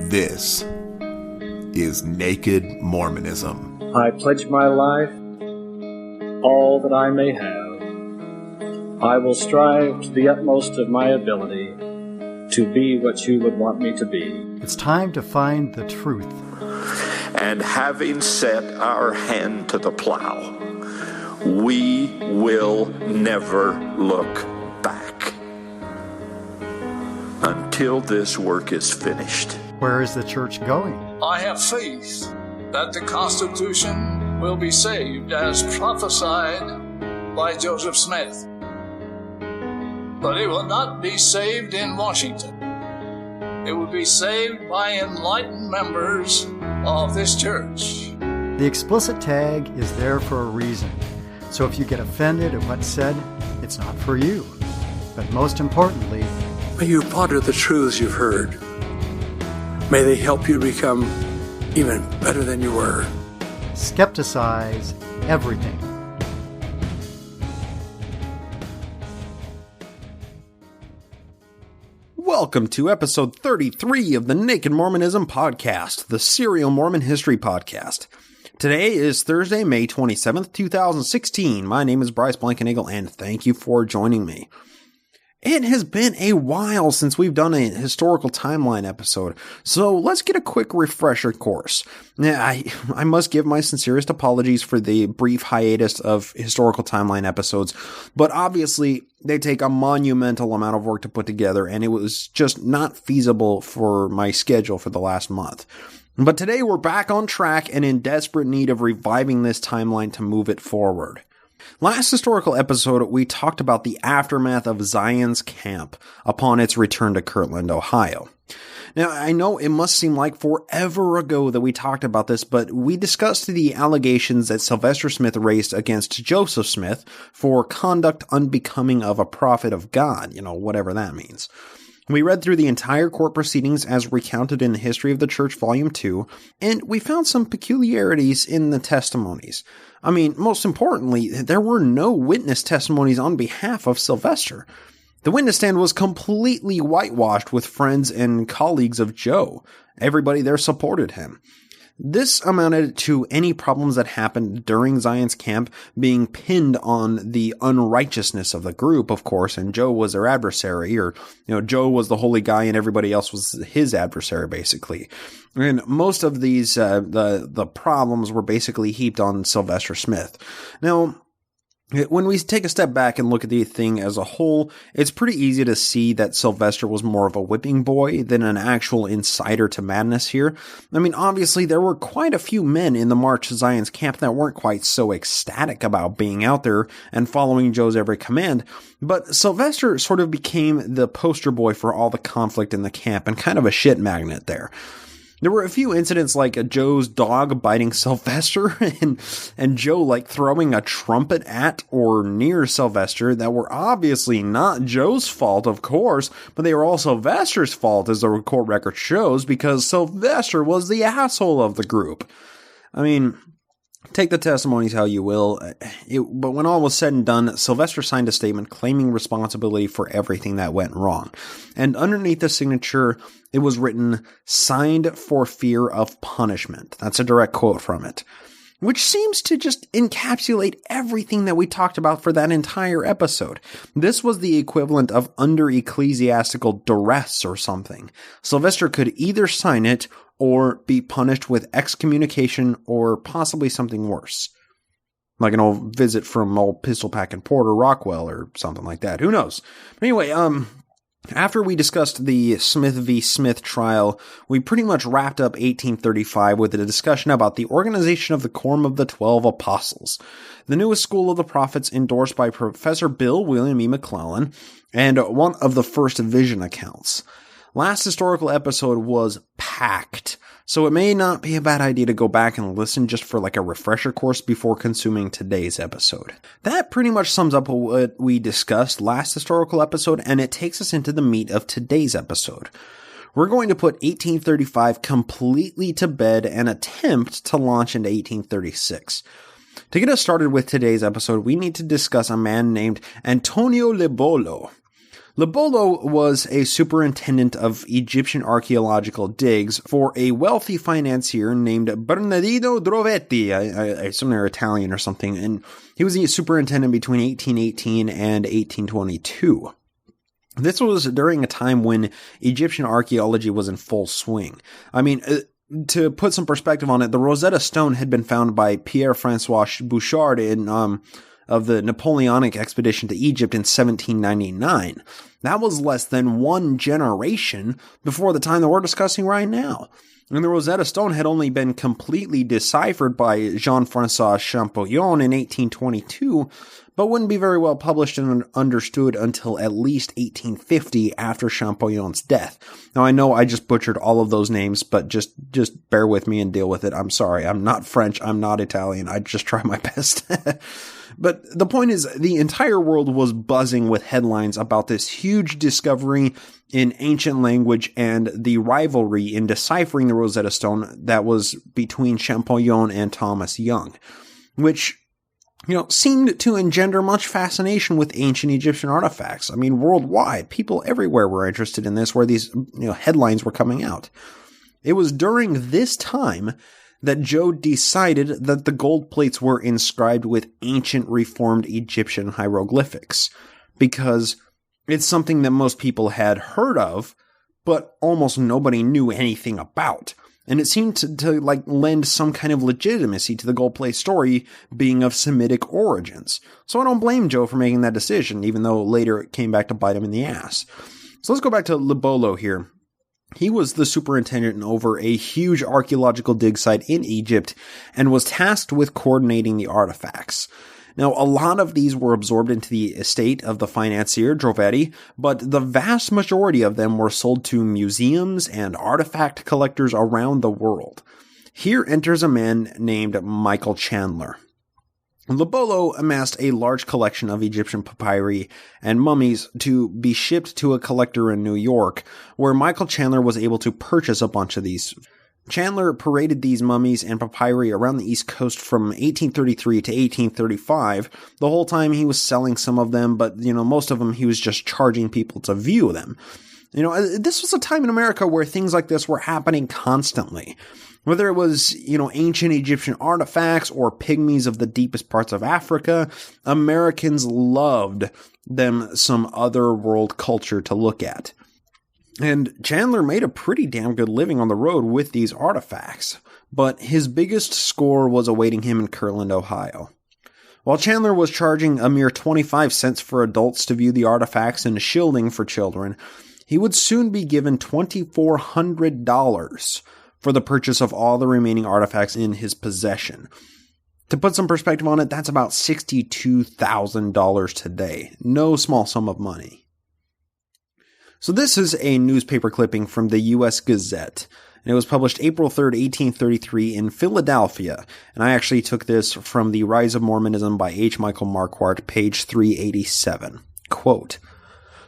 This is Naked Mormonism. I pledge my life, all that I may have. I will strive to the utmost of my ability to be what you would want me to be. It's time to find the truth. And having set our hand to the plow, we will never look back until this work is finished. Where is the church going? I have faith that the Constitution will be saved as prophesied by Joseph Smith. But it will not be saved in Washington. It will be saved by enlightened members of this church. The explicit tag is there for a reason. So if you get offended at what's said, it's not for you. But most importantly, may you ponder the truths you've heard. May they help you become even better than you were. Skepticize everything. Welcome to episode 33 of the Naked Mormonism Podcast, the serial Mormon history podcast. Today is Thursday, May 27th, 2016. My name is Bryce Blankenagel, and thank you for joining me. It has been a while since we've done a historical timeline episode, so let's get a quick refresher course. Now, I must give my sincerest apologies for the brief hiatus of historical timeline episodes, but obviously they take a monumental amount of work to put together, and it was just not feasible for my schedule for the last month. But today we're back on track and in desperate need of reviving this timeline to move it forward. Last historical episode, we talked about the aftermath of Zion's camp upon its return to Kirtland, Ohio. Now, I know it must seem like forever ago that we talked about this, but we discussed the allegations that Sylvester Smith raised against Joseph Smith for conduct unbecoming of a prophet of God, whatever that means. We read through the entire court proceedings as recounted in the History of the Church, Volume 2, and we found some peculiarities in the testimonies. I mean, most importantly, there were no witness testimonies on behalf of Sylvester. The witness stand was completely whitewashed with friends and colleagues of Joe. Everybody there supported him. This amounted to any problems that happened during Zion's camp being pinned on the unrighteousness of the group, of course, and Joe was their adversary, or, Joe was the holy guy and everybody else was his adversary, basically. And most of these, the problems were basically heaped on Sylvester Smith. Now, when we take a step back and look at the thing as a whole, it's pretty easy to see that Sylvester was more of a whipping boy than an actual inciter to madness here. I mean, obviously, there were quite a few men in the March to Zion's camp that weren't quite so ecstatic about being out there and following Joe's every command, but Sylvester sort of became the poster boy for all the conflict in the camp and kind of a shit magnet there. There were a few incidents like Joe's dog biting Sylvester and Joe throwing a trumpet at or near Sylvester that were obviously not Joe's fault, of course, but they were all Sylvester's fault, as the court record shows, because Sylvester was the asshole of the group. I mean, take the testimonies how you will, but when all was said and done, Sylvester signed a statement claiming responsibility for everything that went wrong. And underneath the signature, it was written, "Signed for fear of punishment." That's a direct quote from it, which seems to just encapsulate everything that we talked about for that entire episode. This was the equivalent of under ecclesiastical duress or something. Sylvester could either sign it or be punished with excommunication or possibly something worse. Like an old visit from old Pistol Packin' Porter Rockwell or something like that. Who knows? But anyway, after we discussed the Smith v. Smith trial, we pretty much wrapped up 1835 with a discussion about the organization of the Quorum of the 12 Apostles, the newest school of the prophets endorsed by Professor Bill William E. McClellan, and one of the first vision accounts. Last historical episode was packed, so it may not be a bad idea to go back and listen just for a refresher course before consuming today's episode. That pretty much sums up what we discussed last historical episode, and it takes us into the meat of today's episode. We're going to put 1835 completely to bed and attempt to launch into 1836. To get us started with today's episode, we need to discuss a man named Antonio Lebolo. Libolo was a superintendent of Egyptian archaeological digs for a wealthy financier named Bernardino Drovetti. I assume they're Italian or something, and he was a superintendent between 1818 and 1822. This was during a time when Egyptian archaeology was in full swing. I mean, to put some perspective on it, the Rosetta Stone had been found by Pierre-François Bouchard of the Napoleonic expedition to Egypt in 1799. That was less than one generation before the time that we're discussing right now. And the Rosetta Stone had only been completely deciphered by Jean-François Champollion in 1822, but wouldn't be very well published and understood until at least 1850 after Champollion's death. Now, I know I just butchered all of those names, but just bear with me and deal with it. I'm sorry. I'm not French. I'm not Italian. I just try my best. But the point is, the entire world was buzzing with headlines about this huge discovery in ancient language and the rivalry in deciphering the Rosetta Stone that was between Champollion and Thomas Young, which, seemed to engender much fascination with ancient Egyptian artifacts. I mean, worldwide, people everywhere were interested in this, where these, headlines were coming out. It was during this time that Joe decided that the gold plates were inscribed with ancient Reformed Egyptian hieroglyphics, because it's something that most people had heard of, but almost nobody knew anything about. And it seemed to lend some kind of legitimacy to the gold plate story being of Semitic origins. So I don't blame Joe for making that decision, even though later it came back to bite him in the ass. So let's go back to Libolo here. He was the superintendent over a huge archaeological dig site in Egypt and was tasked with coordinating the artifacts. Now, a lot of these were absorbed into the estate of the financier, Drovetti, but the vast majority of them were sold to museums and artifact collectors around the world. Here enters a man named Michael Chandler. Libolo amassed a large collection of Egyptian papyri and mummies to be shipped to a collector in New York, where Michael Chandler was able to purchase a bunch of these. Chandler paraded these mummies and papyri around the East Coast from 1833 to 1835. The whole time he was selling some of them, but, most of them he was just charging people to view them. This was a time in America where things like this were happening constantly. Whether it was, ancient Egyptian artifacts or pygmies of the deepest parts of Africa, Americans loved them some other world culture to look at. And Chandler made a pretty damn good living on the road with these artifacts, but his biggest score was awaiting him in Kirtland, Ohio. While Chandler was charging a mere 25 cents for adults to view the artifacts and a shilling for children, he would soon be given $2,400 for the purchase of all the remaining artifacts in his possession. To put some perspective on it, that's about $62,000 today. No small sum of money. So this is a newspaper clipping from the U.S. Gazette, and it was published April 3rd, 1833 in Philadelphia, and I actually took this from The Rise of Mormonism by H. Michael Marquardt, page 387. Quote,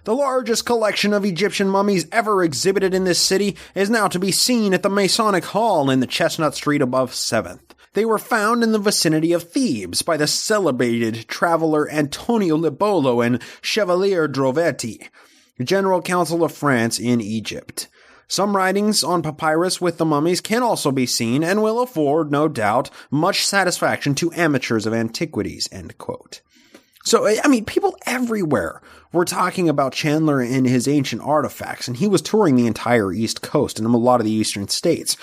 "The largest collection of Egyptian mummies ever exhibited in this city is now to be seen at the Masonic Hall in the Chestnut Street above 7th. They were found in the vicinity of Thebes by the celebrated traveler Antonio Libolo and Chevalier Drovetti, General Council of France in Egypt. Some writings on papyrus with the mummies can also be seen and will afford, no doubt, much satisfaction to amateurs of antiquities." End quote. So, people everywhere were talking about Chandler and his ancient artifacts, and he was touring the entire East Coast and a lot of the eastern states.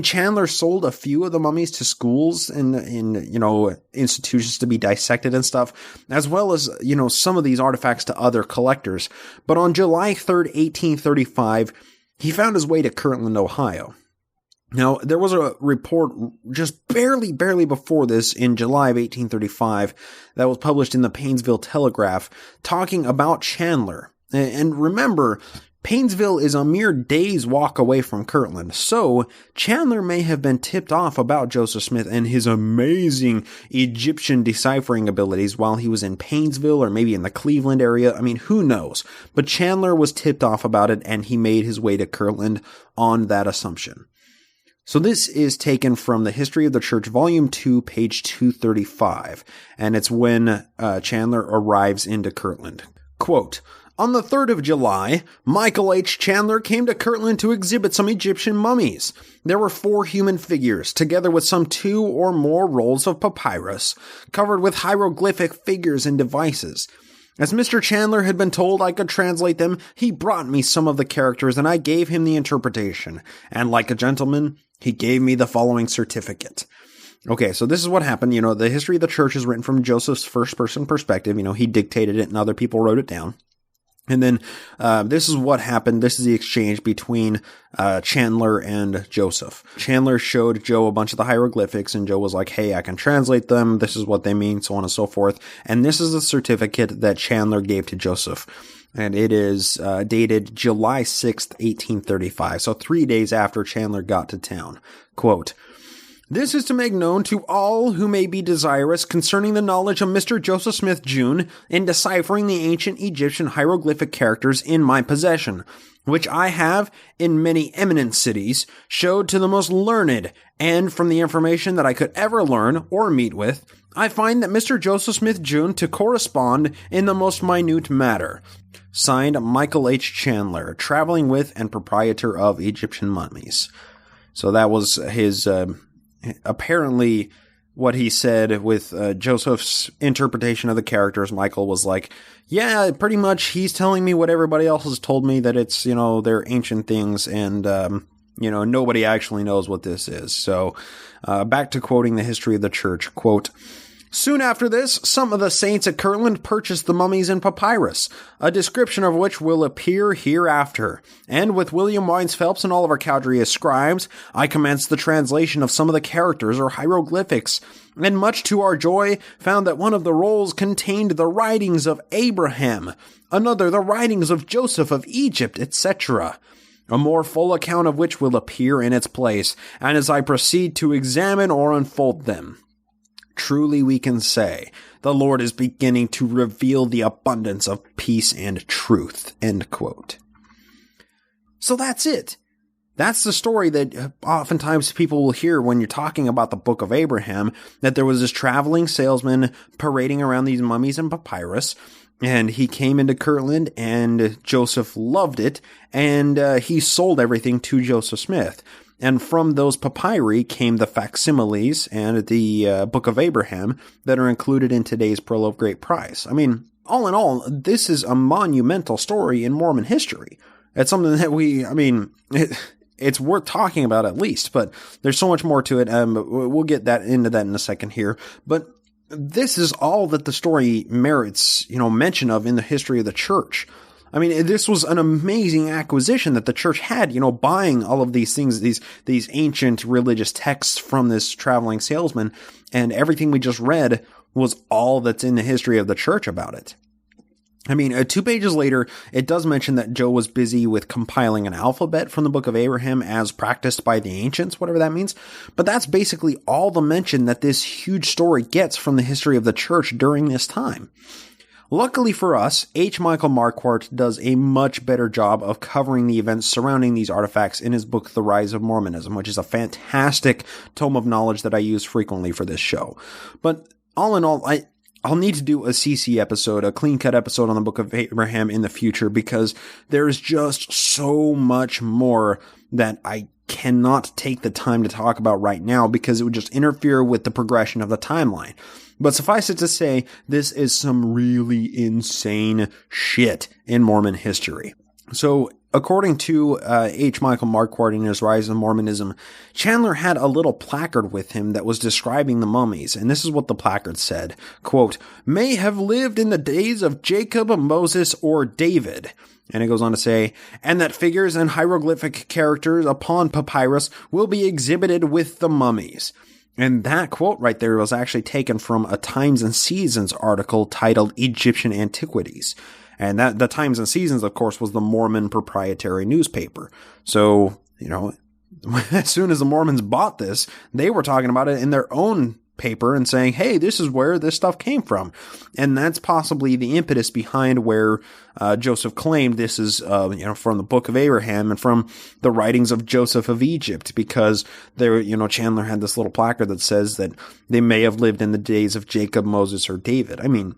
Chandler sold a few of the mummies to schools and institutions to be dissected and stuff, as well as, some of these artifacts to other collectors. But on July 3rd, 1835, he found his way to Kirtland, Ohio. Now, there was a report just barely before this in July of 1835 that was published in the Painesville Telegraph talking about Chandler. And remember, Painesville is a mere day's walk away from Kirtland, so Chandler may have been tipped off about Joseph Smith and his amazing Egyptian deciphering abilities while he was in Painesville or maybe in the Cleveland area. Who knows? But Chandler was tipped off about it, and he made his way to Kirtland on that assumption. So this is taken from the History of the Church, Volume 2, page 235, and it's when Chandler arrives into Kirtland. Quote, On the 3rd of July, Michael H. Chandler came to Kirtland to exhibit some Egyptian mummies. There were 4 human figures, together with some 2 or more rolls of papyrus, covered with hieroglyphic figures and devices. As Mr. Chandler had been told I could translate them, he brought me some of the characters and I gave him the interpretation. And like a gentleman, he gave me the following certificate. Okay, so this is what happened. The history of the church is written from Joseph's first-person perspective. He dictated it and other people wrote it down. And then this is what happened. This is the exchange between Chandler and Joseph. Chandler showed Joe a bunch of the hieroglyphics, and Joe was like, hey, I can translate them. This is what they mean, so on and so forth. And this is the certificate that Chandler gave to Joseph. And it is dated July 6th, 1835. So 3 days after Chandler got to town. Quote, "This is to make known to all who may be desirous concerning the knowledge of Mr. Joseph Smith, Jun, in deciphering the ancient Egyptian hieroglyphic characters in my possession, which I have, in many eminent cities, showed to the most learned, and from the information that I could ever learn or meet with, I find that Mr. Joseph Smith, Jun, to correspond in the most minute matter." Signed, Michael H. Chandler, traveling with and proprietor of Egyptian mummies. So that was his... apparently what he said with Joseph's interpretation of the characters. Michael was like, yeah, pretty much he's telling me what everybody else has told me, that it's, they're ancient things and, nobody actually knows what this is. So back to quoting the history of the church, quote, "Soon after this, some of the saints at Kirtland purchased the mummies in papyrus, a description of which will appear hereafter. And with William Wines Phelps and Oliver Cowdery as scribes, I commenced the translation of some of the characters or hieroglyphics, and much to our joy found that one of the rolls contained the writings of Abraham, another the writings of Joseph of Egypt, etc., a more full account of which will appear in its place, and as I proceed to examine or unfold them, truly we can say, the Lord is beginning to reveal the abundance of peace and truth." End quote. So that's it. That's the story that oftentimes people will hear when you're talking about the Book of Abraham, that there was this traveling salesman parading around these mummies and papyrus, and he came into Kirtland, and Joseph loved it, and he sold everything to Joseph Smith. And from those papyri came the facsimiles and the Book of Abraham that are included in today's Pearl of Great Price. I mean, all in all, this is a monumental story in Mormon history. It's something that it's worth talking about at least, but there's so much more to it. We'll get into that in a second here. But this is all that the story merits, mention of in the history of the church. I mean, this was an amazing acquisition that the church had, buying all of these things, these ancient religious texts from this traveling salesman, and everything we just read was all that's in the history of the church about it. I mean, 2 pages later, it does mention that Joe was busy with compiling an alphabet from the Book of Abraham as practiced by the ancients, whatever that means. But that's basically all the mention that this huge story gets from the history of the church during this time. Luckily for us, H. Michael Marquardt does a much better job of covering the events surrounding these artifacts in his book, The Rise of Mormonism, which is a fantastic tome of knowledge that I use frequently for this show. But all in all, I'll need to do a CC episode, a clean-cut episode on the Book of Abraham in the future, because there's just so much more that I cannot take the time to talk about right now, because it would just interfere with the progression of the timeline. But suffice it to say, this is some really insane shit in Mormon history. So, according to H. Michael Marquardt in his Rise of Mormonism, Chandler had a little placard with him that was describing the mummies, and this is what the placard said, quote, "May have lived in the days of Jacob, Moses, or David." And it goes on to say, "and that figures and hieroglyphic characters upon papyrus will be exhibited with the mummies." And that quote right there was actually taken from a Times and Seasons article titled Egyptian Antiquities. And that the Times and Seasons, of course, was the Mormon proprietary newspaper. So, as soon as the Mormons bought this, they were talking about it in their own paper and saying, hey, this is where this stuff came from. And that's possibly the impetus behind where Joseph claimed this is, from the Book of Abraham and from the writings of Joseph of Egypt, because there, Chandler had this little placard that says that they may have lived in the days of Jacob, Moses, or David. I mean,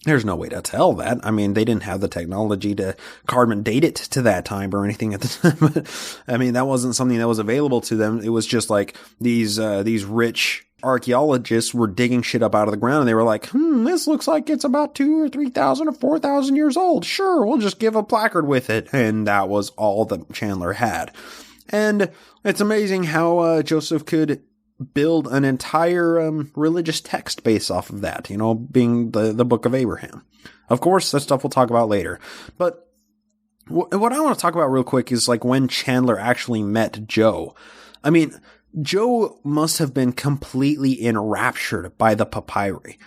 There's no way to tell that. I mean, they didn't have the technology to carbon date it to that time or anything at the time. I mean, that wasn't something that was available to them. It was just like these rich archaeologists were digging shit up out of the ground, and they were like, this looks like it's about 2,000 or 3,000 or 4,000 years old. Sure, we'll just give a placard with it. And that was all that Chandler had. And it's amazing how Joseph could build an entire religious text based off of that, being the Book of Abraham. Of course, that stuff we'll talk about later. But what I want to talk about real quick is like when Chandler actually met Joe. I mean, Joe must have been completely enraptured by the papyri.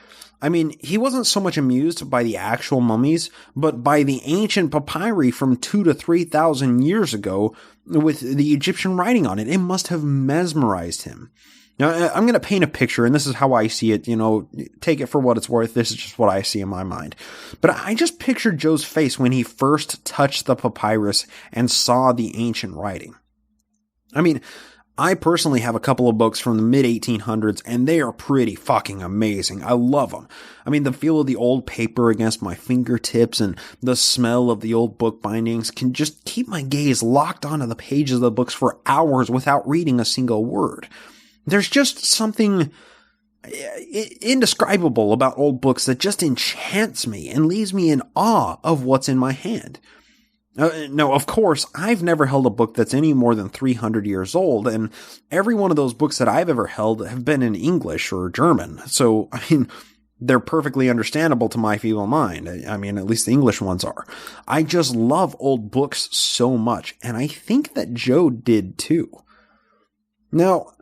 I mean, he wasn't so much amused by the actual mummies, but by the ancient papyri from 2,000 to 3,000 years ago with the Egyptian writing on it. It must have mesmerized him. Now, I'm going to paint a picture, and this is how I see it. Take it for what it's worth. This is just what I see in my mind. But I just pictured Joe's face when he first touched the papyrus and saw the ancient writing. I mean, I personally have a couple of books from the mid-1800s, and they are pretty fucking amazing. I love them. I mean, the feel of the old paper against my fingertips and the smell of the old book bindings can just keep my gaze locked onto the pages of the books for hours without reading a single word. There's just something indescribable about old books that just enchants me and leaves me in awe of what's in my hand. No, of course, I've never held a book that's any more than 300 years old, and every one of those books that I've ever held have been in English or German. So, I mean, they're perfectly understandable to my feeble mind. I mean, at least the English ones are. I just love old books so much, and I think that Joe did too. Now,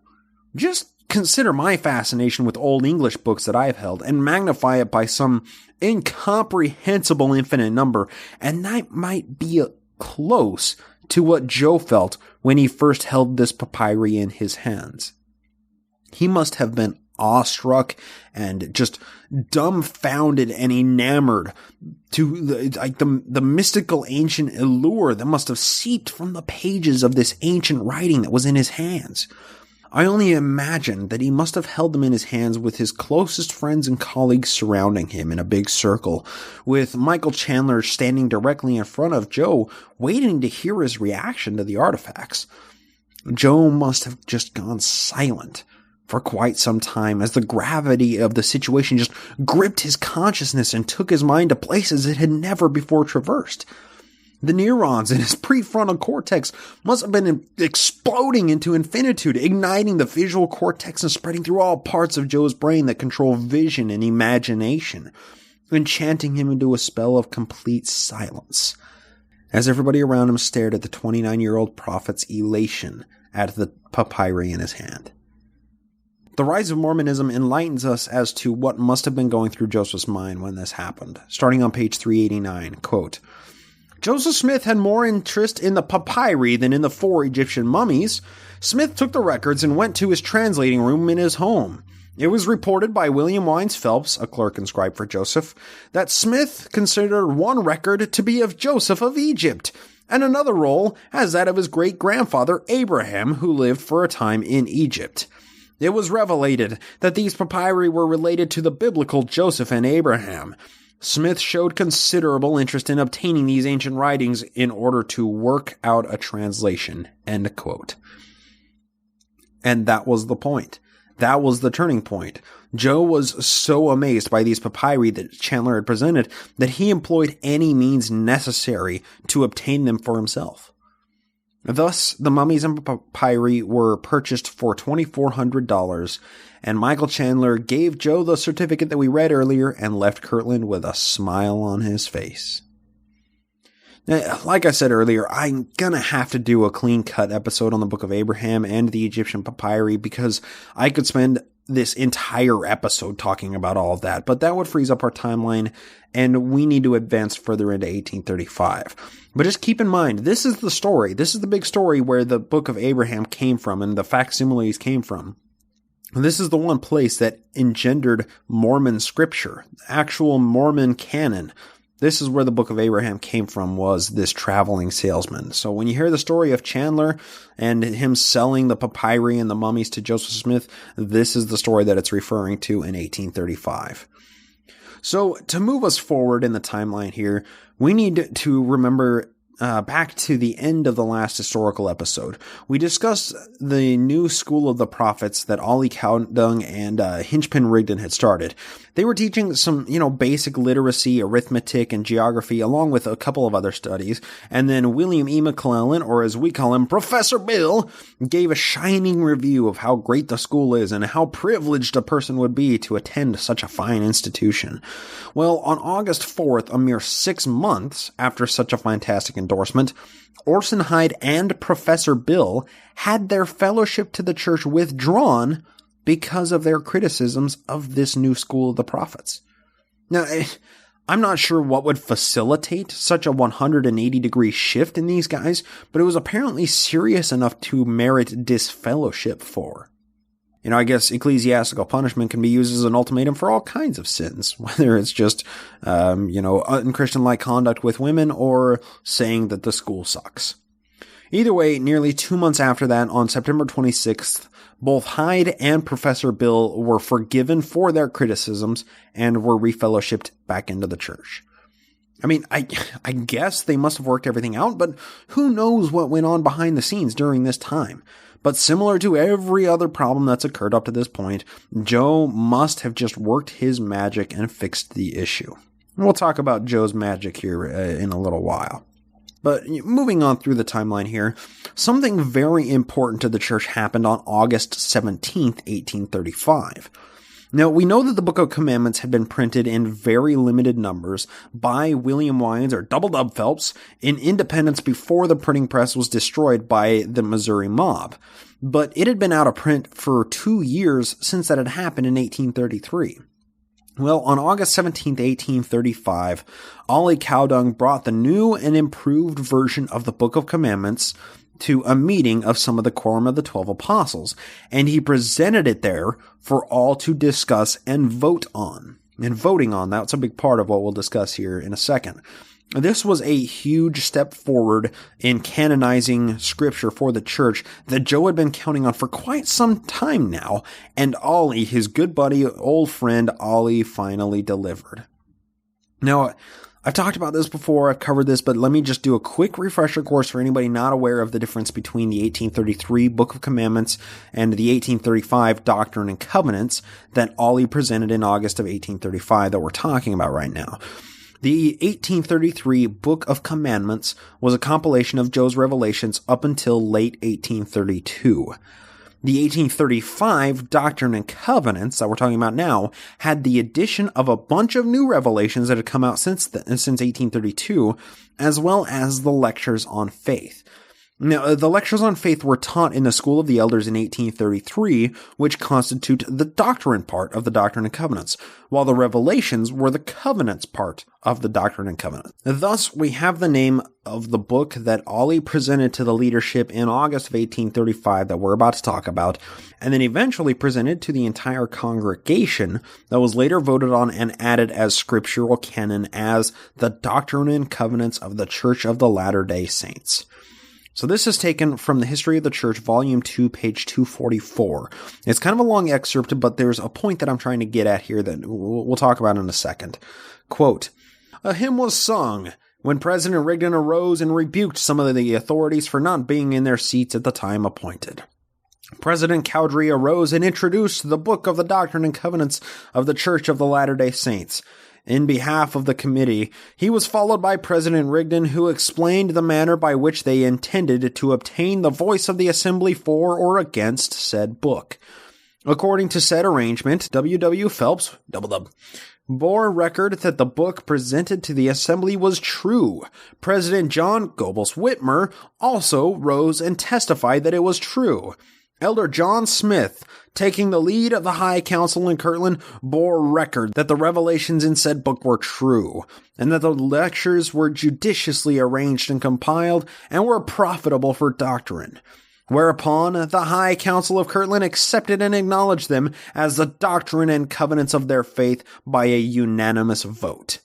just consider my fascination with old English books that I've held and magnify it by some incomprehensible infinite number, and that might be close to what Joe felt when he first held this papyri in his hands. He must have been awestruck and just dumbfounded and enamored to the mystical ancient allure that must have seeped from the pages of this ancient writing that was in his hands. I only imagine that he must have held them in his hands with his closest friends and colleagues surrounding him in a big circle, with Michael Chandler standing directly in front of Joe, waiting to hear his reaction to the artifacts. Joe must have just gone silent for quite some time as the gravity of the situation just gripped his consciousness and took his mind to places it had never before traversed. The neurons in his prefrontal cortex must have been exploding into infinitude, igniting the visual cortex and spreading through all parts of Joe's brain that control vision and imagination, enchanting him into a spell of complete silence, as everybody around him stared at the 29-year-old prophet's elation at the papyri in his hand. The Rise of Mormonism enlightens us as to what must have been going through Joseph's mind when this happened. Starting on page 389, quote, Joseph Smith had more interest in the papyri than in the 4 Egyptian mummies. Smith took the records and went to his translating room in his home. It was reported by William Wines Phelps, a clerk and scribe for Joseph, that Smith considered one record to be of Joseph of Egypt, and another roll as that of his great-grandfather Abraham, who lived for a time in Egypt. It was revelated that these papyri were related to the biblical Joseph and Abraham. Smith showed considerable interest in obtaining these ancient writings in order to work out a translation. End quote. And that was the point. That was the turning point. Joe was so amazed by these papyri that Chandler had presented that he employed any means necessary to obtain them for himself. Thus, the mummies and papyri were purchased for $2,400, and Michael Chandler gave Joe the certificate that we read earlier and left Kirtland with a smile on his face. Now, like I said earlier, I'm gonna have to do a clean-cut episode on the Book of Abraham and the Egyptian papyri because I could spend this entire episode talking about all of that, but that would freeze up our timeline, and we need to advance further into 1835. But just keep in mind, this is the story. This is the big story where the Book of Abraham came from and the facsimiles came from. And this is the one place that engendered Mormon scripture, actual Mormon canon. This is where the Book of Abraham came from, was this traveling salesman. So when you hear the story of Chandler and him selling the papyri and the mummies to Joseph Smith, this is the story that it's referring to in 1835. So to move us forward in the timeline here, we need to remember back to the end of the last historical episode. We discussed the new school of the prophets that Ollie Cowdung and Hinchpin Rigdon had started. They were teaching some, basic literacy, arithmetic, and geography, along with a couple of other studies. And then William E. McClellan, or as we call him, Professor Bill, gave a shining review of how great the school is and how privileged a person would be to attend such a fine institution. Well, on August 4th, a mere 6 months after such a fantastic endorsement, Orson Hyde and Professor Bill had their fellowship to the church withdrawn because of their criticisms of this new school of the prophets. Now, I'm not sure what would facilitate such a 180-degree shift in these guys, but it was apparently serious enough to merit disfellowship for. I guess ecclesiastical punishment can be used as an ultimatum for all kinds of sins, whether it's just, unchristian-like conduct with women or saying that the school sucks. Either way, nearly 2 months after that, on September 26th, both Hyde and Professor Bill were forgiven for their criticisms and were refellowshipped back into the church. I mean, I guess they must have worked everything out, but who knows what went on behind the scenes during this time. But similar to every other problem that's occurred up to this point, Joe must have just worked his magic and fixed the issue. We'll talk about Joe's magic here in a little while. But moving on through the timeline here, something very important to the church happened on August 17th, 1835. Now, we know that the Book of Commandments had been printed in very limited numbers by William Wines, or Double Dub Phelps, in Independence before the printing press was destroyed by the Missouri mob. But it had been out of print for 2 years since that had happened in 1833. Well, on August 17, 1835, Ollie Cowdung brought the new and improved version of the Book of Commandments to a meeting of some of the Quorum of the 12 Apostles, and he presented it there for all to discuss and vote on. And voting on, that's a big part of what we'll discuss here in a second. This was a huge step forward in canonizing scripture for the church that Joe had been counting on for quite some time now, and Ollie, his good buddy, old friend Ollie, finally delivered. Now, I've talked about this before, I've covered this, but let me just do a quick refresher course for anybody not aware of the difference between the 1833 Book of Commandments and the 1835 Doctrine and Covenants that Ollie presented in August of 1835 that we're talking about right now. The 1833 Book of Commandments was a compilation of Joe's revelations up until late 1832. The 1835 Doctrine and Covenants that we're talking about now had the addition of a bunch of new revelations that had come out since 1832, as well as the lectures on faith. Now, the lectures on faith were taught in the School of the Elders in 1833, which constitute the doctrine part of the Doctrine and Covenants, while the revelations were the covenants part of the Doctrine and Covenants. Thus, we have the name of the book that Ollie presented to the leadership in August of 1835 that we're about to talk about, and then eventually presented to the entire congregation that was later voted on and added as scriptural canon as the Doctrine and Covenants of the Church of the Latter-day Saints. So this is taken from the History of the Church, Volume 2, page 244. It's kind of a long excerpt, but there's a point that I'm trying to get at here that we'll talk about in a second. Quote, "A hymn was sung when President Rigdon arose and rebuked some of the authorities for not being in their seats at the time appointed. President Cowdery arose and introduced the Book of the Doctrine and Covenants of the Church of the Latter-day Saints. In behalf of the committee, he was followed by President Rigdon, who explained the manner by which they intended to obtain the voice of the assembly for or against said book. According to said arrangement, W. Phelps, Double Dub, bore record that the book presented to the assembly was true. President John Goebbels Whitmer also rose and testified that it was true. Elder John Smith, taking the lead of the High Council in Kirtland, bore record that the revelations in said book were true, and that the lectures were judiciously arranged and compiled, and were profitable for doctrine. Whereupon the High Council of Kirtland accepted and acknowledged them as the doctrine and covenants of their faith by a unanimous vote."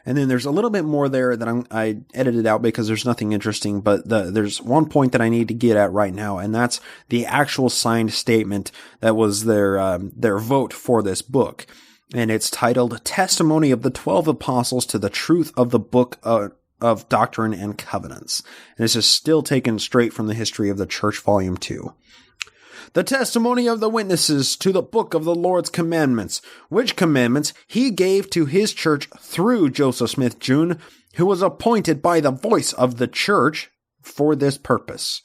And then there's a little bit more there that I edited out because there's nothing interesting, but there's one point that I need to get at right now, and that's the actual signed statement that was their vote for this book. and it's titled Testimony of the 12 Apostles to the Truth of the Book of Doctrine and Covenants. And this is still taken straight from the History of the Church, Volume 2. The testimony of the witnesses to the book of the Lord's commandments, which commandments he gave to his church through Joseph Smith, Jr., who was appointed by the voice of the church for this purpose.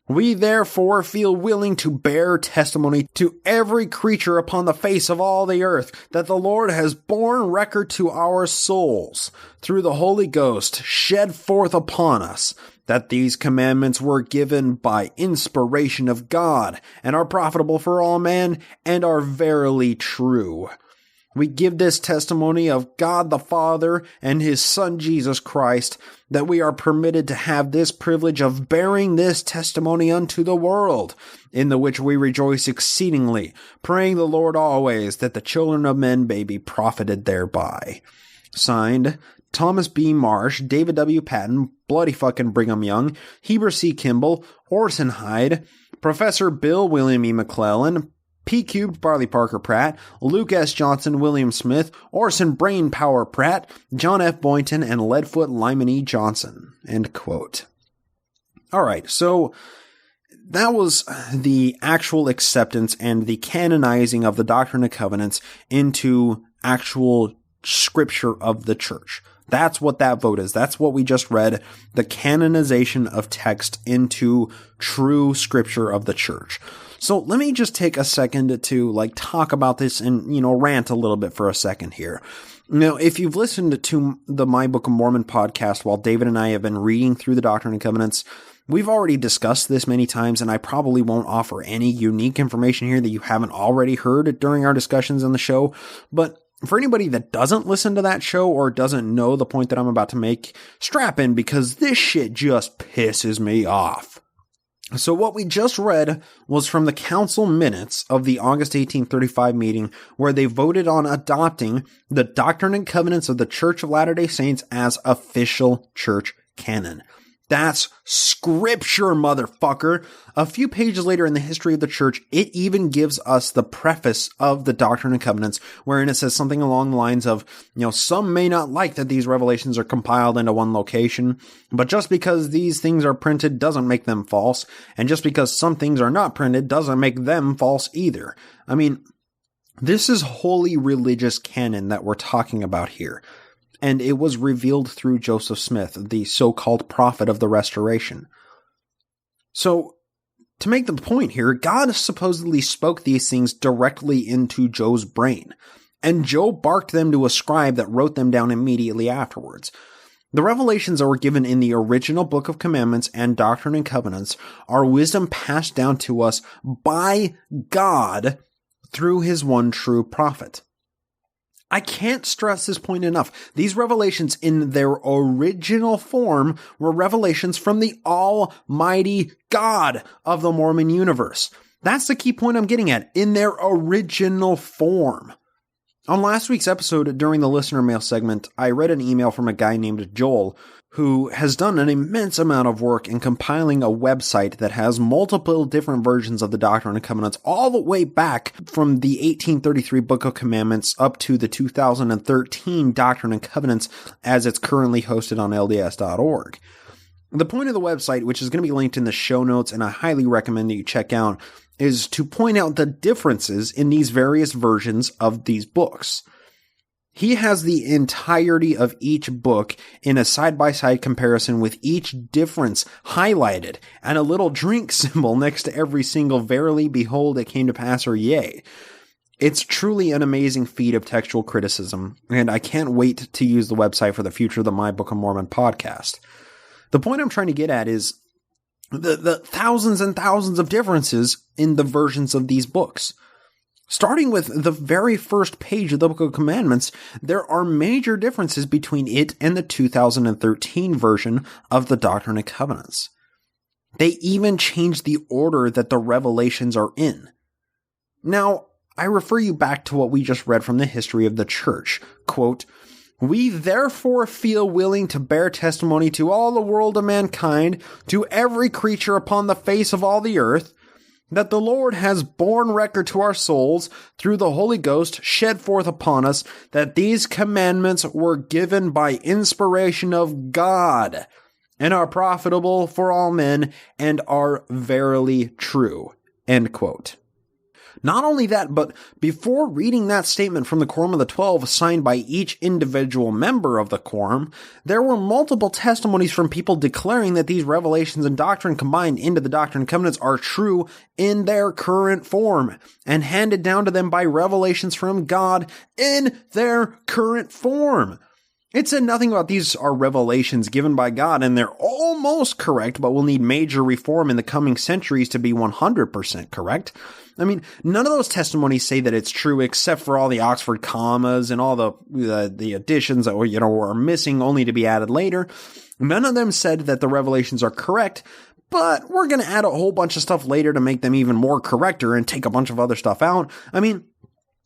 We therefore feel willing to bear testimony to every creature upon the face of all the earth that the Lord has borne record to our souls through the Holy Ghost shed forth upon us, that these commandments were given by inspiration of God and are profitable for all men and are verily true. We give this testimony of God the Father and his Son Jesus Christ, that we are permitted to have this privilege of bearing this testimony unto the world, in the which we rejoice exceedingly, praying the Lord always that the children of men may be profited thereby. Signed, Thomas B. Marsh, David W. Patton, Bloody fucking Brigham Young, Heber C. Kimball, Orson Hyde, Professor Bill William E. McClellan, P. Cubed Barley Parker Pratt, Luke S. Johnson, William Smith, Orson Brain Power Pratt, John F. Boynton, and Leadfoot Lyman E. Johnson. End quote. Alright, so that was the actual acceptance and the canonizing of the Doctrine and Covenants into actual scripture of the church. That's what that vote is. That's what we just read. The canonization of text into true scripture of the church. So let me just take a second to talk about this and, rant a little bit for a second here. Now, if you've listened to the My Book of Mormon podcast while David and I have been reading through the Doctrine and Covenants, we've already discussed this many times, and I probably won't offer any unique information here that you haven't already heard during our discussions on the show. But for anybody that doesn't listen to that show or doesn't know the point that I'm about to make, strap in because this shit just pisses me off. So what we just read was from the council minutes of the August 1835 meeting where they voted on adopting the Doctrine and Covenants of the Church of Latter-day Saints as official church canon. That's scripture, motherfucker. A few pages later in the history of the church, it even gives us the preface of the Doctrine and Covenants, wherein it says something along the lines of, some may not like that these revelations are compiled into one location, but just because these things are printed doesn't make them false, and just because some things are not printed doesn't make them false either. I mean, this is holy religious canon that we're talking about here. And it was revealed through Joseph Smith, the so-called prophet of the Restoration. So, to make the point here, God supposedly spoke these things directly into Joe's brain, and Joe barked them to a scribe that wrote them down immediately afterwards. The revelations that were given in the original Book of Commandments and Doctrine and Covenants are wisdom passed down to us by God through his one true prophet. I can't stress this point enough. These revelations in their original form were revelations from the Almighty God of the Mormon universe. That's the key point I'm getting at. In their original form. On last week's episode, during the listener mail segment, I read an email from a guy named Joel, who has done an immense amount of work in compiling a website that has multiple different versions of the Doctrine and Covenants all the way back from the 1833 Book of Commandments up to the 2013 Doctrine and Covenants as it's currently hosted on LDS.org. The point of the website, which is going to be linked in the show notes and I highly recommend that you check out, is to point out the differences in these various versions of these books. He has the entirety of each book in a side-by-side comparison with each difference highlighted and a little drink symbol next to every single verily, behold, it came to pass, or yea. It's truly an amazing feat of textual criticism, and I can't wait to use the website for the future of the My Book of Mormon podcast. The point I'm trying to get at is the thousands and thousands of differences in the versions of these books. Starting with the very first page of the Book of Commandments, there are major differences between it and the 2013 version of the Doctrine and Covenants. They even change the order that the revelations are in. Now, I refer you back to what we just read from the history of the church. Quote, "We therefore feel willing to bear testimony to all the world of mankind, to every creature upon the face of all the earth, that the Lord has borne record to our souls through the Holy Ghost shed forth upon us, that these commandments were given by inspiration of God, and are profitable for all men, and are verily true." End quote. Not only that, but before reading that statement from the Quorum of the 12 signed by each individual member of the Quorum, there were multiple testimonies from people declaring that these revelations and doctrine combined into the Doctrine and Covenants are true in their current form, and handed down to them by revelations from God in their current form. It said nothing about these are revelations given by God, and they're almost correct, but will need major reform in the coming centuries to be 100% correct. I mean, none of those testimonies say that it's true, except for all the Oxford commas and all the additions that are missing, only to be added later. None of them said that the revelations are correct, but we're going to add a whole bunch of stuff later to make them even more correcter and take a bunch of other stuff out. I mean,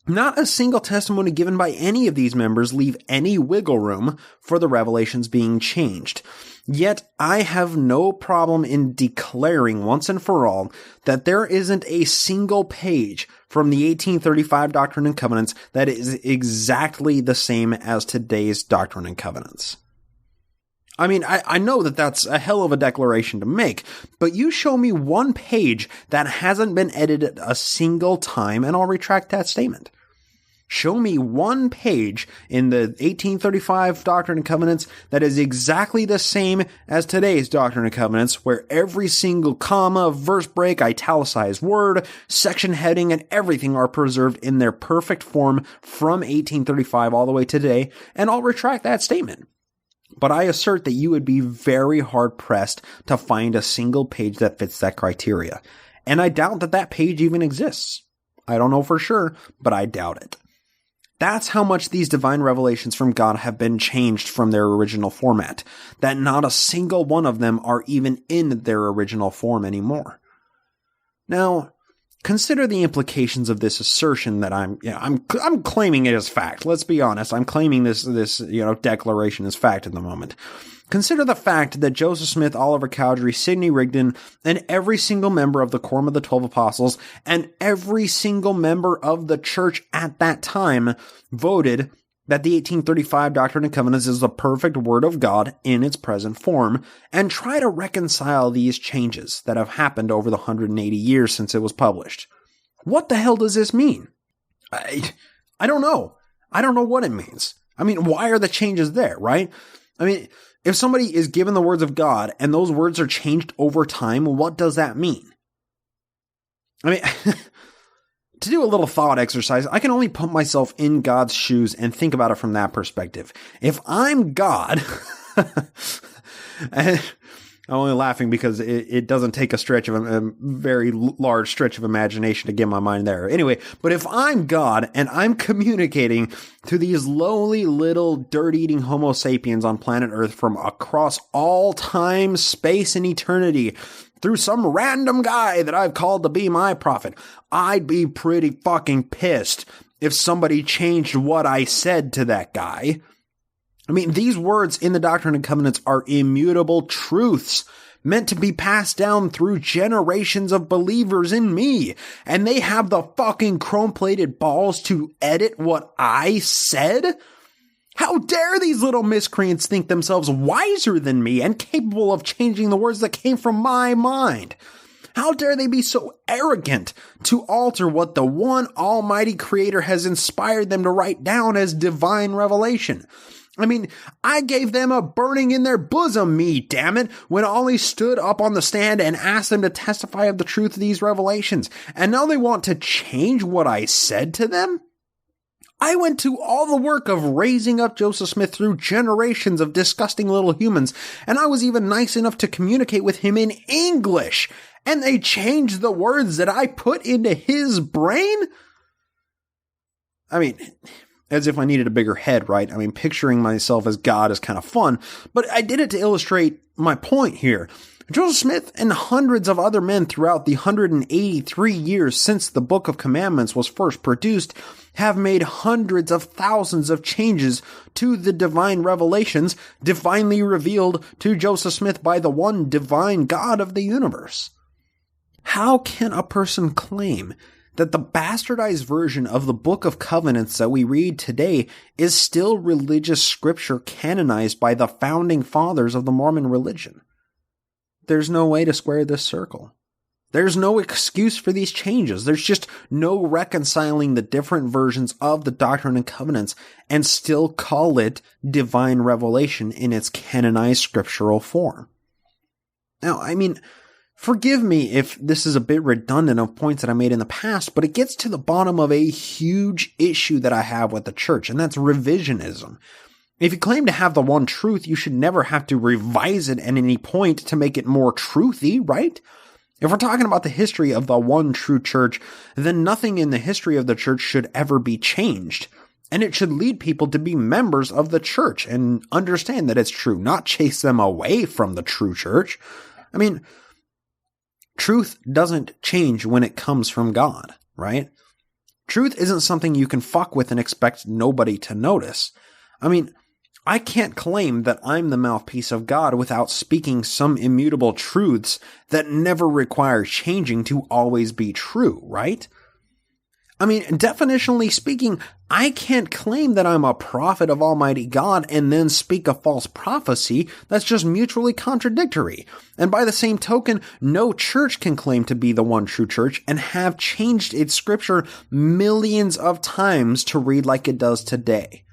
not a single testimony given by any of these members leave any wiggle room for the revelations being changed. Yet I have no problem in declaring once and for all that there isn't a single page from the 1835 Doctrine and Covenants that is exactly the same as today's Doctrine and Covenants. I mean, I know that that's a hell of a declaration to make, but you show me one page that hasn't been edited a single time, and I'll retract that statement. Show me one page in the 1835 Doctrine and Covenants that is exactly the same as today's Doctrine and Covenants, where every single comma, verse break, italicized word, section heading, and everything are preserved in their perfect form from 1835 all the way to today, and I'll retract that statement. But I assert that you would be very hard-pressed to find a single page that fits that criteria. And I doubt that that page even exists. I don't know for sure, but I doubt it. That's how much these divine revelations from God have been changed from their original format, that not a single one of them are even in their original form anymore. Now, consider the implications of this assertion that I'm claiming it as fact. Let's be honest. I'm claiming this declaration as fact at the moment. Consider the fact that Joseph Smith, Oliver Cowdery, Sidney Rigdon, and every single member of the Quorum of the 12 Apostles, and every single member of the church at that time voted that the 1835 Doctrine and Covenants is the perfect Word of God in its present form, and try to reconcile these changes that have happened over the 180 years since it was published. What the hell does this mean? I don't know. I don't know what it means. I mean, why are the changes there, right? I mean, if somebody is given the words of God and those words are changed over time, what does that mean? I mean, to do a little thought exercise, I can only put myself in God's shoes and think about it from that perspective. If I'm God, and I'm only laughing because it doesn't take a very large stretch of imagination to get my mind there. Anyway, but if I'm God and I'm communicating to these lowly little dirt-eating Homo sapiens on planet Earth from across all time, space, and eternity through some random guy that I've called to be my prophet, I'd be pretty fucking pissed if somebody changed what I said to that guy. I mean, these words in the Doctrine and Covenants are immutable truths meant to be passed down through generations of believers in me, and they have the fucking chrome-plated balls to edit what I said? How dare these little miscreants think themselves wiser than me and capable of changing the words that came from my mind? How dare they be so arrogant to alter what the one almighty creator has inspired them to write down as divine revelation? I mean, I gave them a burning in their bosom, damn it, when Ollie stood up on the stand and asked them to testify of the truth of these revelations. And now they want to change what I said to them? I went to all the work of raising up Joseph Smith through generations of disgusting little humans, and I was even nice enough to communicate with him in English, and they changed the words that I put into his brain? I mean, as if I needed a bigger head, right? I mean, picturing myself as God is kind of fun, but I did it to illustrate my point here. Joseph Smith and hundreds of other men throughout the 183 years since the Book of Commandments was first produced have made hundreds of thousands of changes to the divine revelations divinely revealed to Joseph Smith by the one divine God of the universe. how can a person claim that the bastardized version of the Book of Covenants that we read today is still religious scripture canonized by the founding fathers of the Mormon religion? There's no way to square this circle. There's no excuse for these changes. There's just no reconciling the different versions of the Doctrine and Covenants and still call it divine revelation in its canonized scriptural form. Now, I mean, forgive me if this is a bit redundant of points that I made in the past, but it gets to the bottom of a huge issue that I have with the church, and that's revisionism. If you claim to have the one truth, you should never have to revise it at any point to make it more truthy, right? If we're talking about the history of the one true church, then nothing in the history of the church should ever be changed. And it should lead people to be members of the church and understand that it's true, not chase them away from the true church. I mean, truth doesn't change when it comes from God, right? Truth isn't something you can fuck with and expect nobody to notice. I mean, I can't claim that I'm the mouthpiece of God without speaking some immutable truths that never require changing to always be true, right? I mean, definitionally speaking, I can't claim that I'm a prophet of Almighty God and then speak a false prophecy that's just mutually contradictory. And by the same token, no church can claim to be the one true church and have changed its scripture millions of times to read like it does today.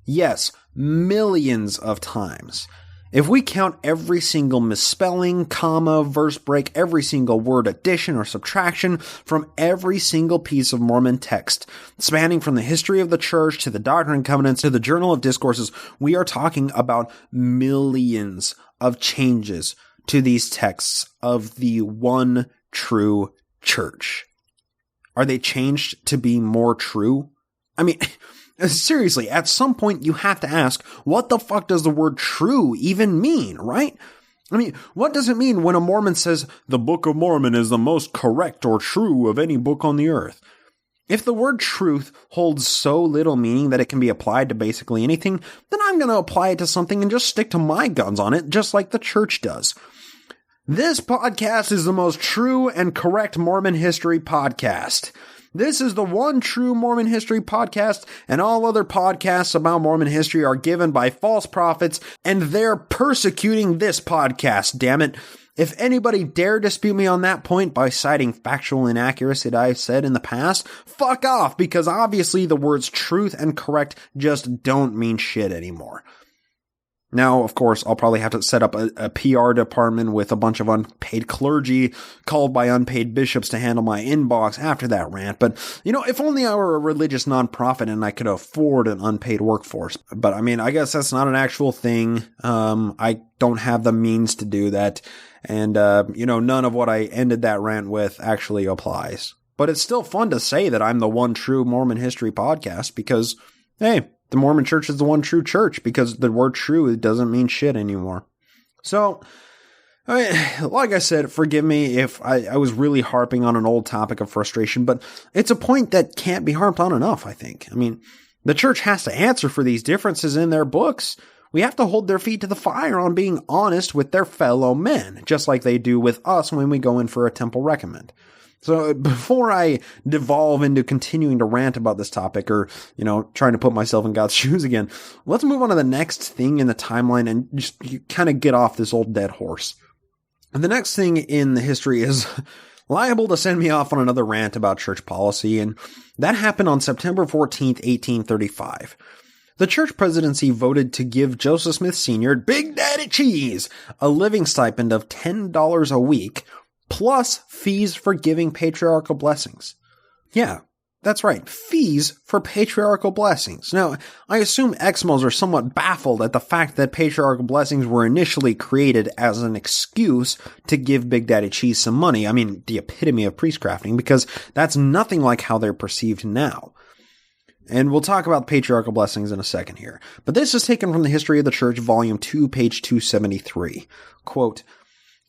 Yes, millions of times. If we count every single misspelling, comma, verse break, every single word addition or subtraction from every single piece of Mormon text, spanning from the history of the church to the Doctrine and Covenants to the Journal of Discourses, we are talking about millions of changes to these texts of the one true church. Are they changed to be more true? I mean, seriously, at some point you have to ask, what the fuck does the word true even mean, right? I mean, what does it mean when a Mormon says, the Book of Mormon is the most correct or true of any book on the earth? If the word truth holds so little meaning that it can be applied to basically anything, then I'm going to apply it to something and just stick to my guns on it, just like the church does. This podcast is the most true and correct Mormon history podcast. This is the one true Mormon history podcast, and all other podcasts about Mormon history are given by false prophets, and they're persecuting this podcast, damn it. If anybody dare dispute me on that point by citing factual inaccuracy that I've said in the past, fuck off, because obviously the words truth and correct just don't mean shit anymore. Now, of course, I'll probably have to set up a PR department with a bunch of unpaid clergy called by unpaid bishops to handle my inbox after that rant. But, if only I were a religious nonprofit and I could afford an unpaid workforce. But, I mean, I guess that's not an actual thing. I don't have the means to do that. And, none of what I ended that rant with actually applies. But it's still fun to say that I'm the one true Mormon history podcast because, hey, the Mormon church is the one true church, because the word true doesn't mean shit anymore. So, like I said, forgive me if I was really harping on an old topic of frustration, but it's a point that can't be harped on enough, I think. I mean, the church has to answer for these differences in their books. We have to hold their feet to the fire on being honest with their fellow men, just like they do with us when we go in for a temple recommend. So before I devolve into continuing to rant about this topic or, trying to put myself in God's shoes again, let's move on to the next thing in the timeline and just kind of get off this old dead horse. And the next thing in the history is liable to send me off on another rant about church policy, and that happened on September 14th, 1835. The church presidency voted to give Joseph Smith Sr., Big Daddy Cheese, a living stipend of $10 a week, plus fees for giving patriarchal blessings. Yeah, that's right, fees for patriarchal blessings. Now, I assume Exmos are somewhat baffled at the fact that patriarchal blessings were initially created as an excuse to give Big Daddy Cheese some money. I mean, the epitome of priestcrafting, because that's nothing like how they're perceived now. And we'll talk about patriarchal blessings in a second here. But this is taken from the History of the Church, Volume 2, page 273. Quote,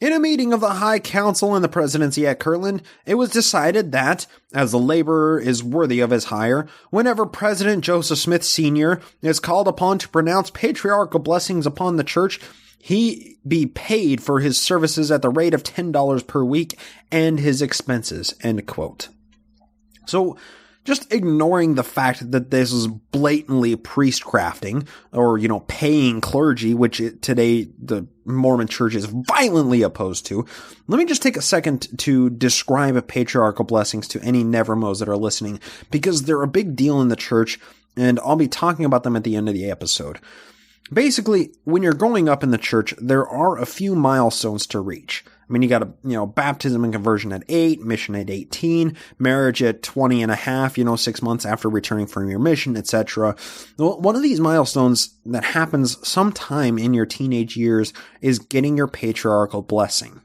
In a meeting of the High Council and the Presidency at Kirtland, it was decided that, as the laborer is worthy of his hire, whenever President Joseph Smith Sr. is called upon to pronounce patriarchal blessings upon the church, he be paid for his services at the rate of $10 per week and his expenses, end quote. So, just ignoring the fact that this is blatantly priestcrafting, or, paying clergy, which today the Mormon church is violently opposed to, let me just take a second to describe patriarchal blessings to any Nevermos that are listening, because they're a big deal in the church, and I'll be talking about them at the end of the episode. Basically, when you're growing up in the church, there are a few milestones to reach. I mean, you got baptism and conversion at 8, mission at 18, marriage at 20 and a half, 6 months after returning from your mission, etc. One of these milestones that happens sometime in your teenage years is getting your patriarchal blessing.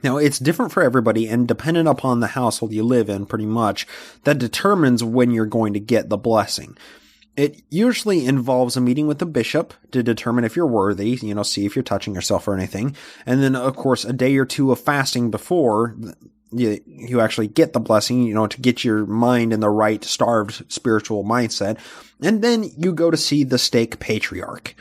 Now, it's different for everybody, and dependent upon the household you live in, pretty much, that determines when you're going to get the blessing. It usually involves a meeting with the bishop to determine if you're worthy, see if you're touching yourself or anything. And then, of course, a day or two of fasting before you actually get the blessing, to get your mind in the right starved spiritual mindset. And then you go to see the stake patriarch.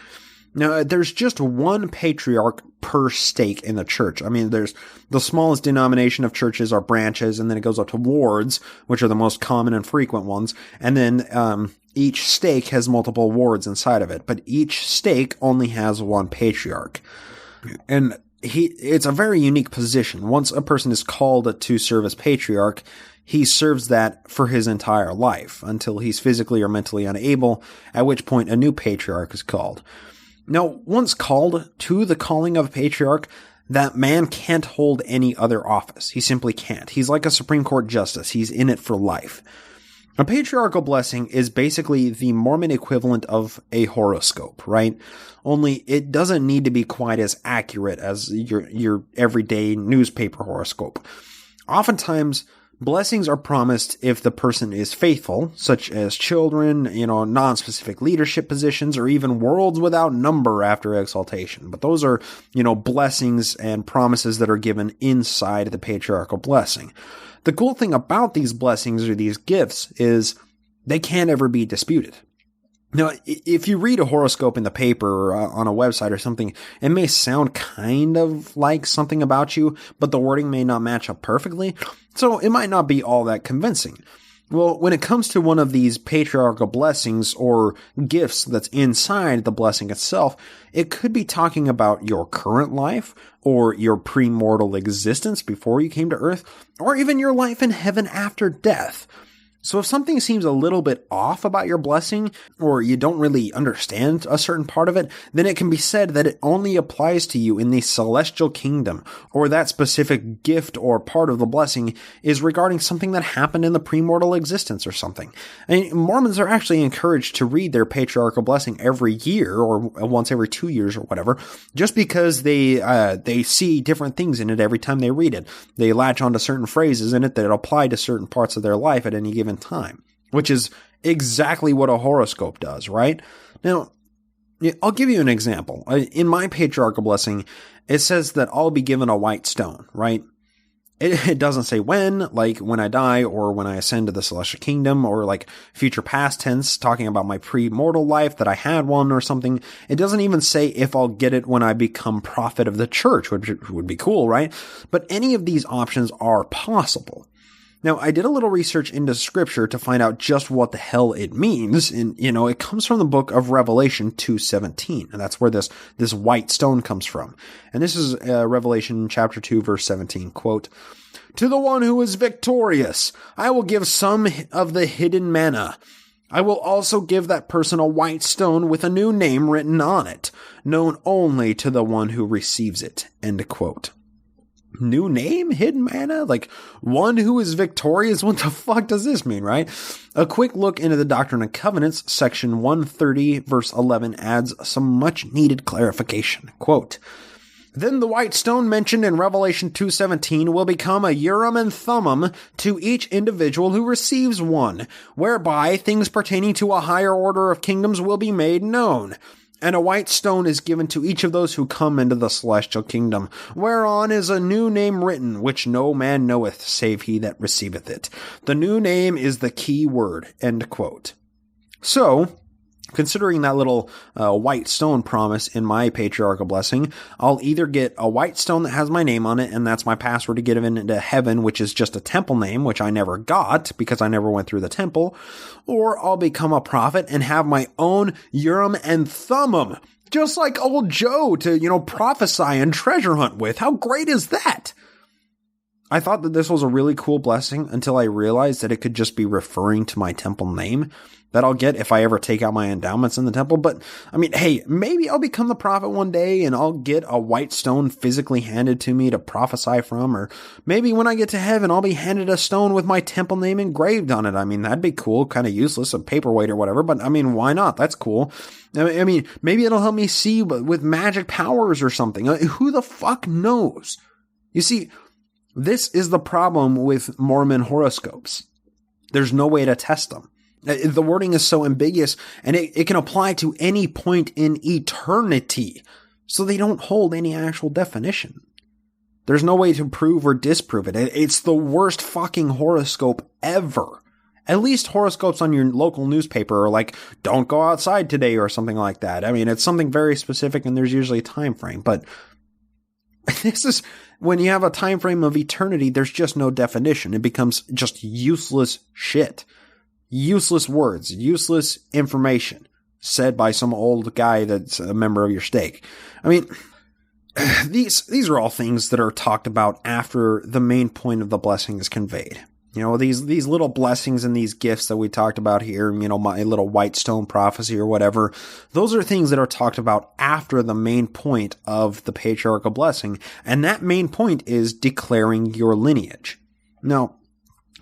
Now, there's just one patriarch per stake in the church. I mean, there's the smallest denomination of churches are branches, and then it goes up to wards, which are the most common and frequent ones. And then, each stake has multiple wards inside of it, but each stake only has one patriarch. And it's a very unique position. Once a person is called to serve as patriarch, he serves that for his entire life until he's physically or mentally unable, at which point a new patriarch is called. Now, once called to the calling of a patriarch, that man can't hold any other office. He simply can't. He's like a Supreme Court justice. He's in it for life. A patriarchal blessing is basically the Mormon equivalent of a horoscope, right? Only it doesn't need to be quite as accurate as your everyday newspaper horoscope. Oftentimes, blessings are promised if the person is faithful, such as children, non-specific leadership positions, or even worlds without number after exaltation. But those are, blessings and promises that are given inside the patriarchal blessing. The cool thing about these blessings or these gifts is they can't ever be disputed. Now, if you read a horoscope in the paper or on a website or something, it may sound kind of like something about you, but the wording may not match up perfectly, so it might not be all that convincing. Well, when it comes to one of these patriarchal blessings or gifts that's inside the blessing itself, it could be talking about your current life or your premortal existence before you came to earth, or even your life in heaven after death. So if something seems a little bit off about your blessing, or you don't really understand a certain part of it, then it can be said that it only applies to you in the celestial kingdom, or that specific gift or part of the blessing is regarding something that happened in the premortal existence or something. And Mormons are actually encouraged to read their patriarchal blessing every year, or once every 2 years or whatever, just because they see different things in it every time they read it. They latch onto certain phrases in it that apply to certain parts of their life at any given time, which is exactly what a horoscope does, right? Now, I'll give you an example. In my patriarchal blessing, it says that I'll be given a white stone, right? It doesn't say when, like when I die or when I ascend to the celestial kingdom, or like future past tense, talking about my pre-mortal life that I had one or something. It doesn't even say if I'll get it when I become prophet of the church, which would be cool, right? But any of these options are possible. Now, I did a little research into scripture to find out just what the hell it means. And, it comes from the book of Revelation 2:17. And that's where this white stone comes from. And this is Revelation chapter 2, verse 17, quote, "To the one who is victorious, I will give some of the hidden manna. I will also give that person a white stone with a new name written on it, known only to the one who receives it," end quote. New name? Hidden manna? Like, one who is victorious? What the fuck does this mean, right? A quick look into the Doctrine and Covenants, section 130, verse 11, adds some much-needed clarification. Quote, "Then the white stone mentioned in Revelation 2:17 will become a Urim and Thummim to each individual who receives one, whereby things pertaining to a higher order of kingdoms will be made known. And a white stone is given to each of those who come into the celestial kingdom, whereon is a new name written, which no man knoweth, save he that receiveth it. The new name is the key word. End quote. So, considering that little white stone promise in my patriarchal blessing, I'll either get a white stone that has my name on it, and that's my password to get into heaven, which is just a temple name, which I never got because I never went through the temple, or I'll become a prophet and have my own Urim and Thummim, just like old Joe to, prophesy and treasure hunt with. How great is that? I thought that this was a really cool blessing until I realized that it could just be referring to my temple name that I'll get if I ever take out my endowments in the temple. But, hey, maybe I'll become the prophet one day and I'll get a white stone physically handed to me to prophesy from. Or maybe when I get to heaven, I'll be handed a stone with my temple name engraved on it. That'd be cool, kind of useless, a paperweight or whatever. But, why not? That's cool. Maybe it'll help me see with magic powers or something. Who the fuck knows? You see, this is the problem with Mormon horoscopes. There's no way to test them. The wording is so ambiguous, and it can apply to any point in eternity, so they don't hold any actual definition. There's no way to prove or disprove it. It's the worst fucking horoscope ever. At least horoscopes on your local newspaper are like, don't go outside today or something like that. It's something very specific, and there's usually a time frame, but this is when you have a time frame of eternity, there's just no definition. It becomes just useless shit. Useless words, useless information said by some old guy that's a member of your stake. These are all things that are talked about after the main point of the blessing is conveyed. These little blessings and these gifts that we talked about here, my little white stone prophecy or whatever, those are things that are talked about after the main point of the patriarchal blessing. And that main point is declaring your lineage. Now,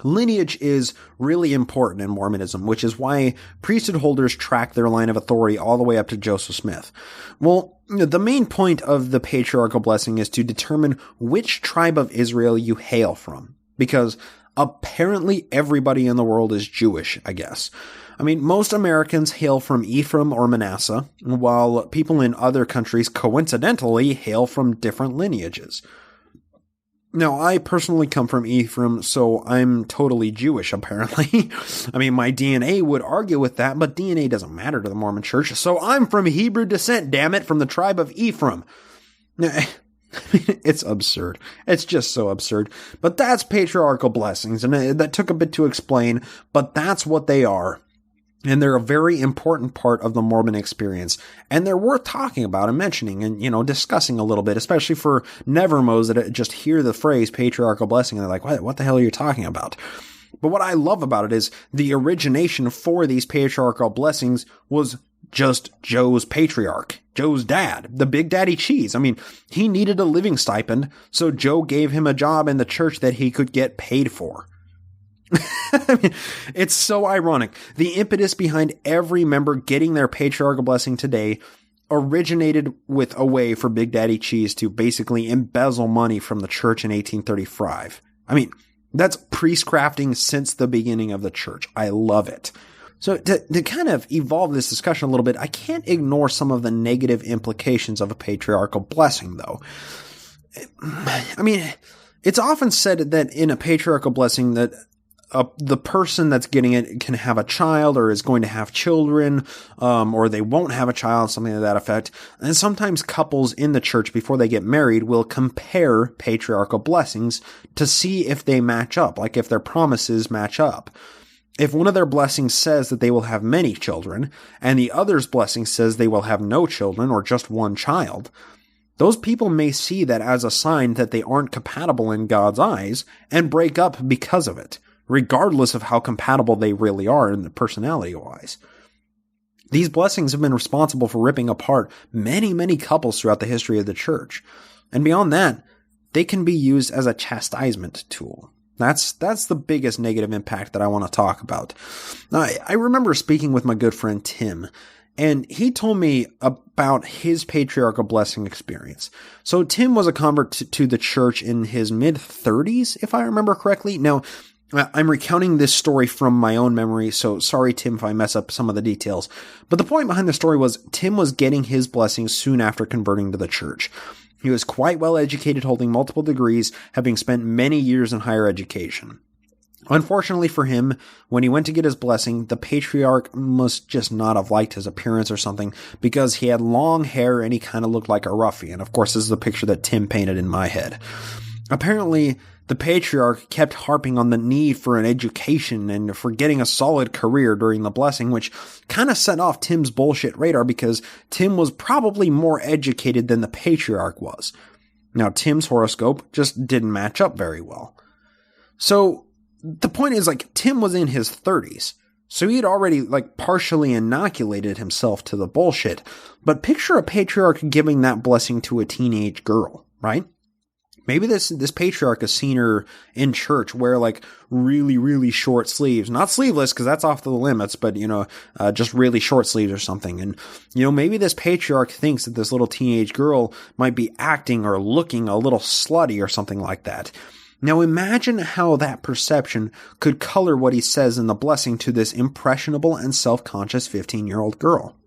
lineage is really important in Mormonism, which is why priesthood holders track their line of authority all the way up to Joseph Smith. Well, the main point of the patriarchal blessing is to determine which tribe of Israel you hail from, because apparently everybody in the world is Jewish, I guess. Most Americans hail from Ephraim or Manasseh, while people in other countries coincidentally hail from different lineages. Now, I personally come from Ephraim, so I'm totally Jewish, apparently. My DNA would argue with that, but DNA doesn't matter to the Mormon Church, so I'm from Hebrew descent, damn it, from the tribe of Ephraim. It's absurd. It's just so absurd. But that's patriarchal blessings, and that took a bit to explain, but that's what they are. And they're a very important part of the Mormon experience. And they're worth talking about and mentioning and, discussing a little bit, especially for nevermos that just hear the phrase patriarchal blessing and they're like, what the hell are you talking about? But what I love about it is the origination for these patriarchal blessings was just Joe's patriarch, Joe's dad, the Big Daddy Cheese. He needed a living stipend, so Joe gave him a job in the church that he could get paid for. It's so ironic. The impetus behind every member getting their patriarchal blessing today originated with a way for Big Daddy Cheese to basically embezzle money from the church in 1835. That's priestcrafting since the beginning of the church. I love it. So to kind of evolve this discussion a little bit, I can't ignore some of the negative implications of a patriarchal blessing, though. It's often said that in a patriarchal blessing that the person that's getting it can have a child or is going to have children, or they won't have a child, something to that effect. And sometimes couples in the church before they get married will compare patriarchal blessings to see if they match up, like if their promises match up. If one of their blessings says that they will have many children, and the other's blessing says they will have no children or just one child, those people may see that as a sign that they aren't compatible in God's eyes and break up because of it, regardless of how compatible they really are in the personality-wise. These blessings have been responsible for ripping apart many, many couples throughout the history of the church. And beyond that, they can be used as a chastisement tool. That's the biggest negative impact that I want to talk about. Now, I remember speaking with my good friend Tim, and he told me about his patriarchal blessing experience. So Tim was a convert to the church in his mid-30s, if I remember correctly. Now, I'm recounting this story from my own memory, so sorry, Tim, if I mess up some of the details. But the point behind the story was Tim was getting his blessings soon after converting to the church. He was quite well educated, holding multiple degrees, having spent many years in higher education. Unfortunately for him, when he went to get his blessing, the patriarch must just not have liked his appearance or something, because he had long hair and he kind of looked like a ruffian. Of course, this is the picture that Tim painted in my head. Apparently, the patriarch kept harping on the need for an education and for getting a solid career during the blessing, which kind of set off Tim's bullshit radar because Tim was probably more educated than the patriarch was. Now, Tim's horoscope just didn't match up very well. So, the point is, Tim was in his 30s, so he had already, partially inoculated himself to the bullshit. But picture a patriarch giving that blessing to a teenage girl, right? Maybe this patriarch has seen her in church wear, really, really short sleeves. Not sleeveless, because that's off the limits, but, just really short sleeves or something. And, maybe this patriarch thinks that this little teenage girl might be acting or looking a little slutty or something like that. Now imagine how that perception could color what he says in the blessing to this impressionable and self-conscious 15-year-old girl.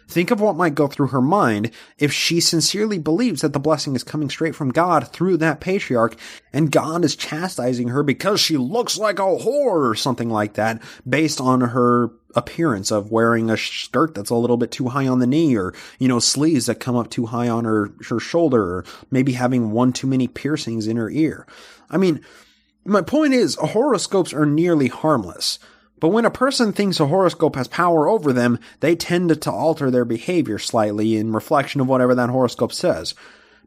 Think of what might go through her mind if she sincerely believes that the blessing is coming straight from God through that patriarch, and God is chastising her because she looks like a whore or something like that, based on her appearance of wearing a skirt that's a little bit too high on the knee, or, sleeves that come up too high on her shoulder, or maybe having one too many piercings in her ear. I mean, my point is, horoscopes are nearly harmless. But when a person thinks a horoscope has power over them, they tend to alter their behavior slightly in reflection of whatever that horoscope says.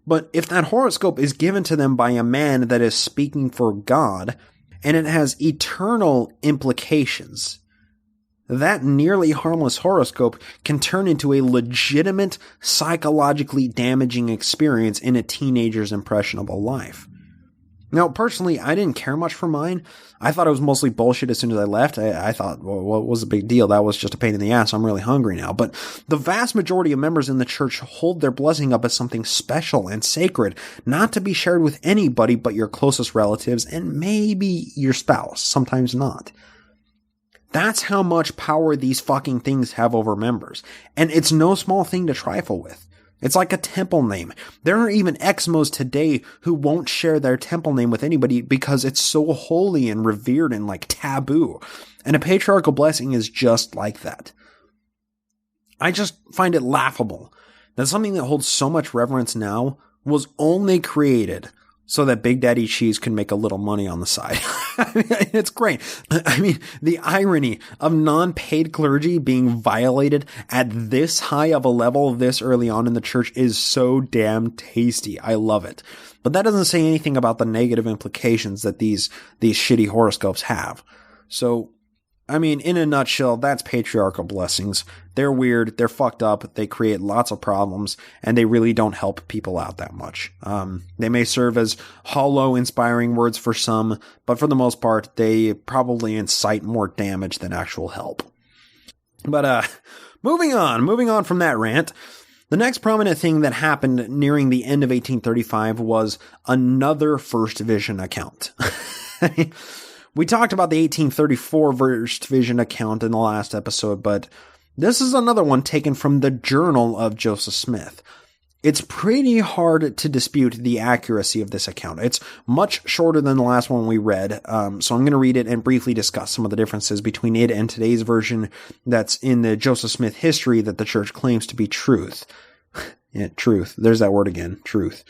But if that horoscope is given to them by a man that is speaking for God, and it has eternal implications, that nearly harmless horoscope can turn into a legitimate, psychologically damaging experience in a teenager's impressionable life. Now, personally, I didn't care much for mine. I thought it was mostly bullshit as soon as I left. I thought, well, what was the big deal? That was just a pain in the ass. I'm really hungry now. But the vast majority of members in the church hold their blessing up as something special and sacred, not to be shared with anybody but your closest relatives and maybe your spouse, sometimes not. That's how much power these fucking things have over members. And it's no small thing to trifle with. It's like a temple name. There are even Exmos today who won't share their temple name with anybody because it's so holy and revered and taboo. And a patriarchal blessing is just like that. I just find it laughable that something that holds so much reverence now was only created so that Big Daddy Cheese can make a little money on the side. I mean, it's great. I mean, the irony of non-paid clergy being violated at this high of a level this early on in the church is so damn tasty. I love it. But that doesn't say anything about the negative implications that these shitty horoscopes have. So, I mean, in a nutshell, that's patriarchal blessings. They're weird, they're fucked up, they create lots of problems, and they really don't help people out that much. They may serve as hollow, inspiring words for some, but for the most part, they probably incite more damage than actual help. But, moving on from that rant, the next prominent thing that happened nearing the end of 1835 was another First Vision account. We talked about the 1834 First Vision account in the last episode, but this is another one taken from the Journal of Joseph Smith. It's pretty hard to dispute the accuracy of this account. It's much shorter than the last one we read, so I'm going to read it and briefly discuss some of the differences between it and today's version that's in the Joseph Smith history that the church claims to be truth. Yeah, truth. There's that word again, truth.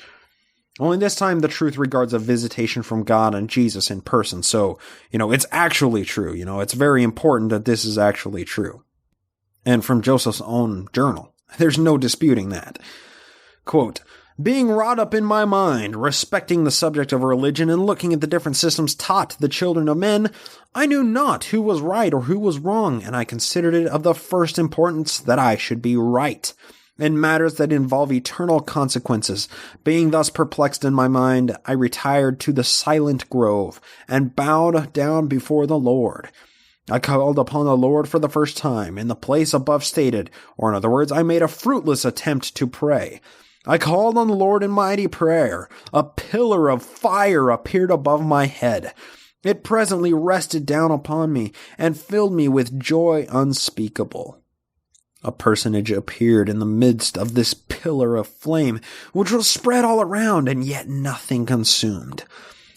Only this time the truth regards a visitation from God and Jesus in person. So, it's actually true. It's very important that this is actually true. And from Joseph's own journal. There's no disputing that. Quote, "Being wrought up in my mind, respecting the subject of religion and looking at the different systems taught the children of men, I knew not who was right or who was wrong, and I considered it of the first importance that I should be right. In matters that involve eternal consequences, being thus perplexed in my mind, I retired to the silent grove, and bowed down before the Lord. I called upon the Lord for the first time, in the place above stated, or in other words, I made a fruitless attempt to pray. I called on the Lord in mighty prayer. A pillar of fire appeared above my head. It presently rested down upon me and filled me with joy unspeakable. A personage appeared in the midst of this pillar of flame, which was spread all around, and yet nothing consumed.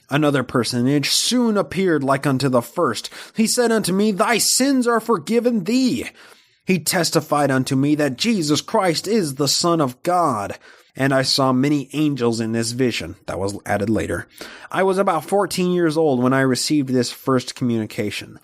Another personage soon appeared like unto the first. He said unto me, Thy sins are forgiven thee. He testified unto me that Jesus Christ is the Son of God. And I saw many angels in this vision. That was added later. I was about 14 years old when I received this first communication.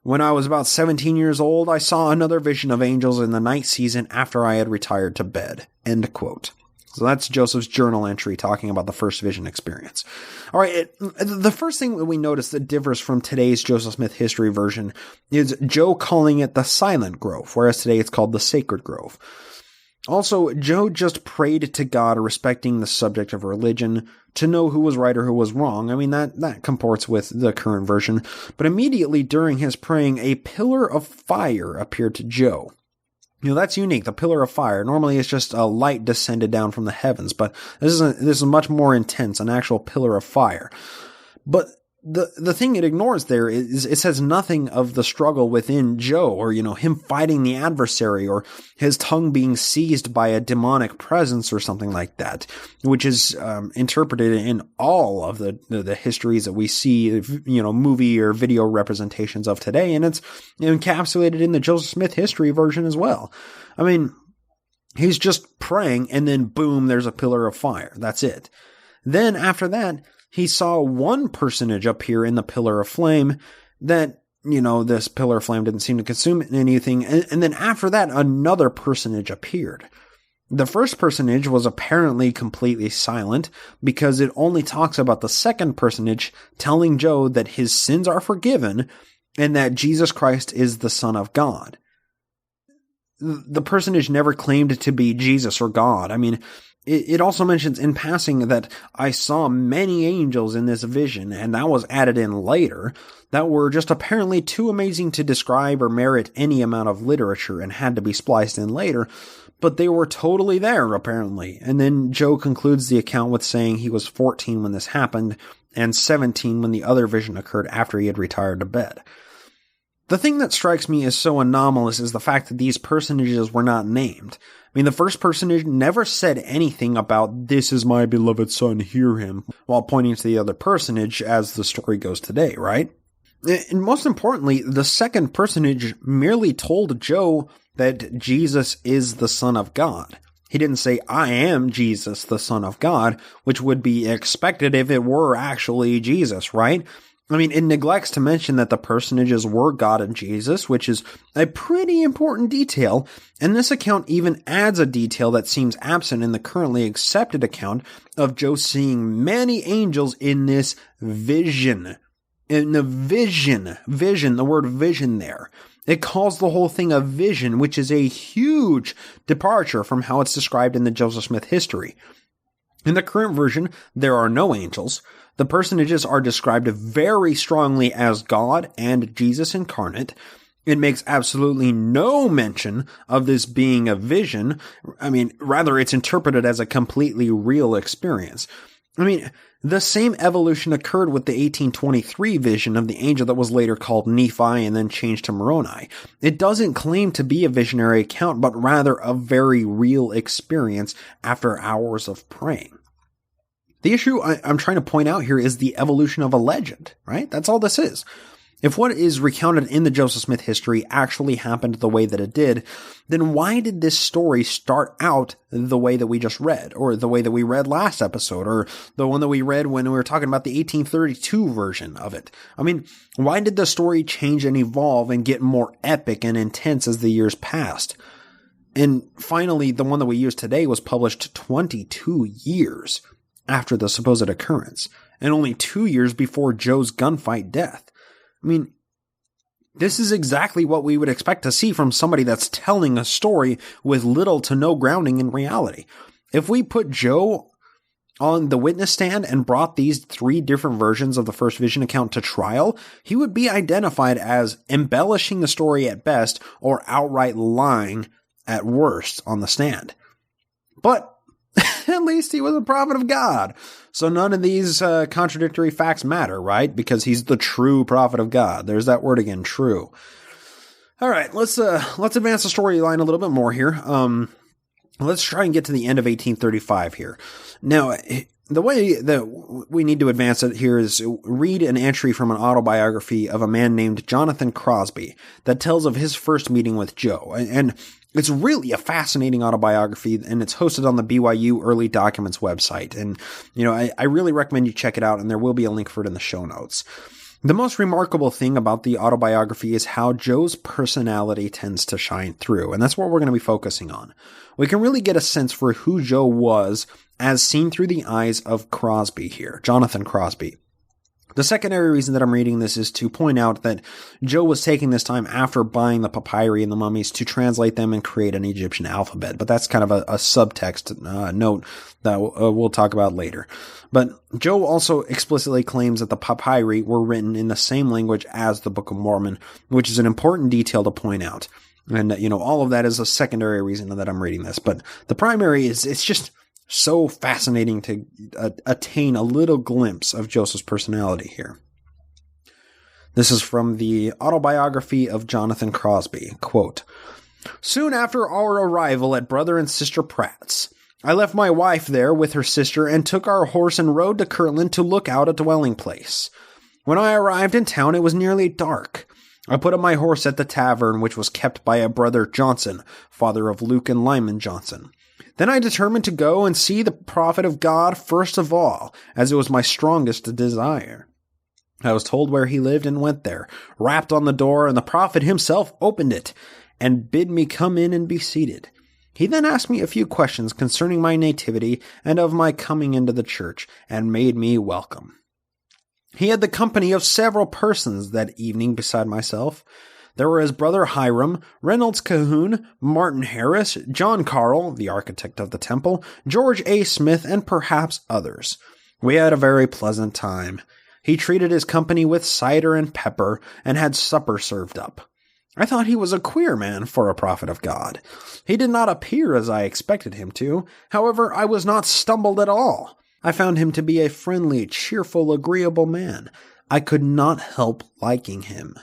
When I was about 17 years old, I saw another vision of angels in the night season after I had retired to bed. End quote. So that's Joseph's journal entry talking about the first vision experience. All right, the first thing that we notice that differs from today's Joseph Smith history version is Joe calling it the silent grove, whereas today it's called the sacred grove. Also, Joe just prayed to God respecting the subject of religion to know who was right or who was wrong. I mean, that comports with the current version. But immediately during his praying, a pillar of fire appeared to Joe. You know, that's unique. The pillar of fire. Normally it's just a light descended down from the heavens, but this is much more intense, an actual pillar of fire. But the thing it ignores there is it says nothing of the struggle within Joe, or, you know, him fighting the adversary, or his tongue being seized by a demonic presence or something like that, which is interpreted in all of the histories that we see, you know, movie or video representations of today, and it's encapsulated in the Joseph Smith history version as well. I mean, he's just praying, and then boom, there's a pillar of fire. That's it. Then after that, he saw one personage appear in the pillar of flame that, you know, this pillar of flame didn't seem to consume anything. And then after that, another personage appeared. The first personage was apparently completely silent because it only talks about the second personage telling Joe that his sins are forgiven and that Jesus Christ is the Son of God. The personage never claimed to be Jesus or God. I mean, it also mentions in passing that I saw many angels in this vision, and that was added in later, that were just apparently too amazing to describe or merit any amount of literature and had to be spliced in later, but they were totally there, apparently. And then Joe concludes the account with saying he was 14 when this happened, and 17 when the other vision occurred after he had retired to bed. The thing that strikes me as so anomalous is the fact that these personages were not named. I mean, the first personage never said anything about, "This is my beloved son, hear him," while pointing to the other personage as the story goes today, right? And most importantly, the second personage merely told Joe that Jesus is the Son of God. He didn't say, "I am Jesus, the Son of God," which would be expected if it were actually Jesus, right? I mean, it neglects to mention that the personages were God and Jesus, which is a pretty important detail, and this account even adds a detail that seems absent in the currently accepted account of Joe seeing many angels in this vision. In the vision, the word vision there. It calls the whole thing a vision, which is a huge departure from how it's described in the Joseph Smith history. In the current version, there are no angels. The personages are described very strongly as God and Jesus incarnate. It makes absolutely no mention of this being a vision. I mean, rather it's interpreted as a completely real experience. I mean, the same evolution occurred with the 1823 vision of the angel that was later called Nephi and then changed to Moroni. It doesn't claim to be a visionary account, but rather a very real experience after hours of praying. The issue I'm trying to point out here is the evolution of a legend, right? That's all this is. If what is recounted in the Joseph Smith history actually happened the way that it did, then why did this story start out the way that we just read, or the way that we read last episode, or the one that we read when we were talking about the 1832 version of it? I mean, why did the story change and evolve and get more epic and intense as the years passed? And finally, the one that we use today was published 22 years after the supposed occurrence, and only 2 years before Joe's gunfight death. I mean, this is exactly what we would expect to see from somebody that's telling a story with little to no grounding in reality. If we put Joe on the witness stand and brought these 3 different versions of the first vision account to trial, he would be identified as embellishing the story at best or outright lying at worst on the stand. But at least he was a prophet of God. So none of these contradictory facts matter, right? Because he's the true prophet of God. There's that word again, true. All right, let's advance the storyline a little bit more here. Let's try and get to the end of 1835 here. Now, the way that we need to advance it here is read an entry from an autobiography of a man named Jonathan Crosby that tells of his first meeting with Joe. And it's really a fascinating autobiography, and it's hosted on the BYU Early Documents website. And, I really recommend you check it out, and there will be a link for it in the show notes. The most remarkable thing about the autobiography is how Joe's personality tends to shine through, and that's what we're going to be focusing on. We can really get a sense for who Joe was as seen through the eyes of Crosby here, Jonathan Crosby. The secondary reason that I'm reading this is to point out that Joe was taking this time after buying the papyri and the mummies to translate them and create an Egyptian alphabet. But that's kind of a subtext note that we'll talk about later. But Joe also explicitly claims that the papyri were written in the same language as the Book of Mormon, which is an important detail to point out. And, all of that is a secondary reason that I'm reading this. But the primary is it's just so fascinating to attain a little glimpse of Joseph's personality here. This is from the autobiography of Jonathan Crosby. Quote, "Soon after our arrival at Brother and Sister Pratt's, I left my wife there with her sister and took our horse and rode to Kirtland to look out a dwelling place. When I arrived in town, it was nearly dark. I put up my horse at the tavern, which was kept by a brother Johnson, father of Luke and Lyman Johnson. Then I determined to go and see the prophet of God first of all, as it was my strongest desire. I was told where he lived and went there, rapped on the door, and the prophet himself opened it and bid me come in and be seated. He then asked me a few questions concerning my nativity and of my coming into the church, and made me welcome. He had the company of several persons that evening beside myself. There were his brother Hiram, Reynolds Cahoon, Martin Harris, John Carl, the architect of the temple, George A. Smith, and perhaps others. We had a very pleasant time. He treated his company with cider and pepper, and had supper served up. I thought he was a queer man for a prophet of God. He did not appear as I expected him to. However, I was not stumbled at all. I found him to be a friendly, cheerful, agreeable man. I could not help liking him.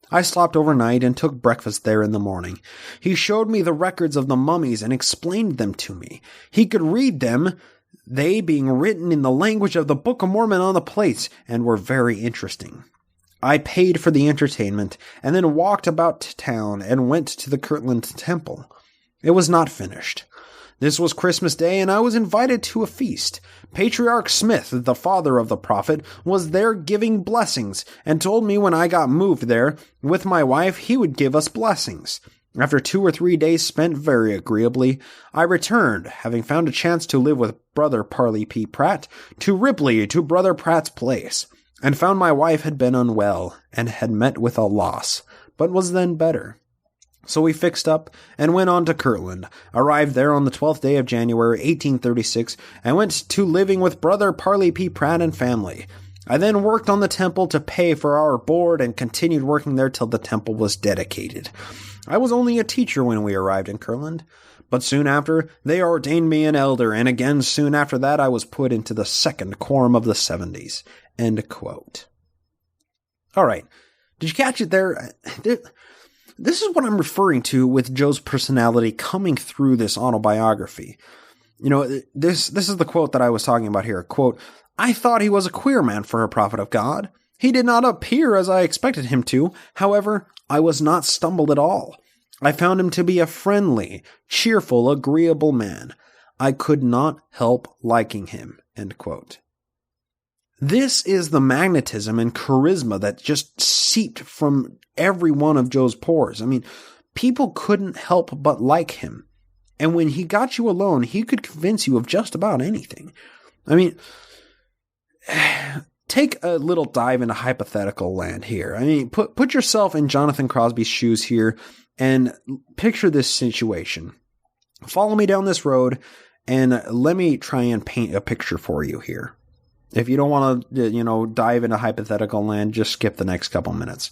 I stopped overnight and took breakfast there in the morning. He showed me the records of the mummies and explained them to me. He could read them, they being written in the language of the Book of Mormon on the plates, and were very interesting. I paid for the entertainment, and then walked about town and went to the Kirtland Temple. It was not finished. This was Christmas Day, and I was invited to a feast. Patriarch Smith, the father of the prophet, was there giving blessings, and told me when I got moved there with my wife he would give us blessings. After 2 or 3 days spent very agreeably, I returned, having found a chance to live with Brother Parley P. Pratt, to Ripley, to Brother Pratt's place, and found my wife had been unwell, and had met with a loss, but was then better. So we fixed up and went on to Kirtland, arrived there on the 12th day of January, 1836, and went to living with Brother Parley P. Pratt and family. I then worked on the temple to pay for our board and continued working there till the temple was dedicated. I was only a teacher when we arrived in Kirtland, but soon after they ordained me an elder, and again soon after that I was put into the second quorum of the 70s. End quote. All right. Did you catch it there? This is what I'm referring to with Joe's personality coming through this autobiography. This is the quote that I was talking about here. Quote, "I thought he was a queer man for a prophet of God. He did not appear as I expected him to. However, I was not stumbled at all. I found him to be a friendly, cheerful, agreeable man. I could not help liking him." End quote. This is the magnetism and charisma that just seeped from every one of Joe's pores. I mean, people couldn't help but like him. And when he got you alone, he could convince you of just about anything. I mean, take a little dive into hypothetical land here. I mean, put yourself in Jonathan Crosby's shoes here and picture this situation. Follow me down this road and let me try and paint a picture for you here. If you don't want to, dive into hypothetical land, just skip the next couple minutes.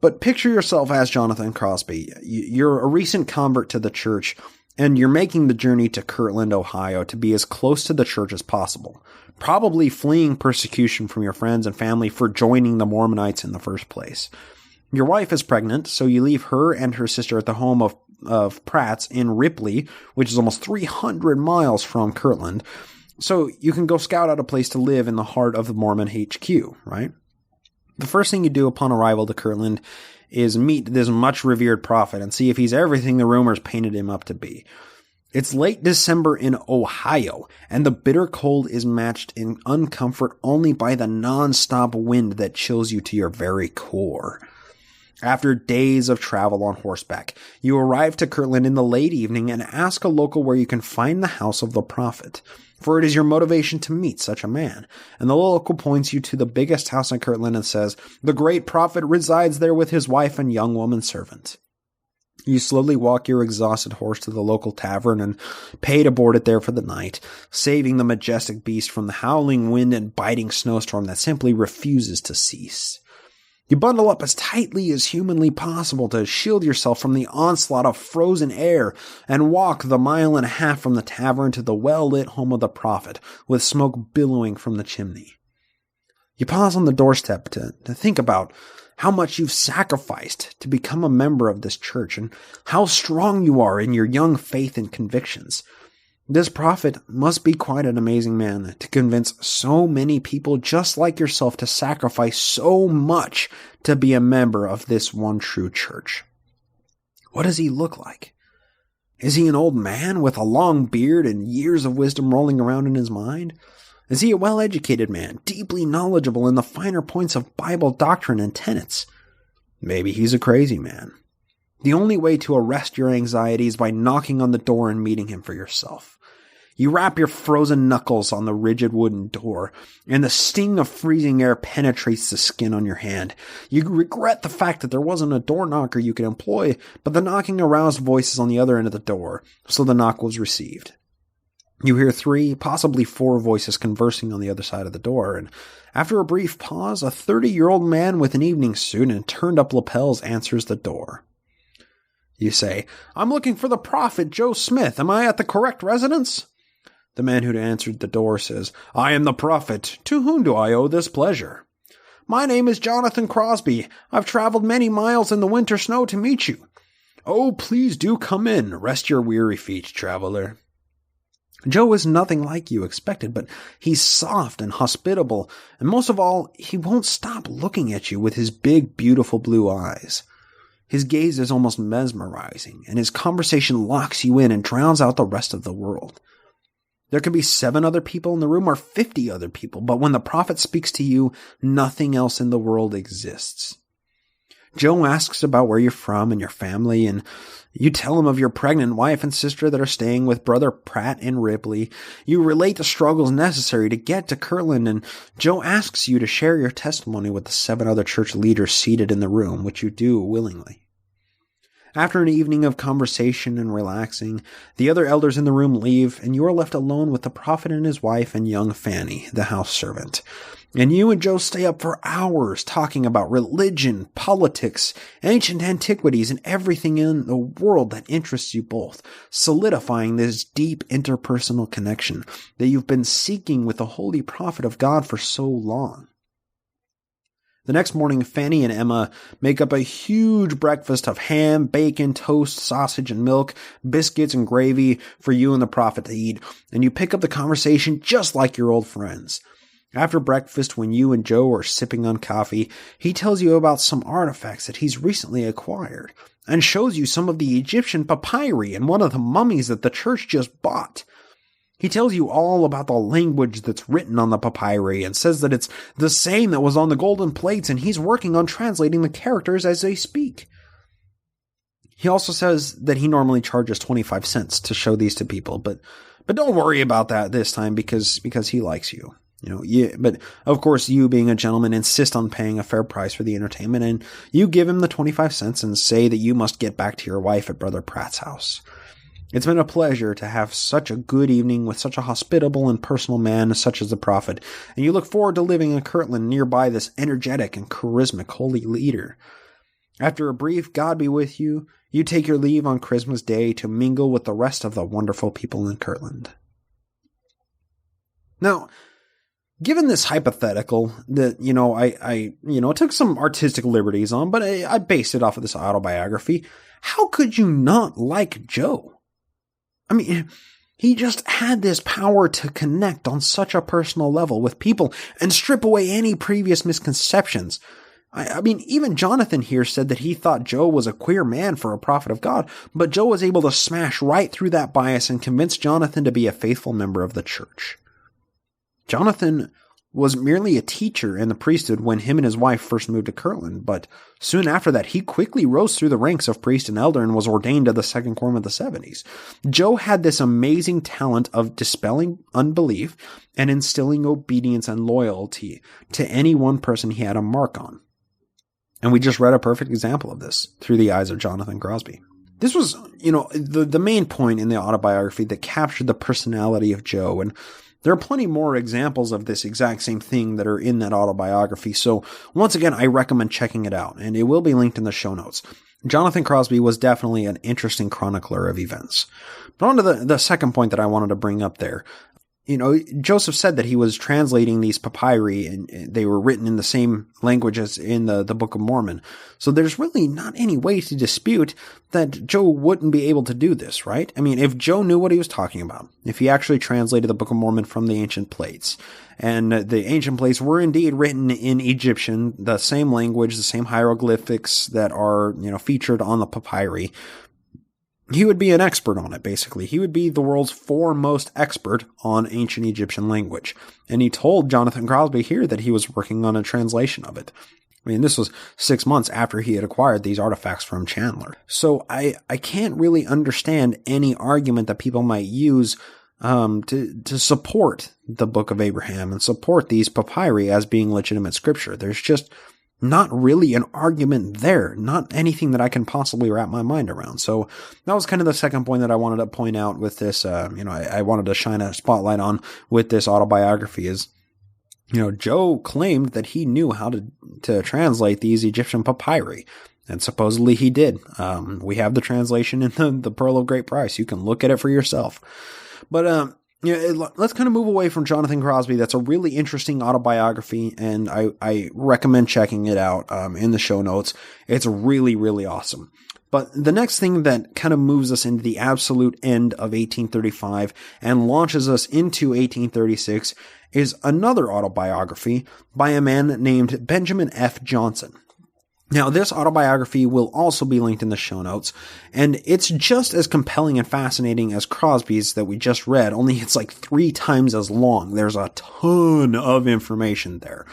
But picture yourself as Jonathan Crosby. You're a recent convert to the church, and you're making the journey to Kirtland, Ohio to be as close to the church as possible, probably fleeing persecution from your friends and family for joining the Mormonites in the first place. Your wife is pregnant, so you leave her and her sister at the home of Pratt's in Ripley, which is almost 300 miles from Kirtland, so you can go scout out a place to live in the heart of the Mormon HQ, right? The first thing you do upon arrival to Kirtland is meet this much revered prophet and see if he's everything the rumors painted him up to be. It's late December in Ohio, and the bitter cold is matched in uncomfort only by the non-stop wind that chills you to your very core. After days of travel on horseback, you arrive to Kirtland in the late evening and ask a local where you can find the house of the prophet, for it is your motivation to meet such a man. And the local points you to the biggest house in Kirtland and says, the great prophet resides there with his wife and young woman servant. You slowly walk your exhausted horse to the local tavern and pay to board it there for the night, saving the majestic beast from the howling wind and biting snowstorm that simply refuses to cease. You bundle up as tightly as humanly possible to shield yourself from the onslaught of frozen air and walk the 1.5 miles from the tavern to the well-lit home of the prophet, with smoke billowing from the chimney. You pause on the doorstep to think about how much you've sacrificed to become a member of this church and how strong you are in your young faith and convictions. This prophet must be quite an amazing man to convince so many people just like yourself to sacrifice so much to be a member of this one true church. What does he look like? Is he an old man with a long beard and years of wisdom rolling around in his mind? Is he a well-educated man, deeply knowledgeable in the finer points of Bible doctrine and tenets? Maybe he's a crazy man. The only way to arrest your anxiety is by knocking on the door and meeting him for yourself. You rap your frozen knuckles on the rigid wooden door, and the sting of freezing air penetrates the skin on your hand. You regret the fact that there wasn't a door knocker you could employ, but the knocking aroused voices on the other end of the door, so the knock was received. You hear 3, possibly 4 voices conversing on the other side of the door, and after a brief pause, a 30-year-old man with an evening suit and turned-up lapels answers the door. You say, "I'm looking for the prophet Joe Smith. Am I at the correct residence?" The man who answered the door says, "I am the prophet. To whom do I owe this pleasure?" "My name is Jonathan Crosby. I've traveled many miles in the winter snow to meet you." "Oh, please do come in. Rest your weary feet, traveler." Joe is nothing like you expected, but he's soft and hospitable, and most of all, he won't stop looking at you with his big, beautiful blue eyes. His gaze is almost mesmerizing, and his conversation locks you in and drowns out the rest of the world. There could be 7 other people in the room or 50 other people, but when the prophet speaks to you, nothing else in the world exists. Joe asks about where you're from and your family, and you tell him of your pregnant wife and sister that are staying with Brother Pratt in Ripley. You relate the struggles necessary to get to Kirtland, and Joe asks you to share your testimony with the 7 other church leaders seated in the room, which you do willingly. After an evening of conversation and relaxing, the other elders in the room leave, and you are left alone with the prophet and his wife and young Fanny, the house servant. And you and Joe stay up for hours talking about religion, politics, ancient antiquities, and everything in the world that interests you both, solidifying this deep interpersonal connection that you've been seeking with the holy prophet of God for so long. The next morning, Fanny and Emma make up a huge breakfast of ham, bacon, toast, sausage, and milk, biscuits, and gravy for you and the prophet to eat, and you pick up the conversation just like your old friends. After breakfast, when you and Joe are sipping on coffee, he tells you about some artifacts that he's recently acquired, and shows you some of the Egyptian papyri and one of the mummies that the church just bought. He tells you all about the language that's written on the papyri and says that it's the same that was on the golden plates, and he's working on translating the characters as they speak. He also says that he normally charges 25 cents to show these to people, but don't worry about that this time because he likes you. But of course, you being a gentleman insist on paying a fair price for the entertainment, and you give him the 25 cents and say that you must get back to your wife at Brother Pratt's house. It's been a pleasure to have such a good evening with such a hospitable and personal man such as the prophet, and you look forward to living in Kirtland nearby this energetic and charismatic holy leader. After a brief God be with you, you take your leave on Christmas Day to mingle with the rest of the wonderful people in Kirtland. Now, given this hypothetical that, I took some artistic liberties on, but I based it off of this autobiography, how could you not like Joe? I mean, he just had this power to connect on such a personal level with people and strip away any previous misconceptions. I mean, even Jonathan here said that he thought Joe was a queer man for a prophet of God, but Joe was able to smash right through that bias and convince Jonathan to be a faithful member of the church. Jonathan was merely a teacher in the priesthood when him and his wife first moved to Kirtland, but soon after that, he quickly rose through the ranks of priest and elder and was ordained to the second quorum of the 70s. Joe had this amazing talent of dispelling unbelief and instilling obedience and loyalty to any one person he had a mark on. And we just read a perfect example of this through the eyes of Jonathan Crosby. This was, the main point in the autobiography that captured the personality of Joe, and there are plenty more examples of this exact same thing that are in that autobiography. So once again, I recommend checking it out, and it will be linked in the show notes. Jonathan Crosby was definitely an interesting chronicler of events. But on to the second point that I wanted to bring up there. Joseph said that he was translating these papyri, and they were written in the same language as in the Book of Mormon. So there's really not any way to dispute that Joe wouldn't be able to do this, right? I mean, if Joe knew what he was talking about, if he actually translated the Book of Mormon from the ancient plates, and the ancient plates were indeed written in Egyptian, the same language, the same hieroglyphics that are, featured on the papyri, he would be an expert on it, basically. He would be the world's foremost expert on ancient Egyptian language. And he told Jonathan Crosby here that he was working on a translation of it. I mean, this was 6 months after he had acquired these artifacts from Chandler. So I can't really understand any argument that people might use to support the Book of Abraham and support these papyri as being legitimate scripture. There's just not really an argument there, not anything that I can possibly wrap my mind around. So that was kind of the second point that I wanted to point out with this, I wanted to shine a spotlight on with this autobiography is, Joe claimed that he knew how to translate these Egyptian papyri, and supposedly he did. We have the translation in the Pearl of Great Price. You can look at it for yourself. But, let's kind of move away from Jonathan Crosby. That's a really interesting autobiography, and I recommend checking it out in the show notes. It's really, really awesome. But the next thing that kind of moves us into the absolute end of 1835 and launches us into 1836 is another autobiography by a man named Benjamin F. Johnson. Now, this autobiography will also be linked in the show notes, and it's just as compelling and fascinating as Crosby's that we just read, only it's like 3 times as long. There's a ton of information there.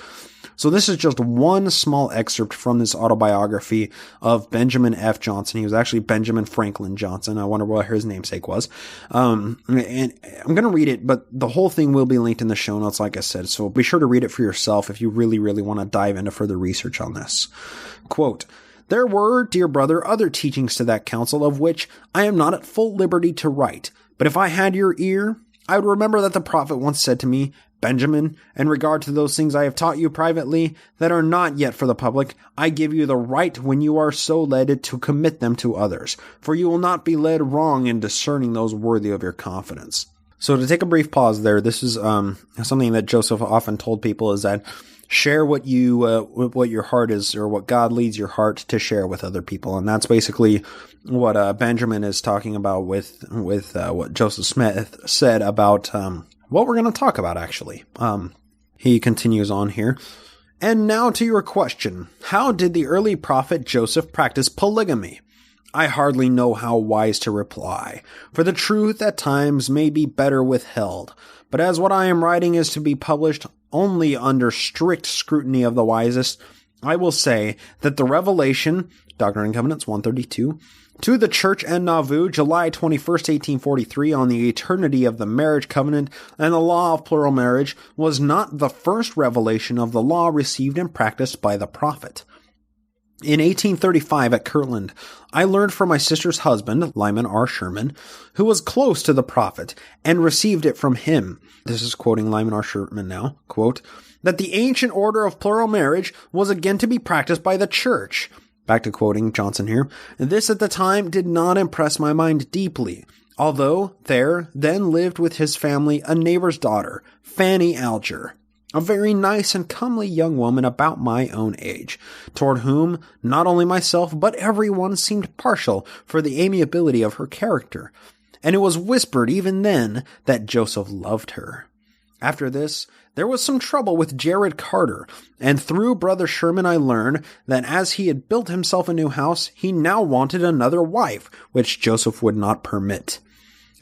So this is just one small excerpt from this autobiography of Benjamin F. Johnson. He was actually Benjamin Franklin Johnson. I wonder what his namesake was. And I'm going to read it, but the whole thing will be linked in the show notes, like I said. So be sure to read it for yourself if you really, really want to dive into further research on this. Quote, "There were, dear brother, other teachings to that council of which I am not at full liberty to write. But if I had your ear, I would remember that the prophet once said to me, Benjamin, in regard to those things I have taught you privately that are not yet for the public, I give you the right when you are so led to commit them to others, for you will not be led wrong in discerning those worthy of your confidence." So to take a brief pause there, this is something that Joseph often told people is that share what your heart is, or what God leads your heart to share with other people. And that's basically what Benjamin is talking about with what Joseph Smith said about what we're going to talk about, actually. He continues on here. "And now to your question. How did the early prophet Joseph practice polygamy? I hardly know how wise to reply, for the truth at times may be better withheld. But as what I am writing is to be published only under strict scrutiny of the wisest, I will say that the revelation, Doctrine and Covenants 132, to the Church and Nauvoo, July 21st, 1843, on the eternity of the marriage covenant and the law of plural marriage, was not the first revelation of the law received and practiced by the prophet. In 1835 at Kirtland, I learned from my sister's husband, Lyman R. Sherman, who was close to the prophet, and received it from him. This is quoting Lyman R. Sherman now, quote, that the ancient order of plural marriage was again to be practiced by the church. Back to quoting Johnson here. This at the time did not impress my mind deeply, although there then lived with his family a neighbor's daughter, Fanny Alger, a very nice and comely young woman about my own age, toward whom not only myself but everyone seemed partial for the amiability of her character, and it was whispered even then that Joseph loved her. After this, there was some trouble with Jared Carter, and through Brother Sherman I learned that as he had built himself a new house, he now wanted another wife, which Joseph would not permit.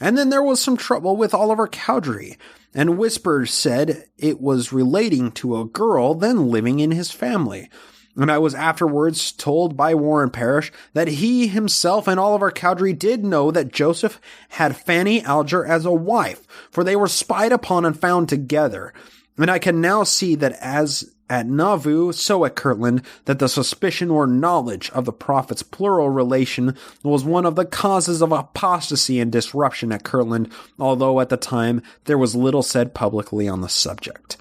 And then there was some trouble with Oliver Cowdery, and whispers said it was relating to a girl then living in his family. And I was afterwards told by Warren Parrish that he himself and Oliver Cowdery did know that Joseph had Fanny Alger as a wife, for they were spied upon and found together. And I can now see that as at Nauvoo, so at Kirtland, that the suspicion or knowledge of the prophet's plural relation was one of the causes of apostasy and disruption at Kirtland, although at the time there was little said publicly on the subject.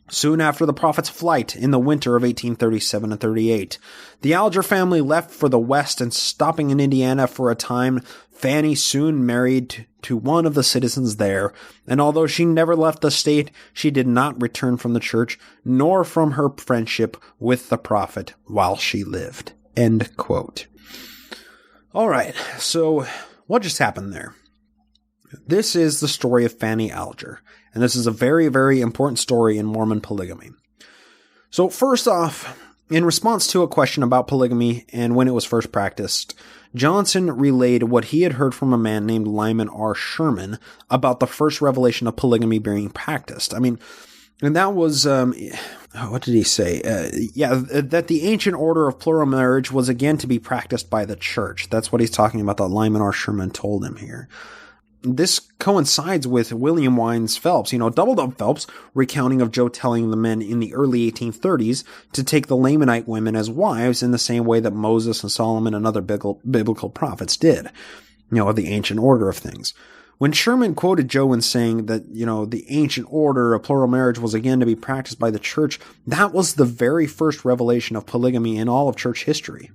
Soon after the prophet's flight in the winter of 1837 and 38, the Alger family left for the West, and stopping in Indiana for a time, Fanny soon married to one of the citizens there, and although she never left the state, she did not return from the church, nor from her friendship with the prophet while she lived. End quote. All right, so what just happened there? This is the story of Fanny Alger, and this is a very, very important story in Mormon polygamy. So first off, in response to a question about polygamy and when it was first practiced, Johnson relayed what he had heard from a man named Lyman R. Sherman about the first revelation of polygamy being practiced. And that was, what did he say? That the ancient order of plural marriage was again to be practiced by the church. That's what he's talking about, that Lyman R. Sherman told him here. This coincides with William Wines Phelps, Double-Dub Phelps, recounting of Joe telling the men in the early 1830s to take the Lamanite women as wives in the same way that Moses and Solomon and other biblical prophets did, of the ancient order of things. When Sherman quoted Joe in saying that, the ancient order of plural marriage was again to be practiced by the church, that was the very first revelation of polygamy in all of church history.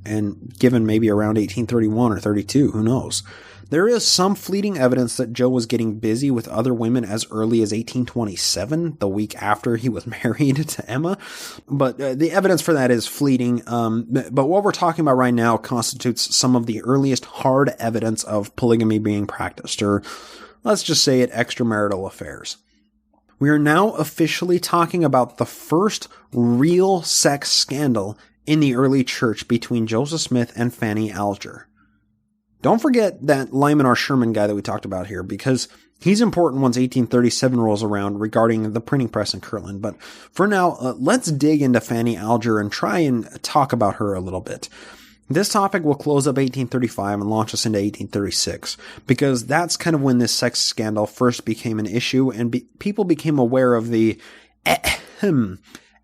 And given maybe around 1831 or 32, who knows? There is some fleeting evidence that Joe was getting busy with other women as early as 1827, the week after he was married to Emma. But the evidence for that is fleeting. But what we're talking about right now constitutes some of the earliest hard evidence of polygamy being practiced, or let's just say it, extramarital affairs. We are now officially talking about the first real sex scandal in the early church between Joseph Smith and Fanny Alger. Don't forget that Lyman R. Sherman guy that we talked about here, because he's important once 1837 rolls around regarding the printing press in Kirtland. But for now, let's dig into Fanny Alger and try and talk about her a little bit. This topic will close up 1835 and launch us into 1836, because that's kind of when this sex scandal first became an issue and people became aware of the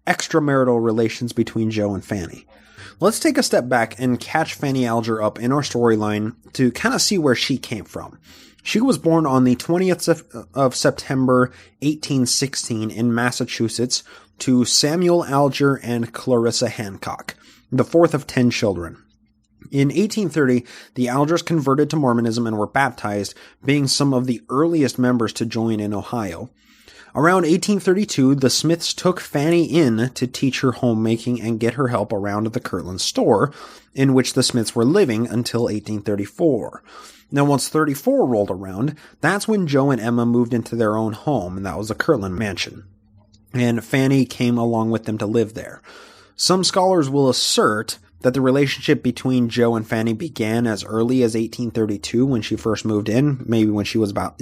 extramarital relations between Joe and Fanny. Let's take a step back and catch Fanny Alger up in our storyline to kind of see where she came from. She was born on the 20th of September, 1816 in Massachusetts to Samuel Alger and Clarissa Hancock, the fourth of 10 children. In 1830, the Algers converted to Mormonism and were baptized, being some of the earliest members to join in Ohio. Around 1832, the Smiths took Fanny in to teach her homemaking and get her help around the Kirtland store, in which the Smiths were living until 1834. Now, once 34 rolled around, that's when Joe and Emma moved into their own home, and that was the Kirtland mansion. And Fanny came along with them to live there. Some scholars will assert that the relationship between Joe and Fanny began as early as 1832 when she first moved in, maybe when she was about,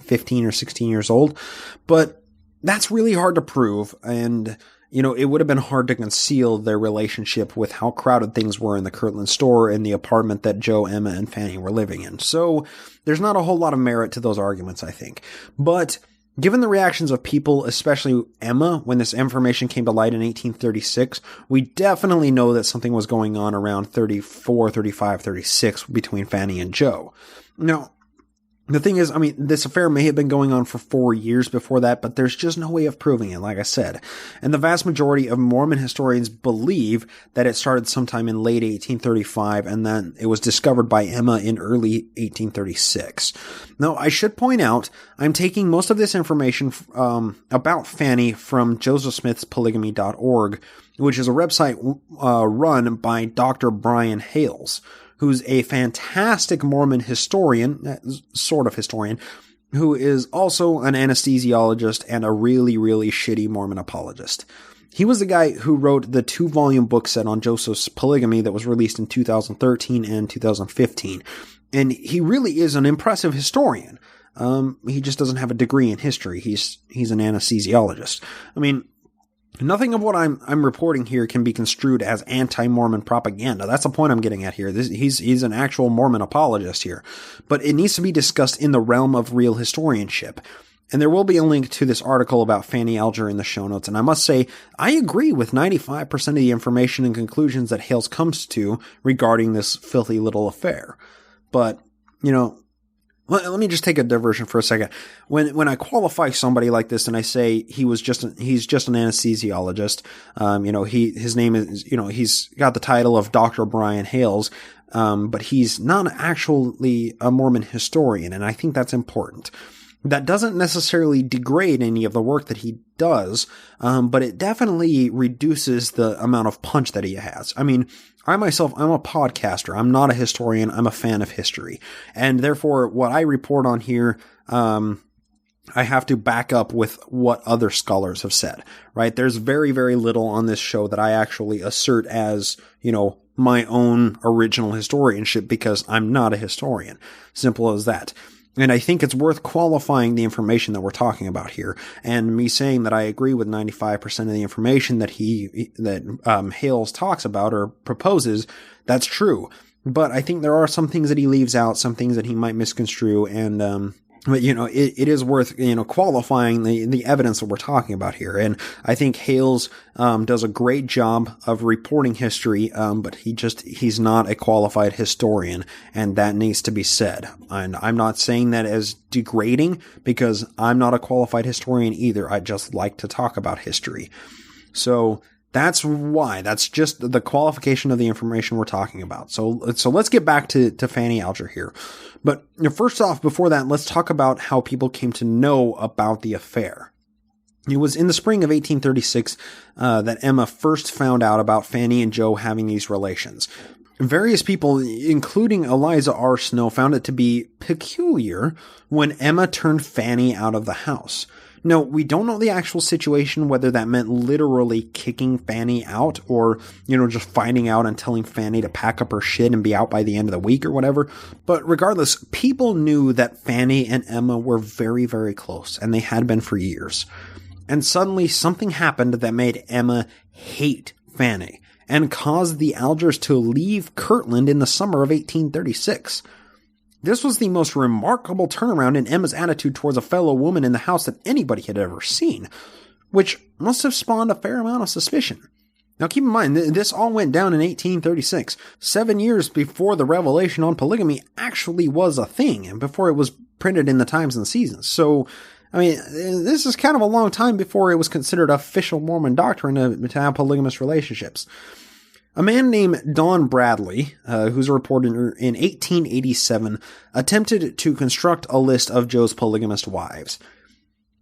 15 or 16 years old. But that's really hard to prove, and, it would have been hard to conceal their relationship with how crowded things were in the Kirtland store and the apartment that Joe, Emma, and Fanny were living in. So there's not a whole lot of merit to those arguments, I think. But given the reactions of people, especially Emma, when this information came to light in 1836, we definitely know that something was going on around 34, 35, 36 between Fanny and Joe. Now, The thing is, I mean, this affair may have been going on for 4 years before that, but there's just no way of proving it, like I said. And the vast majority of Mormon historians believe that it started sometime in late 1835, and then it was discovered by Emma in early 1836. Now, I should point out, I'm taking most of this information about Fanny from josephsmithspolygamy.org, which is a website run by Dr. Brian Hales, who's a fantastic Mormon historian, sort of historian, who is also an anesthesiologist and a really, really shitty Mormon apologist. He was the guy who wrote the 2-volume book set on Joseph's polygamy that was released in 2013 and 2015. And he really is an impressive historian. He just doesn't have a degree in history. He's an anesthesiologist. I mean, nothing of what I'm reporting here can be construed as anti-Mormon propaganda. That's the point I'm getting at here. He's an actual Mormon apologist here. But it needs to be discussed in the realm of real historianship. And there will be a link to this article about Fanny Alger in the show notes. And I must say, I agree with 95% of the information and conclusions that Hales comes to regarding this filthy little affair. But, you know, let me just take a diversion for a second. When I qualify somebody like this and I say he's just an anesthesiologist, his name is, he's got the title of Dr. Brian Hales, but he's not actually a Mormon historian, and I think that's important. That doesn't necessarily degrade any of the work that he does, but it definitely reduces the amount of punch that he has. I mean, I'm a podcaster. I'm not a historian. I'm a fan of history. And therefore, what I report on here, I have to back up with what other scholars have said, right? There's very, very little on this show that I actually assert as, my own original historianship, because I'm not a historian. Simple as that. And I think it's worth qualifying the information that we're talking about here. And me saying that I agree with 95% of the information that Hales talks about or proposes, that's true. But I think there are some things that he leaves out, some things that he might misconstrue, and but, it is worth, qualifying the evidence that we're talking about here. And I think Hales does a great job of reporting history, but he's not a qualified historian, and that needs to be said. And I'm not saying that as degrading, because I'm not a qualified historian either. I just like to talk about history. So that's why. That's just the qualification of the information we're talking about. So let's get back to Fanny Alger here. But first off, before that, let's talk about how people came to know about the affair. It was in the spring of 1836 that Emma first found out about Fanny and Joe having these relations. Various people, including Eliza R. Snow, found it to be peculiar when Emma turned Fanny out of the house. No, we don't know the actual situation, whether that meant literally kicking Fanny out or, just finding out and telling Fanny to pack up her shit and be out by the end of the week or whatever. But regardless, people knew that Fanny and Emma were very, very close, and they had been for years. And suddenly something happened that made Emma hate Fanny and caused the Algers to leave Kirtland in the summer of 1836. This was the most remarkable turnaround in Emma's attitude towards a fellow woman in the house that anybody had ever seen, which must have spawned a fair amount of suspicion. Now keep in mind, this all went down in 1836, 7 years before the revelation on polygamy actually was a thing, and before it was printed in the Times and the Seasons. So, I mean, this is kind of a long time before it was considered official Mormon doctrine to have polygamous relationships. A man named Don Bradley, who's a reporter in 1887, attempted to construct a list of Joe's polygamist wives.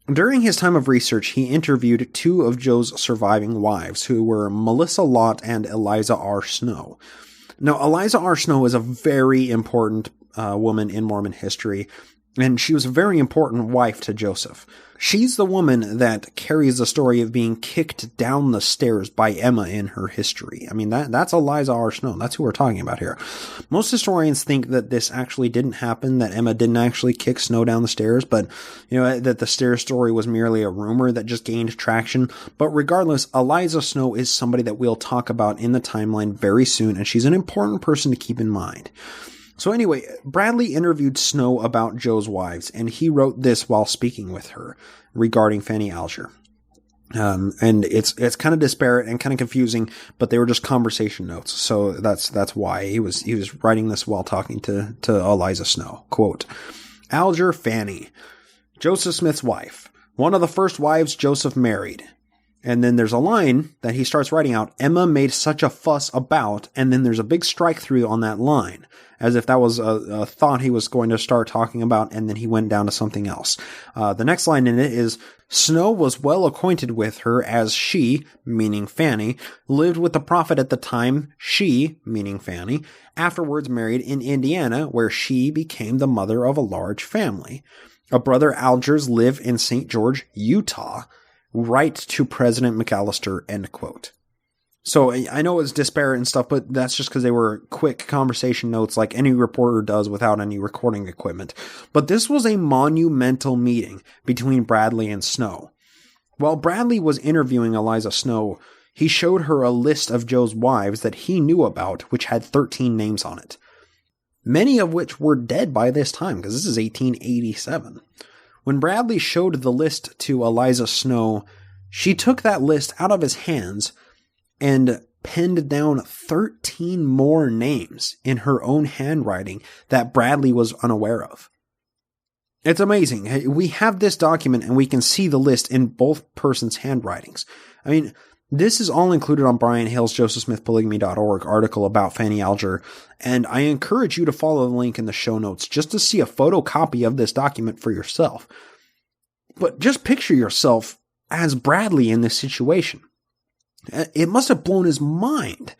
During his time of research, he interviewed 2 of Joe's surviving wives, who were Melissa Lott and Eliza R. Snow. Now, Eliza R. Snow is a very important woman in Mormon history, and she was a very important wife to Joseph. She's the woman that carries the story of being kicked down the stairs by Emma in her history. I mean, that's Eliza R. Snow. That's who we're talking about here. Most historians think that this actually didn't happen, that Emma didn't actually kick Snow down the stairs, but, that the stairs story was merely a rumor that just gained traction. But regardless, Eliza Snow is somebody that we'll talk about in the timeline very soon, and she's an important person to keep in mind. So anyway, Bradley interviewed Snow about Joe's wives, and he wrote this while speaking with her regarding Fanny Alger. And it's kind of disparate and kind of confusing, but they were just conversation notes. So that's why he was writing this while talking to Eliza Snow. Quote, Alger Fanny, Joseph Smith's wife, one of the first wives Joseph married. And then there's a line that he starts writing out, Emma made such a fuss about, and then there's a big strike through on that line, as if that was a thought he was going to start talking about, and then he went down to something else. The next line in it is, Snow was well acquainted with her as she, meaning Fanny, lived with the prophet at the time, she, meaning Fanny, afterwards married in Indiana, where she became the mother of a large family. A brother Alger's live in St. George, Utah. Right to President McAllister, end quote. So I know it's disparate and stuff, but that's just because they were quick conversation notes like any reporter does without any recording equipment. But this was a monumental meeting between Bradley and Snow. While Bradley was interviewing Eliza Snow, he showed her a list of Joe's wives that he knew about, which had 13 names on it. Many of which were dead by this time, because this is 1887. When Bradley showed the list to Eliza Snow, she took that list out of his hands and penned down 13 more names in her own handwriting that Bradley was unaware of. It's amazing. We have this document and we can see the list in both persons' handwritings. I mean, this is all included on Brian Hale's JosephSmithPolygamy.org article about Fanny Alger, and I encourage you to follow the link in the show notes just to see a photocopy of this document for yourself. But just picture yourself as Bradley in this situation. It must have blown his mind.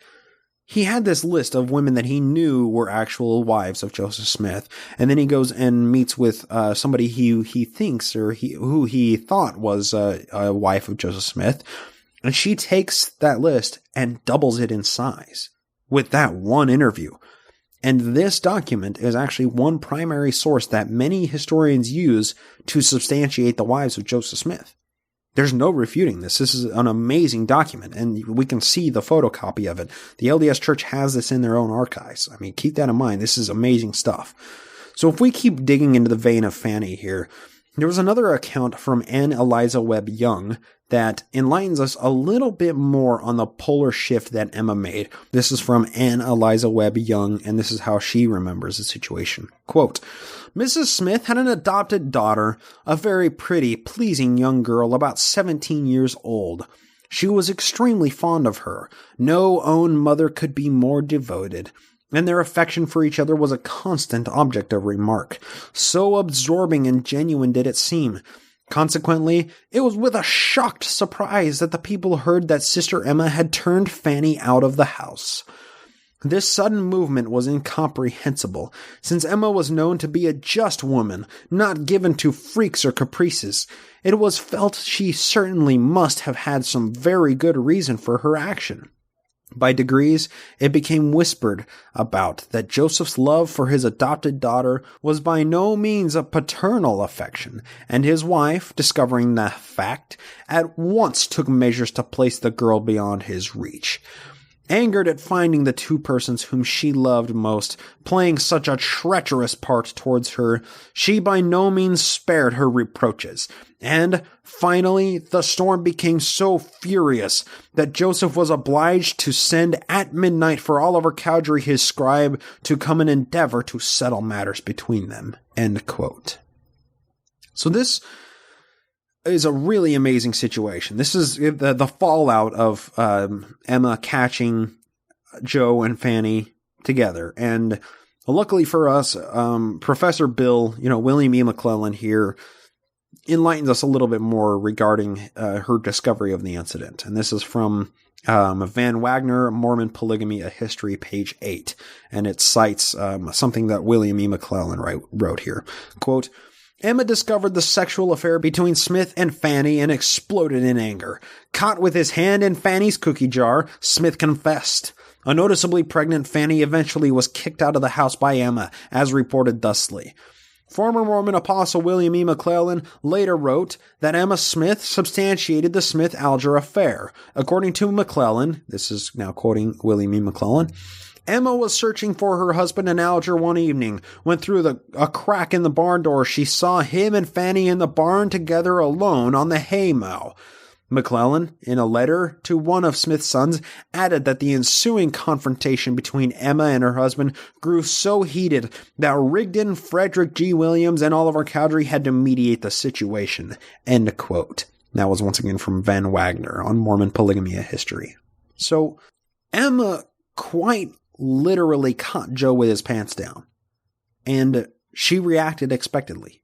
He had this list of women that he knew were actual wives of Joseph Smith, and then he goes and meets with somebody he thinks or who he thought was a wife of Joseph Smith. And she takes that list and doubles it in size with that one interview. And this document is actually one primary source that many historians use to substantiate the wives of Joseph Smith. There's no refuting this. This is an amazing document, and we can see the photocopy of it. The LDS Church has this in their own archives. I mean, keep that in mind. This is amazing stuff. So if we keep digging into the vein of Fanny here, there was another account from Anne Eliza Webb Young that enlightens us a little bit more on the polar shift that Emma made. This is from Anne Eliza Webb Young, and this is how she remembers the situation. Quote, Mrs. Smith had an adopted daughter, a very pretty, pleasing young girl about 17 years old. She was extremely fond of her. No own mother could be more devoted, and their affection for each other was a constant object of remark. So absorbing and genuine did it seem. Consequently, it was with a shocked surprise that the people heard that Sister Emma had turned Fanny out of the house. This sudden movement was incomprehensible, since Emma was known to be a just woman, not given to freaks or caprices. It was felt she certainly must have had some very good reason for her action. By degrees, it became whispered about that Joseph's love for his adopted daughter was by no means a paternal affection, and his wife, discovering the fact, at once took measures to place the girl beyond his reach. Angered at finding the two persons whom she loved most playing such a treacherous part towards her, she by no means spared her reproaches, and finally the storm became so furious that Joseph was obliged to send at midnight for Oliver Cowdery his scribe to come and endeavor to settle matters between them. End quote. So this is a really amazing situation. This is the fallout of Emma catching Joe and Fanny together. And luckily for us, Professor Bill, William E. McClellan here, enlightens us a little bit more regarding her discovery of the incident. And this is from Van Wagner, Mormon Polygamy, A History, page 8. And it cites something that William E. McClellan wrote here. Quote, Emma discovered the sexual affair between Smith and Fanny and exploded in anger. Caught with his hand in Fanny's cookie jar, Smith confessed. A noticeably pregnant Fanny eventually was kicked out of the house by Emma, as reported thusly. Former Mormon apostle William E. McClellan later wrote that Emma Smith substantiated the Smith-Alger affair. According to McClellan, this is now quoting William E. McClellan, Emma was searching for her husband in Alger one evening. When through a crack in the barn door, she saw him and Fanny in the barn together alone on the hay mow. McClellan, in a letter to one of Smith's sons, added that the ensuing confrontation between Emma and her husband grew so heated that Rigdon, Frederick G. Williams, and Oliver Cowdery had to mediate the situation. End quote. That was once again from Van Wagner on Mormon Polygamy, a History. So, Emma quite literally caught Joe with his pants down, and she reacted expectedly.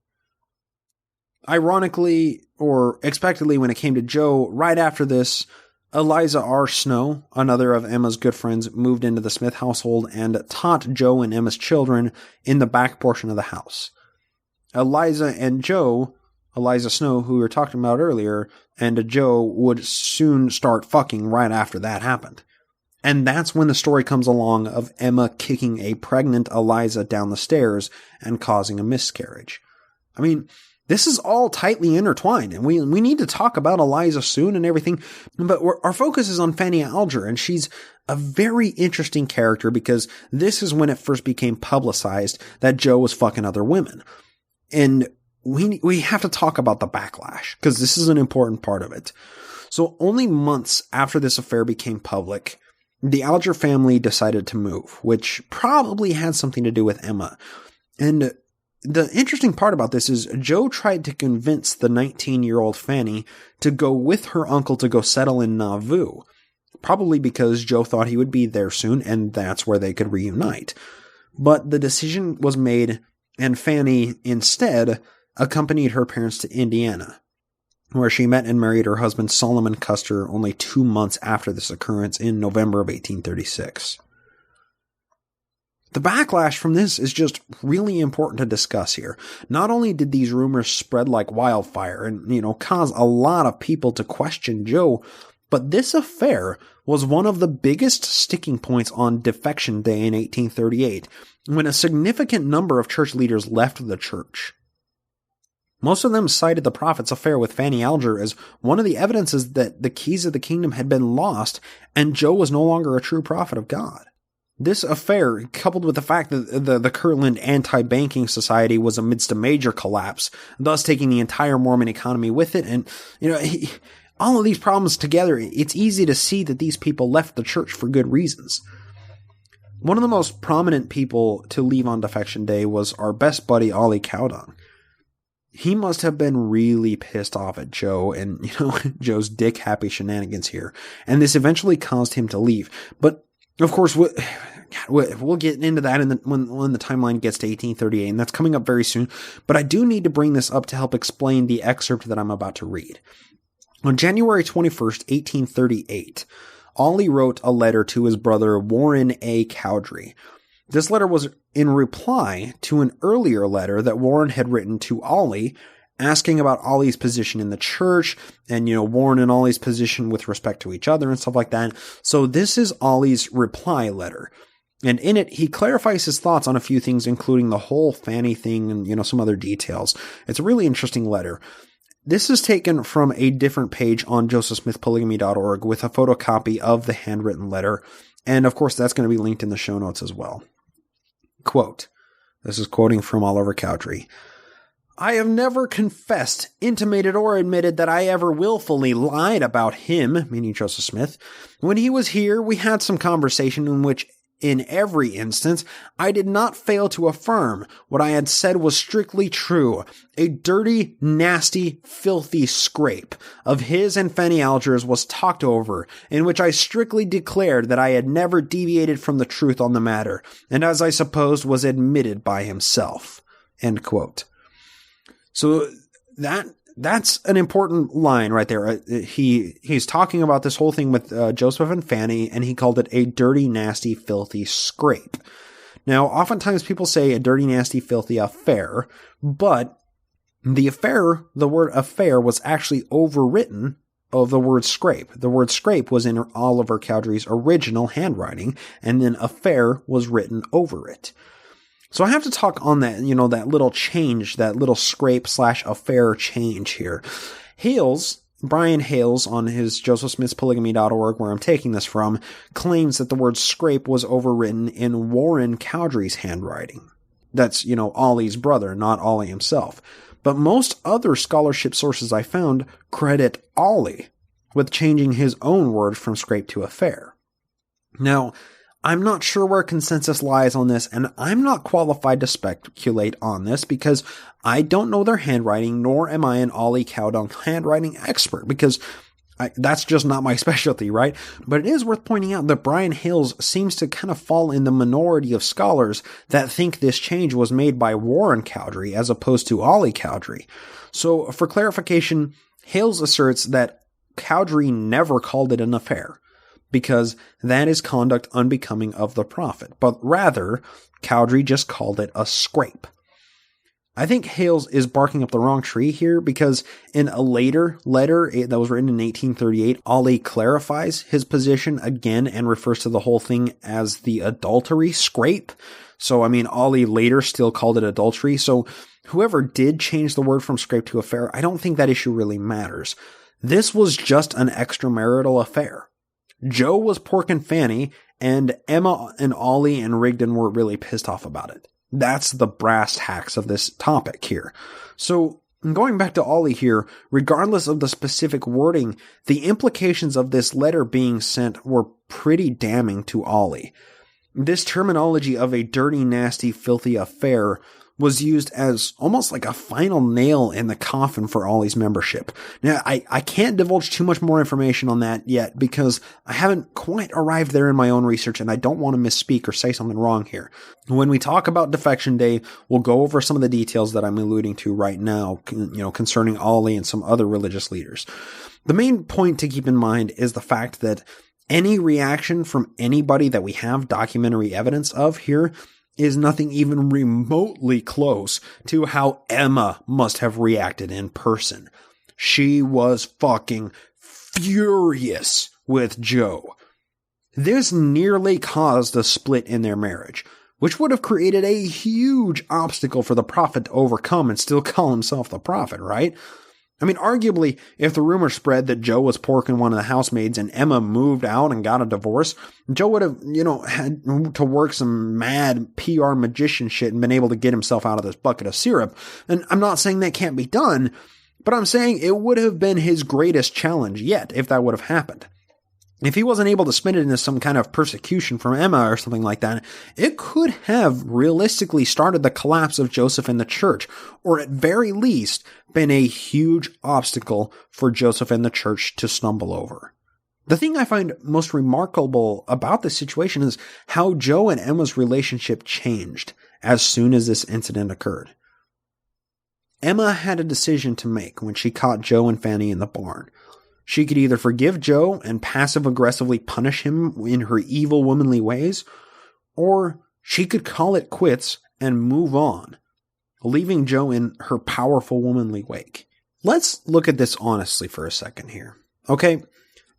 Ironically, or expectedly when it came to Joe, right after this, Eliza R. Snow, another of Emma's good friends, moved into the Smith household and taught Joe and Emma's children in the back portion of the house. Eliza Snow, who we were talking about earlier, and Joe would soon start fucking right after that happened. And that's when the story comes along of Emma kicking a pregnant Eliza down the stairs and causing a miscarriage. I mean, this is all tightly intertwined, and we need to talk about Eliza soon and everything, but our focus is on Fanny Alger, and she's a very interesting character because this is when it first became publicized that Joe was fucking other women. And we have to talk about the backlash, because this is an important part of it. So only months after this affair became public, the Alger family decided to move, which probably had something to do with Emma. And the interesting part about this is Joe tried to convince the 19-year-old Fanny to go with her uncle to go settle in Nauvoo, probably because Joe thought he would be there soon and that's where they could reunite. But the decision was made, and Fanny instead accompanied her parents to Indiana, where she met and married her husband Solomon Custer only 2 months after this occurrence in November of 1836. The backlash from this is just really important to discuss here. Not only did these rumors spread like wildfire and, cause a lot of people to question Joe, but this affair was one of the biggest sticking points on Defection Day in 1838, when a significant number of church leaders left the church. Most of them cited the prophet's affair with Fanny Alger as one of the evidences that the keys of the kingdom had been lost and Joe was no longer a true prophet of God. This affair, coupled with the fact that the Kirtland Anti-Banking Society was amidst a major collapse, thus taking the entire Mormon economy with it, and, all of these problems together, it's easy to see that these people left the church for good reasons. One of the most prominent people to leave on Defection Day was our best buddy, Ollie Cowdon. He must have been really pissed off at Joe and, Joe's dick-happy shenanigans here, and this eventually caused him to leave. But of course, we'll get into that when the timeline gets to 1838, and that's coming up very soon. But I do need to bring this up to help explain the excerpt that I'm about to read. On January 21st, 1838, Ollie wrote a letter to his brother Warren A. Cowdery. This letter was in reply to an earlier letter that Warren had written to Ollie, asking about Ollie's position in the church and, Warren and Ollie's position with respect to each other and stuff like that. So this is Ollie's reply letter. And in it, he clarifies his thoughts on a few things, including the whole Fanny thing and, some other details. It's a really interesting letter. This is taken from a different page on josephsmithpolygamy.org with a photocopy of the handwritten letter. And of course, that's going to be linked in the show notes as well. Quote, this is quoting from Oliver Cowdery. I have never confessed, intimated, or admitted that I ever willfully lied about him, meaning Joseph Smith. When he was here, we had some conversation in which, in every instance, I did not fail to affirm what I had said was strictly true. A dirty, nasty, filthy scrape of his and Fanny Alger's was talked over, in which I strictly declared that I had never deviated from the truth on the matter, and as I supposed was admitted by himself. End quote. So that's an important line right there. He's talking about this whole thing with Joseph and Fanny, and he called it a dirty, nasty, filthy scrape. Now, oftentimes people say a dirty, nasty, filthy affair, but the word affair was actually overwritten of the word scrape. The word scrape was in Oliver Cowdery's original handwriting, and then affair was written over it. So I have to talk on that, that little change, that little scrape/affair change here. Brian Hales, on his josephsmithspolygamy.org, where I'm taking this from, claims that the word scrape was overwritten in Warren Cowdery's handwriting. That's, Ollie's brother, not Ollie himself. But most other scholarship sources I found credit Ollie with changing his own word from scrape to affair. Now, I'm not sure where consensus lies on this, and I'm not qualified to speculate on this because I don't know their handwriting, nor am I an Ollie Cowdung handwriting expert, because that's just not my specialty, right? But it is worth pointing out that Brian Hales seems to kind of fall in the minority of scholars that think this change was made by Warren Cowdery as opposed to Ollie Cowdery. So, for clarification, Hales asserts that Cowdery never called it an affair, because that is conduct unbecoming of the prophet, but rather, Cowdery just called it a scrape. I think Hales is barking up the wrong tree here, because in a later letter that was written in 1838, Ollie clarifies his position again and refers to the whole thing as the adultery scrape. So, Ollie later still called it adultery, so whoever did change the word from scrape to affair, I don't think that issue really matters. This was just an extramarital affair. Joe was porking Fanny, and Emma and Ollie and Rigdon were really pissed off about it. That's the brass tacks of this topic here. So, going back to Ollie here, regardless of the specific wording, the implications of this letter being sent were pretty damning to Ollie. This terminology of a dirty, nasty, filthy affair was used as almost like a final nail in the coffin for Ollie's membership. Now, I can't divulge too much more information on that yet because I haven't quite arrived there in my own research and I don't want to misspeak or say something wrong here. When we talk about Defection Day, we'll go over some of the details that I'm alluding to right now, concerning Ollie and some other religious leaders. The main point to keep in mind is the fact that any reaction from anybody that we have documentary evidence of here is nothing even remotely close to how Emma must have reacted in person. She was fucking furious with Joe. This nearly caused a split in their marriage, which would have created a huge obstacle for the prophet to overcome and still call himself the prophet, right? Arguably, if the rumor spread that Joe was porking one of the housemaids and Emma moved out and got a divorce, Joe would have, had to work some mad PR magician shit and been able to get himself out of this bucket of syrup. And I'm not saying that can't be done, but I'm saying it would have been his greatest challenge yet if that would have happened. If he wasn't able to spin it into some kind of persecution from Emma or something like that, it could have realistically started the collapse of Joseph and the church, or at very least been a huge obstacle for Joseph and the church to stumble over. The thing I find most remarkable about this situation is how Joe and Emma's relationship changed as soon as this incident occurred. Emma had a decision to make when she caught Joe and Fanny in the barn. She could either forgive Joe and passive-aggressively punish him in her evil womanly ways, or she could call it quits and move on, leaving Joe in her powerful womanly wake. Let's look at this honestly for a second here. Okay,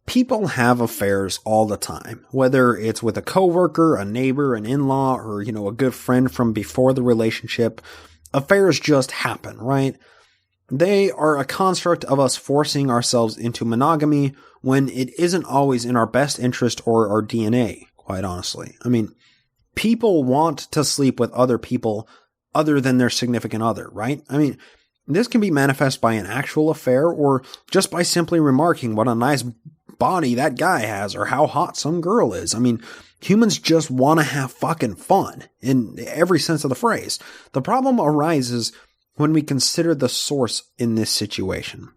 people have affairs all the time, whether it's with a coworker, a neighbor, an in-law, or, a good friend from before the relationship. Affairs just happen, right? They are a construct of us forcing ourselves into monogamy when it isn't always in our best interest or our DNA, quite honestly. People want to sleep with other people other than their significant other, right? This can be manifest by an actual affair or just by simply remarking what a nice body that guy has or how hot some girl is. Humans just want to have fucking fun in every sense of the phrase. The problem arises when we consider the source in this situation.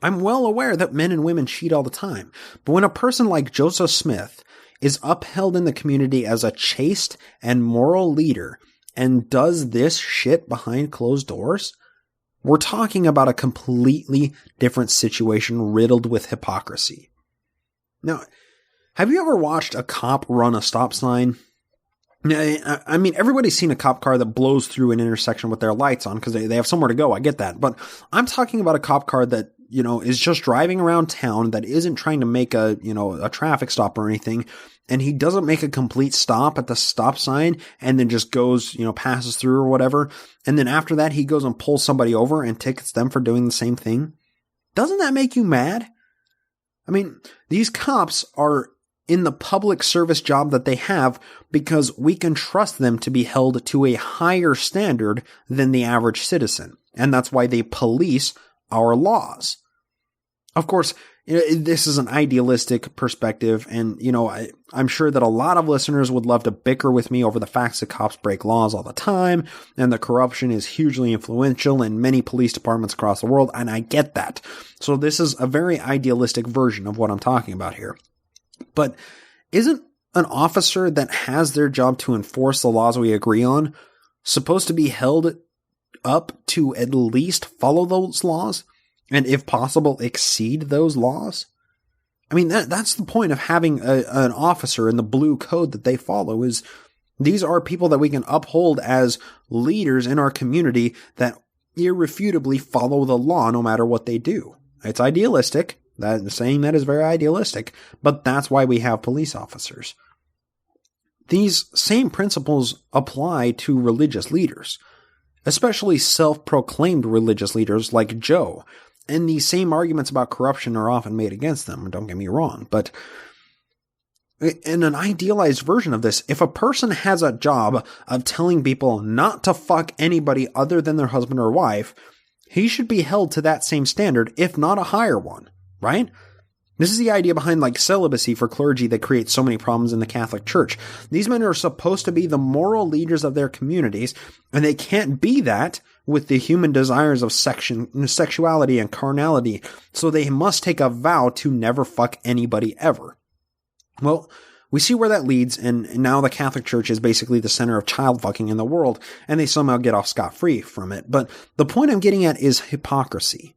I'm well aware that men and women cheat all the time, but when a person like Joseph Smith is upheld in the community as a chaste and moral leader and does this shit behind closed doors, we're talking about a completely different situation riddled with hypocrisy. Now, have you ever watched a cop run a stop sign? Everybody's seen a cop car that blows through an intersection with their lights on because they have somewhere to go. I get that. But I'm talking about a cop car that, is just driving around town that isn't trying to make a traffic stop or anything. And he doesn't make a complete stop at the stop sign and then just goes, passes through or whatever. And then after that, he goes and pulls somebody over and tickets them for doing the same thing. Doesn't that make you mad? These cops are in the public service job that they have because we can trust them to be held to a higher standard than the average citizen. And that's why they police our laws. Of course, this is an idealistic perspective, and, I'm sure that a lot of listeners would love to bicker with me over the facts that cops break laws all the time, and the corruption is hugely influential in many police departments across the world, and I get that. So this is a very idealistic version of what I'm talking about here. But isn't an officer that has their job to enforce the laws we agree on supposed to be held up to at least follow those laws? And if possible, exceed those laws? I mean, that's the point of having an officer in the blue code that they follow, is these are people that we can uphold as leaders in our community that irrefutably follow the law no matter what they do. It's idealistic. Saying that is very idealistic, but that's why we have police officers. These same principles apply to religious leaders, especially self-proclaimed religious leaders like Joe. And these same arguments about corruption are often made against them, don't get me wrong. But in an idealized version of this, if a person has a job of telling people not to fuck anybody other than their husband or wife, he should be held to that same standard, if not a higher one, right? This is the idea behind celibacy for clergy that creates so many problems in the Catholic Church. These men are supposed to be the moral leaders of their communities, and they can't be that with the human desires of sexuality and carnality, so they must take a vow to never fuck anybody ever. Well, we see where that leads, and now the Catholic Church is basically the center of child fucking in the world, and they somehow get off scot-free from it. But the point I'm getting at is hypocrisy.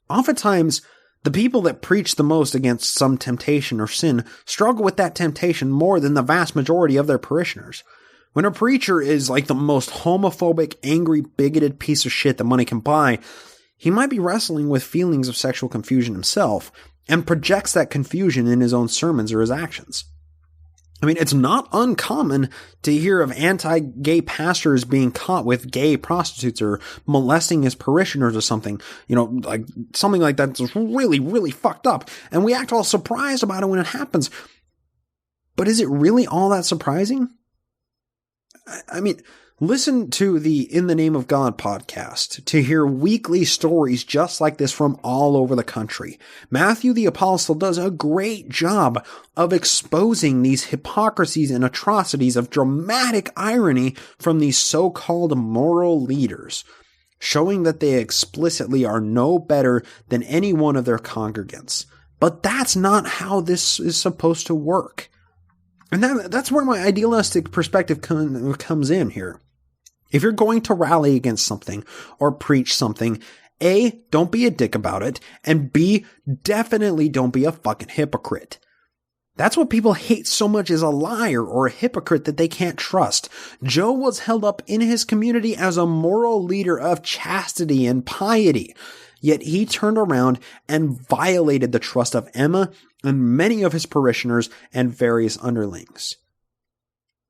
Oftentimes, the people that preach the most against some temptation or sin struggle with that temptation more than the vast majority of their parishioners. When a preacher is the most homophobic, angry, bigoted piece of shit that money can buy, he might be wrestling with feelings of sexual confusion himself and projects that confusion in his own sermons or his actions. I mean, it's not uncommon to hear of anti-gay pastors being caught with gay prostitutes or molesting his parishioners or something, something like that's really, really fucked up. And we act all surprised about it when it happens. But is it really all that surprising? I mean, listen to the In the Name of God podcast to hear weekly stories just like this from all over the country. Matthew the Apostle does a great job of exposing these hypocrisies and atrocities of dramatic irony from these so-called moral leaders, showing that they explicitly are no better than any one of their congregants. But that's not how this is supposed to work. And that's where my idealistic perspective comes in here. If you're going to rally against something or preach something, A, don't be a dick about it, and B, definitely don't be a fucking hypocrite. That's what people hate so much, is a liar or a hypocrite that they can't trust. Joe was held up in his community as a moral leader of chastity and piety, yet he turned around and violated the trust of Emma and many of his parishioners and various underlings.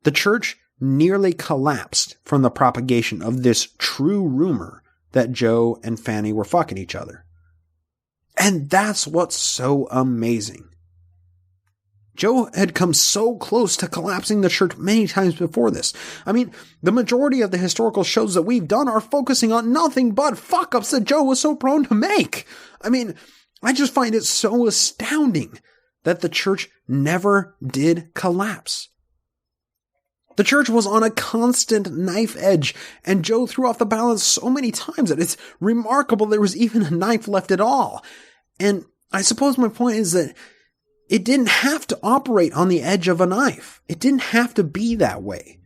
The church nearly collapsed from the propagation of this true rumor that Joe and Fanny were fucking each other. And that's what's so amazing. Joe had come so close to collapsing the church many times before this. I mean, the majority of the historical shows that we've done are focusing on nothing but fuck-ups that Joe was so prone to make. I mean, I just find it so astounding that the church never did collapse. The church was on a constant knife edge, and Joe threw off the balance so many times that it's remarkable there was even a knife left at all. And I suppose my point is that it didn't have to operate on the edge of a knife. It didn't have to be that way.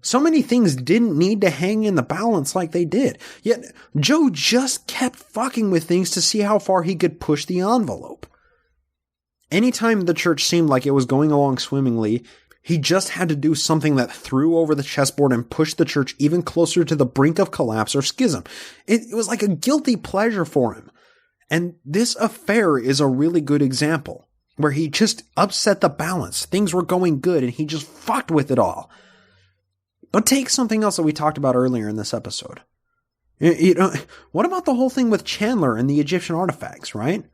So many things didn't need to hang in the balance like they did. Yet Joe just kept fucking with things to see how far he could push the envelope. Anytime the church seemed like it was going along swimmingly, he just had to do something that threw over the chessboard and pushed the church even closer to the brink of collapse or schism. It was like a guilty pleasure for him. And this affair is a really good example, where he just upset the balance. Things were going good and he just fucked with it all. But take something else that we talked about earlier in this episode. What about the whole thing with Chandler and the Egyptian artifacts, right?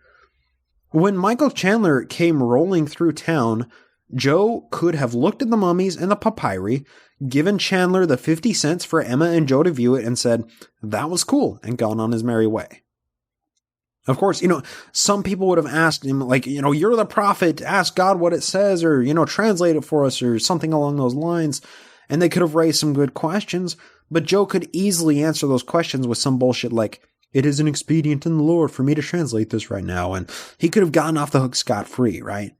When Michael Chandler came rolling through town, Joe could have looked at the mummies and the papyri, given Chandler the 50 cents for Emma and Joe to view it, and said, "That was cool," and gone on his merry way. Of course, some people would have asked him, like, you're the prophet, ask God what it says, or, translate it for us, or something along those lines. And they could have raised some good questions, but Joe could easily answer those questions with some bullshit like, it is an expedient in the Lord for me to translate this right now. And he could have gotten off the hook scot-free, right?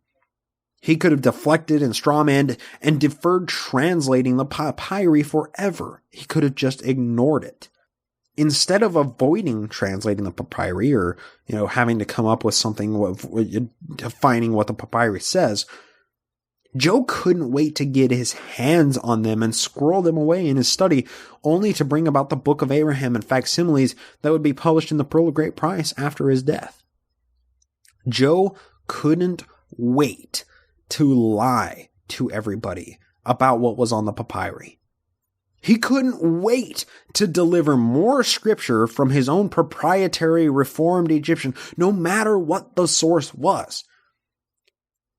He could have deflected and strawmanned and deferred translating the papyri forever. He could have just ignored it. Instead of avoiding translating the papyri or, having to come up with something defining what the papyri says, Joe couldn't wait to get his hands on them and squirrel them away in his study, only to bring about the Book of Abraham and facsimiles that would be published in the Pearl of Great Price after his death. Joe couldn't wait to lie to everybody about what was on the papyri. He couldn't wait to deliver more scripture from his own proprietary reformed Egyptian, no matter what the source was.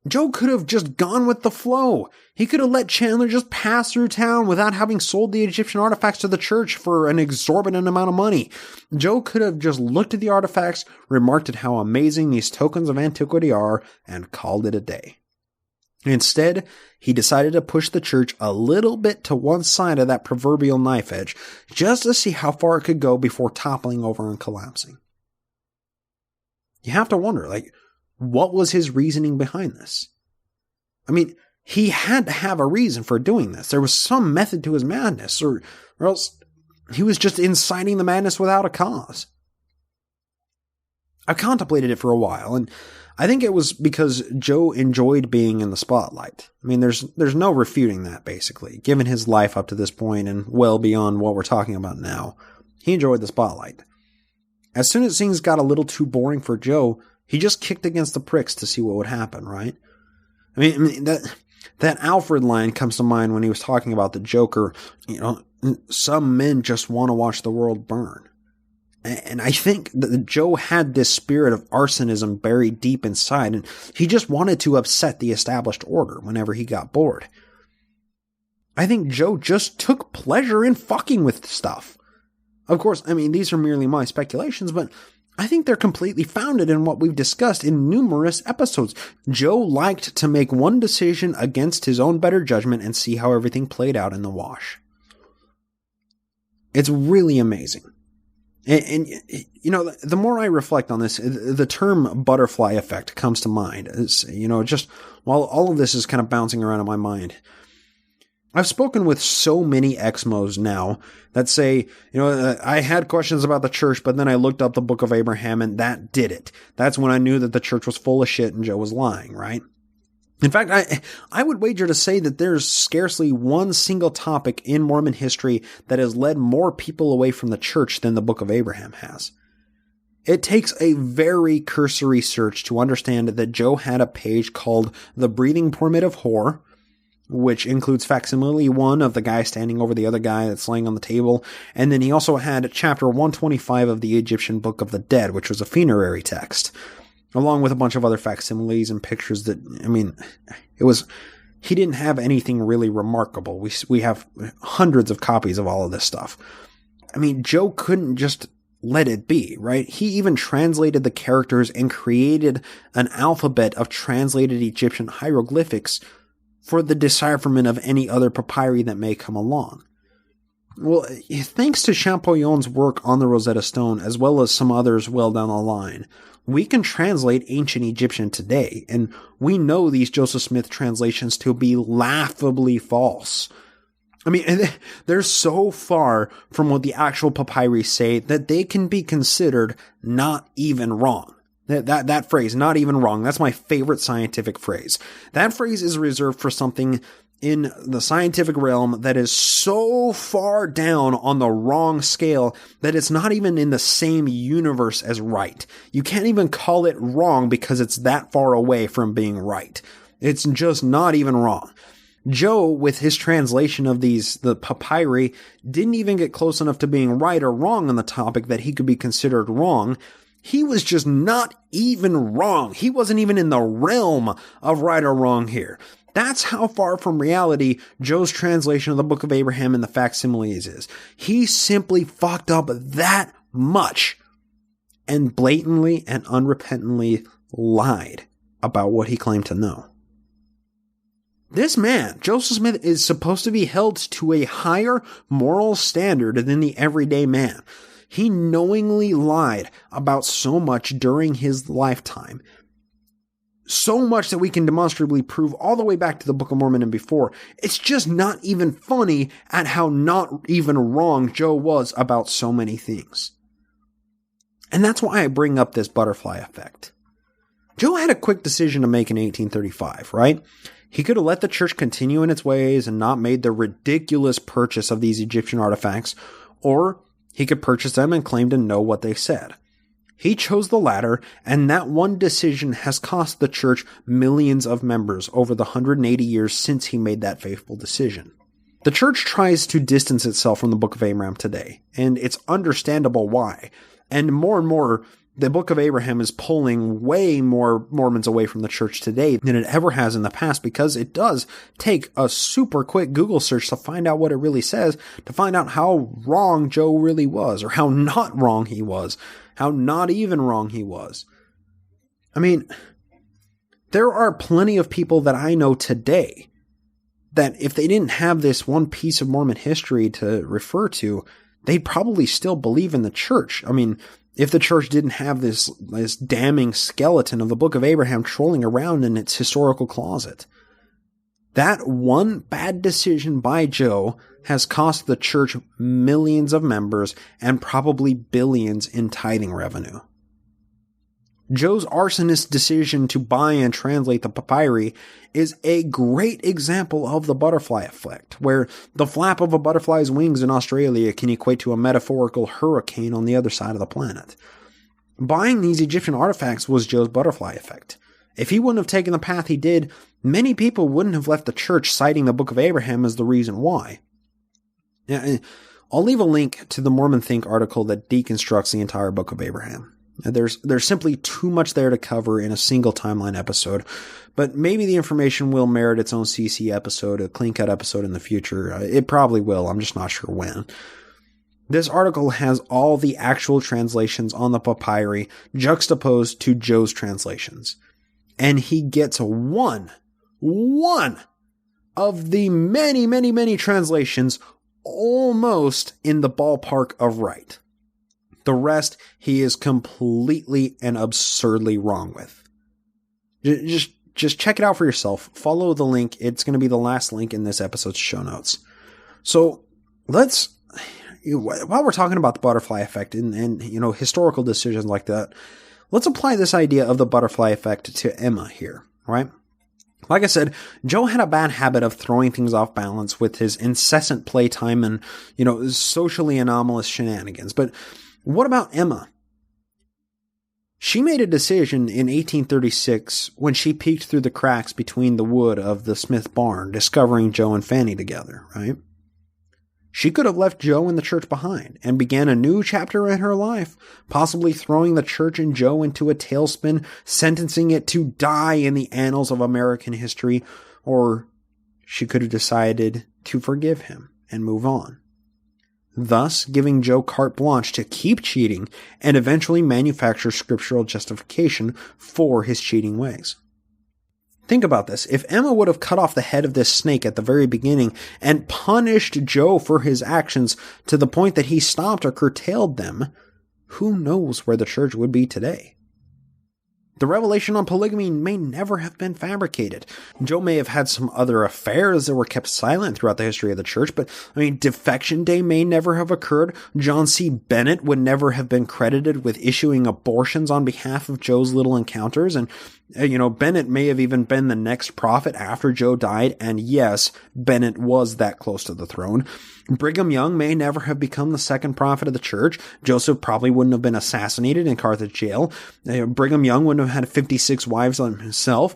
Joe could have just gone with the flow. He could have let Chandler just pass through town without having sold the Egyptian artifacts to the church for an exorbitant amount of money. Joe could have just looked at the artifacts, remarked at how amazing these tokens of antiquity are, and called it a day. Instead, he decided to push the church a little bit to one side of that proverbial knife edge, just to see how far it could go before toppling over and collapsing. You have to wonder, what was his reasoning behind this? I mean, he had to have a reason for doing this. There was some method to his madness, or else he was just inciting the madness without a cause. I've contemplated it for a while, and I think it was because Joe enjoyed being in the spotlight. I mean, there's no refuting that, basically. Given his life up to this point and well beyond what we're talking about now, he enjoyed the spotlight. As soon as things got a little too boring for Joe, he just kicked against the pricks to see what would happen, right? I mean that Alfred line comes to mind when he was talking about the Joker. Some men just want to watch the world burn. And I think that Joe had this spirit of arsonism buried deep inside, and he just wanted to upset the established order whenever he got bored. I think Joe just took pleasure in fucking with stuff. Of course, I mean, these are merely my speculations, but I think they're completely founded in what we've discussed in numerous episodes. Joe liked to make one decision against his own better judgment and see how everything played out in the wash. It's really amazing. And the more I reflect on this, the term butterfly effect comes to mind. It's, just while all of this is kind of bouncing around in my mind, I've spoken with so many Exmos now that say, I had questions about the church, but then I looked up the Book of Abraham and that did it. That's when I knew that the church was full of shit and Joe was lying, right? In fact, I would wager to say that there's scarcely one single topic in Mormon history that has led more people away from the church than the Book of Abraham has. It takes a very cursory search to understand that Joe had a page called The Breathing Permit of Whore, which includes facsimile 1 of the guy standing over the other guy that's laying on the table, and then he also had chapter 125 of the Egyptian Book of the Dead, which was a funerary text, along with a bunch of other facsimiles and pictures that, he didn't have anything really remarkable. We have hundreds of copies of all of this stuff. I mean, Joe couldn't just let it be, right? He even translated the characters and created an alphabet of translated Egyptian hieroglyphics for the decipherment of any other papyri that may come along. Well, thanks to Champollion's work on the Rosetta Stone, as well as some others well down the line, we can translate ancient Egyptian today, and we know these Joseph Smith translations to be laughably false. I mean, they're so far from what the actual papyri say that they can be considered not even wrong. That phrase, not even wrong, that's my favorite scientific phrase. That phrase is reserved for something in the scientific realm that is so far down on the wrong scale that it's not even in the same universe as right. You can't even call it wrong because it's that far away from being right. It's just not even wrong. Joe, with his translation of the papyri, didn't even get close enough to being right or wrong on the topic that he could be considered wrong. He was just not even wrong. He wasn't even in the realm of right or wrong here. That's how far from reality Joe's translation of the Book of Abraham and the facsimiles is. He simply fucked up that much. and blatantly and unrepentantly lied about what he claimed to know. This man, Joseph Smith, is supposed to be held to a higher moral standard than the everyday man. He knowingly lied about so much during his lifetime. So much that we can demonstrably prove all the way back to the Book of Mormon and before. It's just not even funny at how not even wrong Joe was about so many things. And that's why I bring up this butterfly effect. Joe had a quick decision to make in 1835, right? He could have let the church continue in its ways and not made the ridiculous purchase of these Egyptian artifacts, or he could purchase them and claim to know what they said. He chose the latter, and that one decision has cost the church millions of members over the 180 years since he made that faithful decision. The church tries to distance itself from the Book of Abraham today, and it's understandable why. And more, the Book of Abraham is pulling way more Mormons away from the church today than it ever has in the past, because it does take a super quick Google search to find out what it really says, to find out how wrong Joe really was, or how not wrong he was, how not even wrong he was. I mean, there are plenty of people that I know today that if they didn't have this one piece of Mormon history to refer to, they'd probably still believe in the church. I mean, if the church didn't have this damning skeleton of the Book of Abraham trolling around in its historical closet. That one bad decision by Joe has cost the church millions of members and probably billions in tithing revenue. Joe's arsonist decision to buy and translate the Papyri is a great example of the butterfly effect, where the flap of a butterfly's wings in Australia can equate to a metaphorical hurricane on the other side of the planet. Buying these Egyptian artifacts was Joe's butterfly effect. If he wouldn't have taken the path he did, many people wouldn't have left the church, citing the Book of Abraham as the reason why. Now, I'll leave a link to the Mormon Think article that deconstructs the entire Book of Abraham. There's simply too much there to cover in a single timeline episode, but maybe the information will merit its own CC episode, a clean cut episode in the future. It probably will, I'm just not sure when. This article has all the actual translations on the Papyri juxtaposed to Joe's translations. And he gets one of the many translations almost in the ballpark of right. The rest he is completely and absurdly wrong with. Just check it out for yourself. Follow the link. It's going to be the last link in this episode's show notes. So while we're talking about the butterfly effect and historical decisions like that, let's apply this idea of the butterfly effect to Emma here, right? Like I said, Joe had a bad habit of throwing things off balance with his incessant playtime and, socially anomalous shenanigans. But what about Emma? She made a decision in 1836 when she peeked through the cracks between the wood of the Smith barn, discovering Joe and Fanny together, right? She could have left Joe and the church behind and began a new chapter in her life, possibly throwing the church and Joe into a tailspin, sentencing it to die in the annals of American history, or she could have decided to forgive him and move on, thus giving Joe carte blanche to keep cheating and eventually manufacture scriptural justification for his cheating ways. Think about this. If Emma would have cut off the head of this snake at the very beginning and punished Joe for his actions to the point that he stopped or curtailed them, who knows where the church would be today? The revelation on polygamy may never have been fabricated. Joe may have had some other affairs that were kept silent throughout the history of the church, but, Defection Day may never have occurred. John C. Bennett would never have been credited with issuing abortions on behalf of Joe's little encounters, and, Bennett may have even been the next prophet after Joe died, and yes, Bennett was that close to the throne. Brigham Young may never have become the second prophet of the church. Joseph probably wouldn't have been assassinated in Carthage jail. Brigham Young wouldn't have had 56 wives on himself.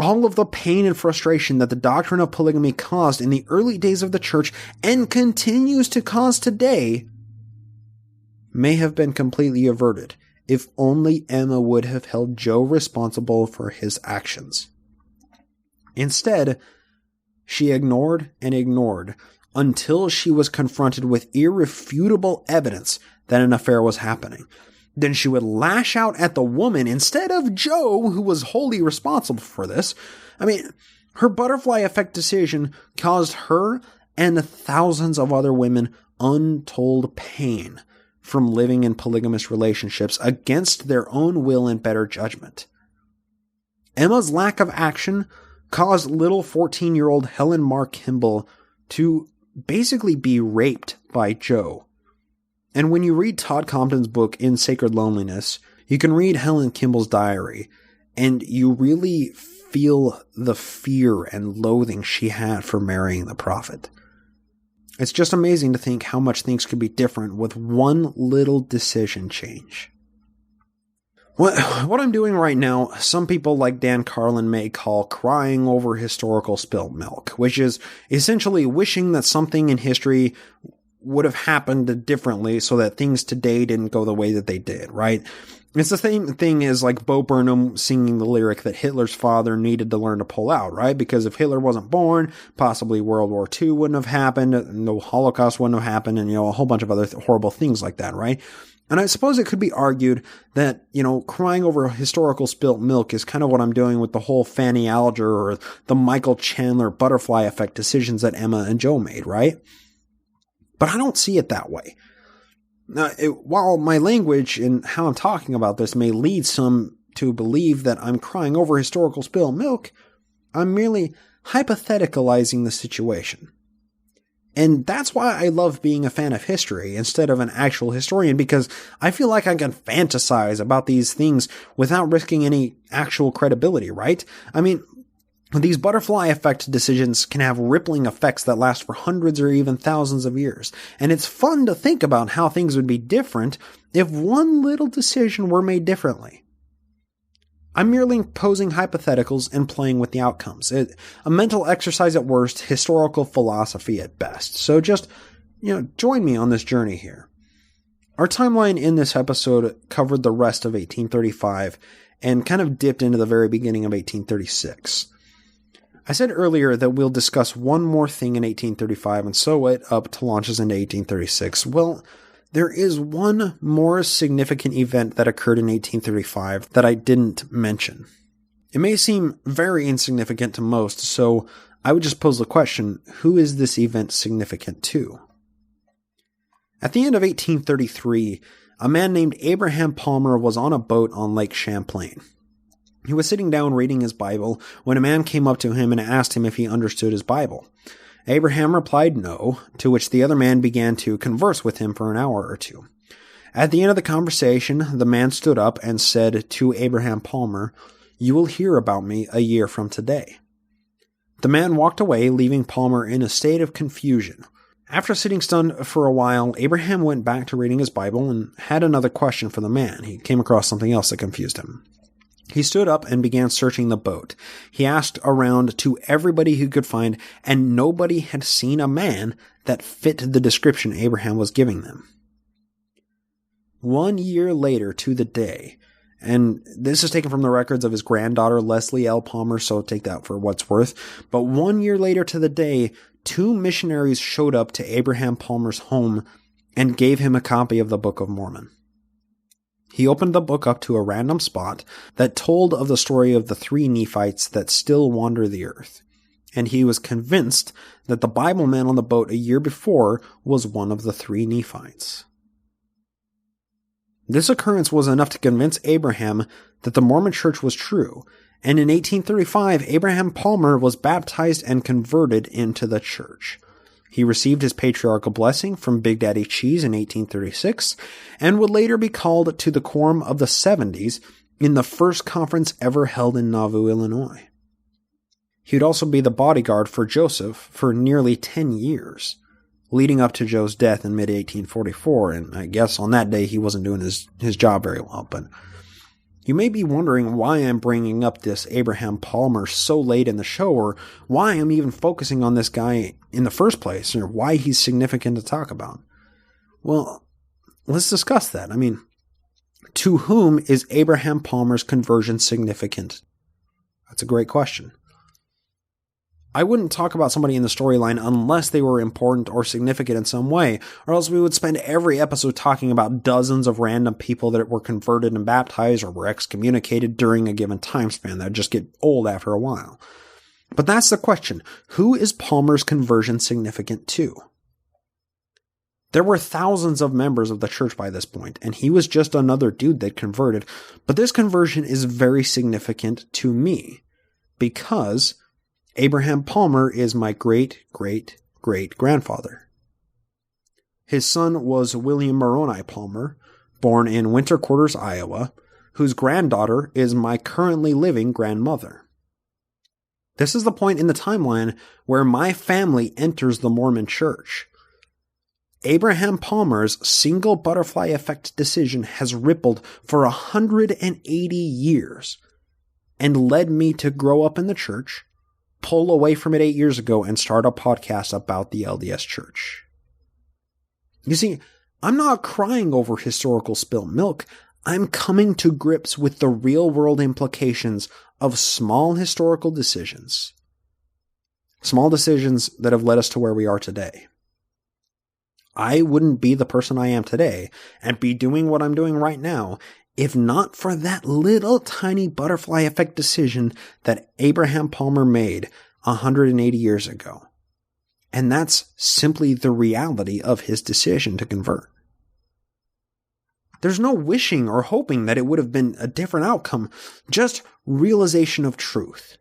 All of the pain and frustration that the doctrine of polygamy caused in the early days of the church and continues to cause today may have been completely averted if only Emma would have held Joe responsible for his actions. Instead, she ignored and ignored until she was confronted with irrefutable evidence that an affair was happening. then she would lash out at the woman instead of Joe, who was wholly responsible for this. I mean, her butterfly effect decision caused her and thousands of other women untold pain from living in polygamous relationships against their own will and better judgment. Emma's lack of action caused little 14-year-old Helen Mar Kimball to basically be raped by Joe. And when you read Todd Compton's book, In Sacred Loneliness, you can read Helen Kimball's diary, and you really feel the fear and loathing she had for marrying the prophet. It's just amazing to think how much things could be different with one little decision change. What I'm doing right now, some people like Dan Carlin may call crying over historical spilt milk, which is essentially wishing that something in history would have happened differently so that things today didn't go the way that they did, right? It's the same thing as like Bo Burnham singing the lyric that Hitler's father needed to learn to pull out, right? Because if Hitler wasn't born, possibly World War II wouldn't have happened, the Holocaust wouldn't have happened, and, a whole bunch of other horrible things like that, right? And I suppose it could be argued that, crying over historical spilt milk is kind of what I'm doing with the whole Fanny Alger or the Michael Chandler butterfly effect decisions that Emma and Joe made, right? But I don't see it that way. Now, while my language and how I'm talking about this may lead some to believe that I'm crying over historical spilt milk, I'm merely hypotheticalizing the situation. And that's why I love being a fan of history instead of an actual historian, because I feel like I can fantasize about these things without risking any actual credibility, right? I mean, these butterfly effect decisions can have rippling effects that last for hundreds or even thousands of years. And it's fun to think about how things would be different if one little decision were made differently. I'm merely posing hypotheticals and playing with the outcomes. A mental exercise at worst, historical philosophy at best. So just, join me on this journey here. Our timeline in this episode covered the rest of 1835 and kind of dipped into the very beginning of 1836. I said earlier that we'll discuss one more thing in 1835 and sew it up to launches into 1836. Well, there is one more significant event that occurred in 1835 that I didn't mention. It may seem very insignificant to most, so I would just pose the question, who is this event significant to? At the end of 1833, a man named Abraham Palmer was on a boat on Lake Champlain. He was sitting down reading his Bible when a man came up to him and asked him if he understood his Bible. Abraham replied no, to which the other man began to converse with him for an hour or two. At the end of the conversation, the man stood up and said to Abraham Palmer, "You will hear about me a year from today." The man walked away, leaving Palmer in a state of confusion. After sitting stunned for a while, Abraham went back to reading his Bible and had another question for the man. He came across something else that confused him. He stood up and began searching the boat. He asked around to everybody he could find, and nobody had seen a man that fit the description Abraham was giving them. 1 year later to the day, and this is taken from the records of his granddaughter, Leslie L. Palmer, so take that for what's worth, but 1 year later to the day, 2 missionaries showed up to Abraham Palmer's home and gave him a copy of the Book of Mormon. He opened the book up to a random spot that told of the story of the 3 Nephites that still wander the earth, and he was convinced that the Bible man on the boat a year before was one of the 3 Nephites. This occurrence was enough to convince Abraham that the Mormon Church was true, and in 1835, Abraham Palmer was baptized and converted into the church. He received his patriarchal blessing from Big Daddy Cheese in 1836, and would later be called to the Quorum of the 70s in the first conference ever held in Nauvoo, Illinois. He would also be the bodyguard for Joseph for nearly 10 years, leading up to Joe's death in mid-1844, and I guess on that day he wasn't doing his job very well, but you may be wondering why I'm bringing up this Abraham Palmer so late in the show, or why I'm even focusing on this guy in the first place, or why he's significant to talk about. Well, let's discuss that. I mean, to whom is Abraham Palmer's conversion significant? That's a great question. I wouldn't talk about somebody in the storyline unless they were important or significant in some way, or else we would spend every episode talking about dozens of random people that were converted and baptized or were excommunicated during a given time span. That would just get old after a while. But that's the question. Who is Palmer's conversion significant to? There were thousands of members of the church by this point, and he was just another dude that converted. But this conversion is very significant to me because Abraham Palmer is my great-great-great-grandfather. His son was William Moroni Palmer, born in Winter Quarters, Iowa, whose granddaughter is my currently living grandmother. This is the point in the timeline where my family enters the Mormon Church. Abraham Palmer's single butterfly effect decision has rippled for 180 years and led me to grow up in the church, pull away from it 8 years ago, and start a podcast about the LDS Church. You see, I'm not crying over historical spilt milk. I'm coming to grips with the real-world implications of small historical decisions. Small decisions that have led us to where we are today. I wouldn't be the person I am today and be doing what I'm doing right now if not for that little tiny butterfly effect decision that Abraham Palmer made 180 years ago. And that's simply the reality of his decision to convert. There's no wishing or hoping that it would have been a different outcome, just realization of truth.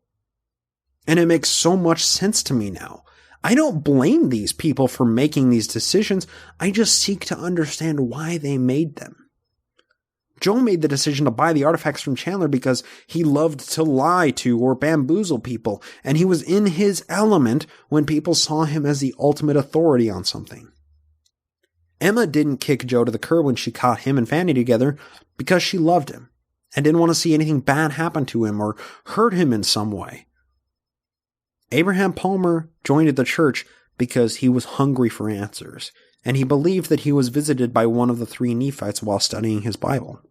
And it makes so much sense to me now. I don't blame these people for making these decisions. I just seek to understand why they made them. Joe made the decision to buy the artifacts from Chandler because he loved to lie to or bamboozle people, and he was in his element when people saw him as the ultimate authority on something. Emma didn't kick Joe to the curb when she caught him and Fanny together because she loved him and didn't want to see anything bad happen to him or hurt him in some way. Abraham Palmer joined the church because he was hungry for answers, and he believed that he was visited by one of the three Nephites while studying his Bible.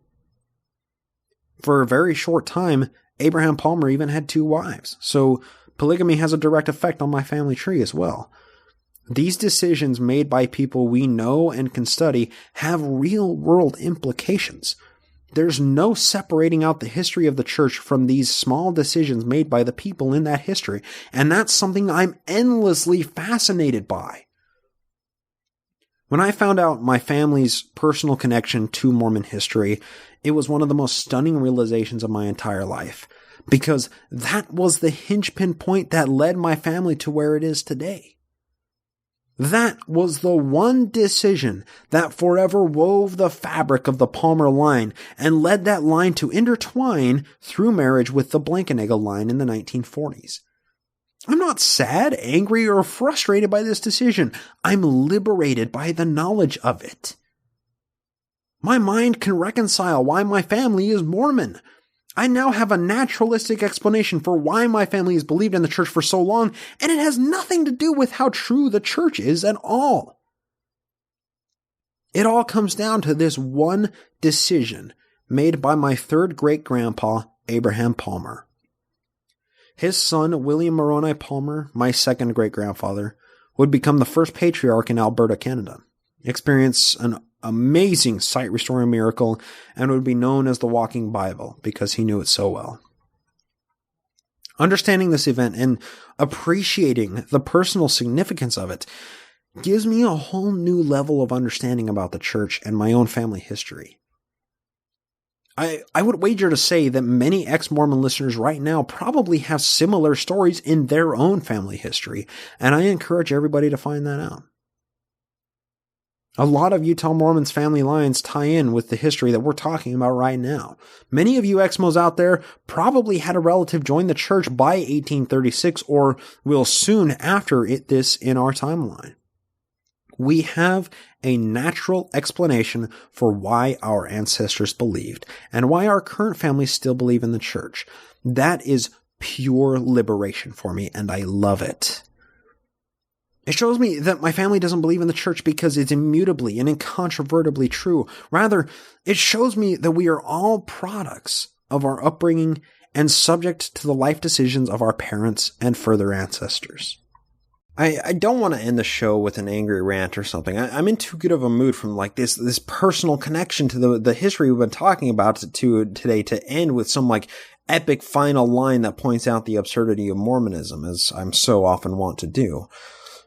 For a very short time, Abraham Palmer even had 2 wives, so polygamy has a direct effect on my family tree as well. These decisions made by people we know and can study have real-world implications. There's no separating out the history of the church from these small decisions made by the people in that history, and that's something I'm endlessly fascinated by. When I found out my family's personal connection to Mormon history, it was one of the most stunning realizations of my entire life, because that was the hinge-pin point that led my family to where it is today. That was the one decision that forever wove the fabric of the Palmer line and led that line to intertwine through marriage with the Blankenagel line in the 1940s. I'm not sad, angry, or frustrated by this decision. I'm liberated by the knowledge of it. My mind can reconcile why my family is Mormon. I now have a naturalistic explanation for why my family has believed in the church for so long, and it has nothing to do with how true the church is at all. It all comes down to this one decision made by my third great-grandpa, Abraham Palmer. His son, William Moroni Palmer, my second great-grandfather, would become the first patriarch in Alberta, Canada, experience an amazing sight-restoring miracle, and would be known as the Walking Bible because he knew it so well. Understanding this event and appreciating the personal significance of it gives me a whole new level of understanding about the church and my own family history. I would wager to say that many ex-Mormon listeners right now probably have similar stories in their own family history, and I encourage everybody to find that out. A lot of Utah Mormons' family lines tie in with the history that we're talking about right now. Many of you Exmos out there probably had a relative join the church by 1836 or will soon after this in our timeline. We have a natural explanation for why our ancestors believed and why our current families still believe in the church. That is pure liberation for me, and I love it. It shows me that my family doesn't believe in the church because it's immutably and incontrovertibly true. Rather, it shows me that we are all products of our upbringing and subject to the life decisions of our parents and further ancestors. I don't want to end the show with an angry rant or something. I'm in too good of a mood from like this personal connection to the history we've been talking about to today to end with some like epic final line that points out the absurdity of Mormonism, as I'm so often want to do.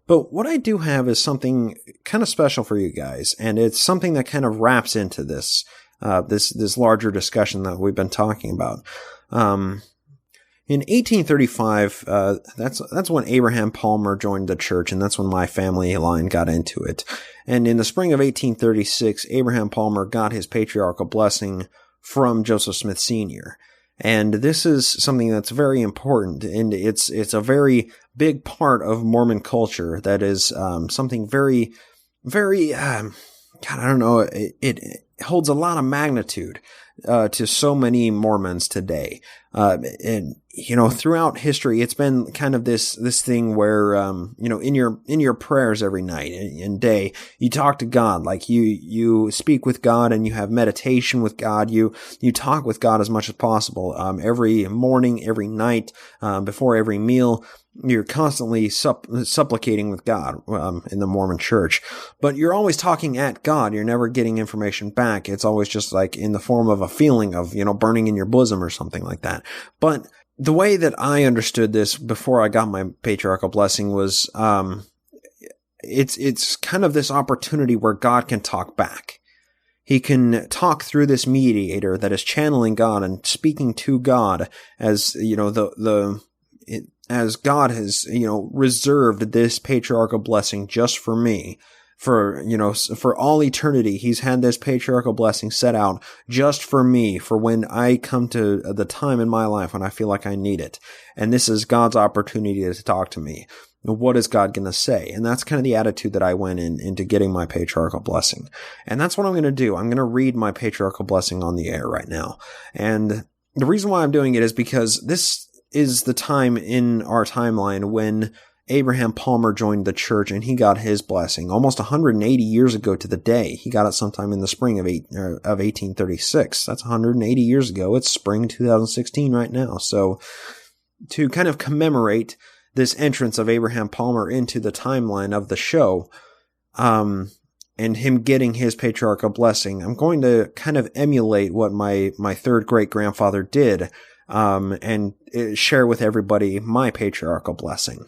But what I do have is something kind of special for you guys, and it's something that kind of wraps into this larger discussion that we've been talking about. In 1835, that's when Abraham Palmer joined the church, and that's when my family line got into it. And in the spring of 1836, Abraham Palmer got his patriarchal blessing from Joseph Smith Sr. And this is something that's very important, and it's a very big part of Mormon culture that is something very, very, God, I don't know, it holds a lot of magnitude to so many Mormons today. And, you know, throughout history, it's been kind of this thing where, you know, in your prayers every night and day, you talk to God, like you speak with God and you have meditation with God. You talk with God as much as possible. Every morning, every night, before every meal, you're constantly supplicating with God, in the Mormon church, but you're always talking at God. You're never getting information back. It's always just like in the form of a feeling of, you know, burning in your bosom or something like that. But the way that I understood this before I got my patriarchal blessing was, it's kind of this opportunity where God can talk back. He can talk through this mediator that is channeling God and speaking to God as, you know, as God has, you know, reserved this patriarchal blessing just for me. For, you know, for all eternity, he's had this patriarchal blessing set out just for me, for when I come to the time in my life when I feel like I need it. And this is God's opportunity to talk to me. What is God going to say? And that's kind of the attitude that I went into getting my patriarchal blessing. And that's what I'm going to do. I'm going to read my patriarchal blessing on the air right now. And the reason why I'm doing it is because this is the time in our timeline when Abraham Palmer joined the church and he got his blessing almost 180 years ago to the day. He got it sometime in the spring of 1836. That's 180 years ago. It's spring 2016 right now. So to kind of commemorate this entrance of Abraham Palmer into the timeline of the show, and him getting his patriarchal blessing, I'm going to kind of emulate what my third great grandfather did, and share with everybody my patriarchal blessing.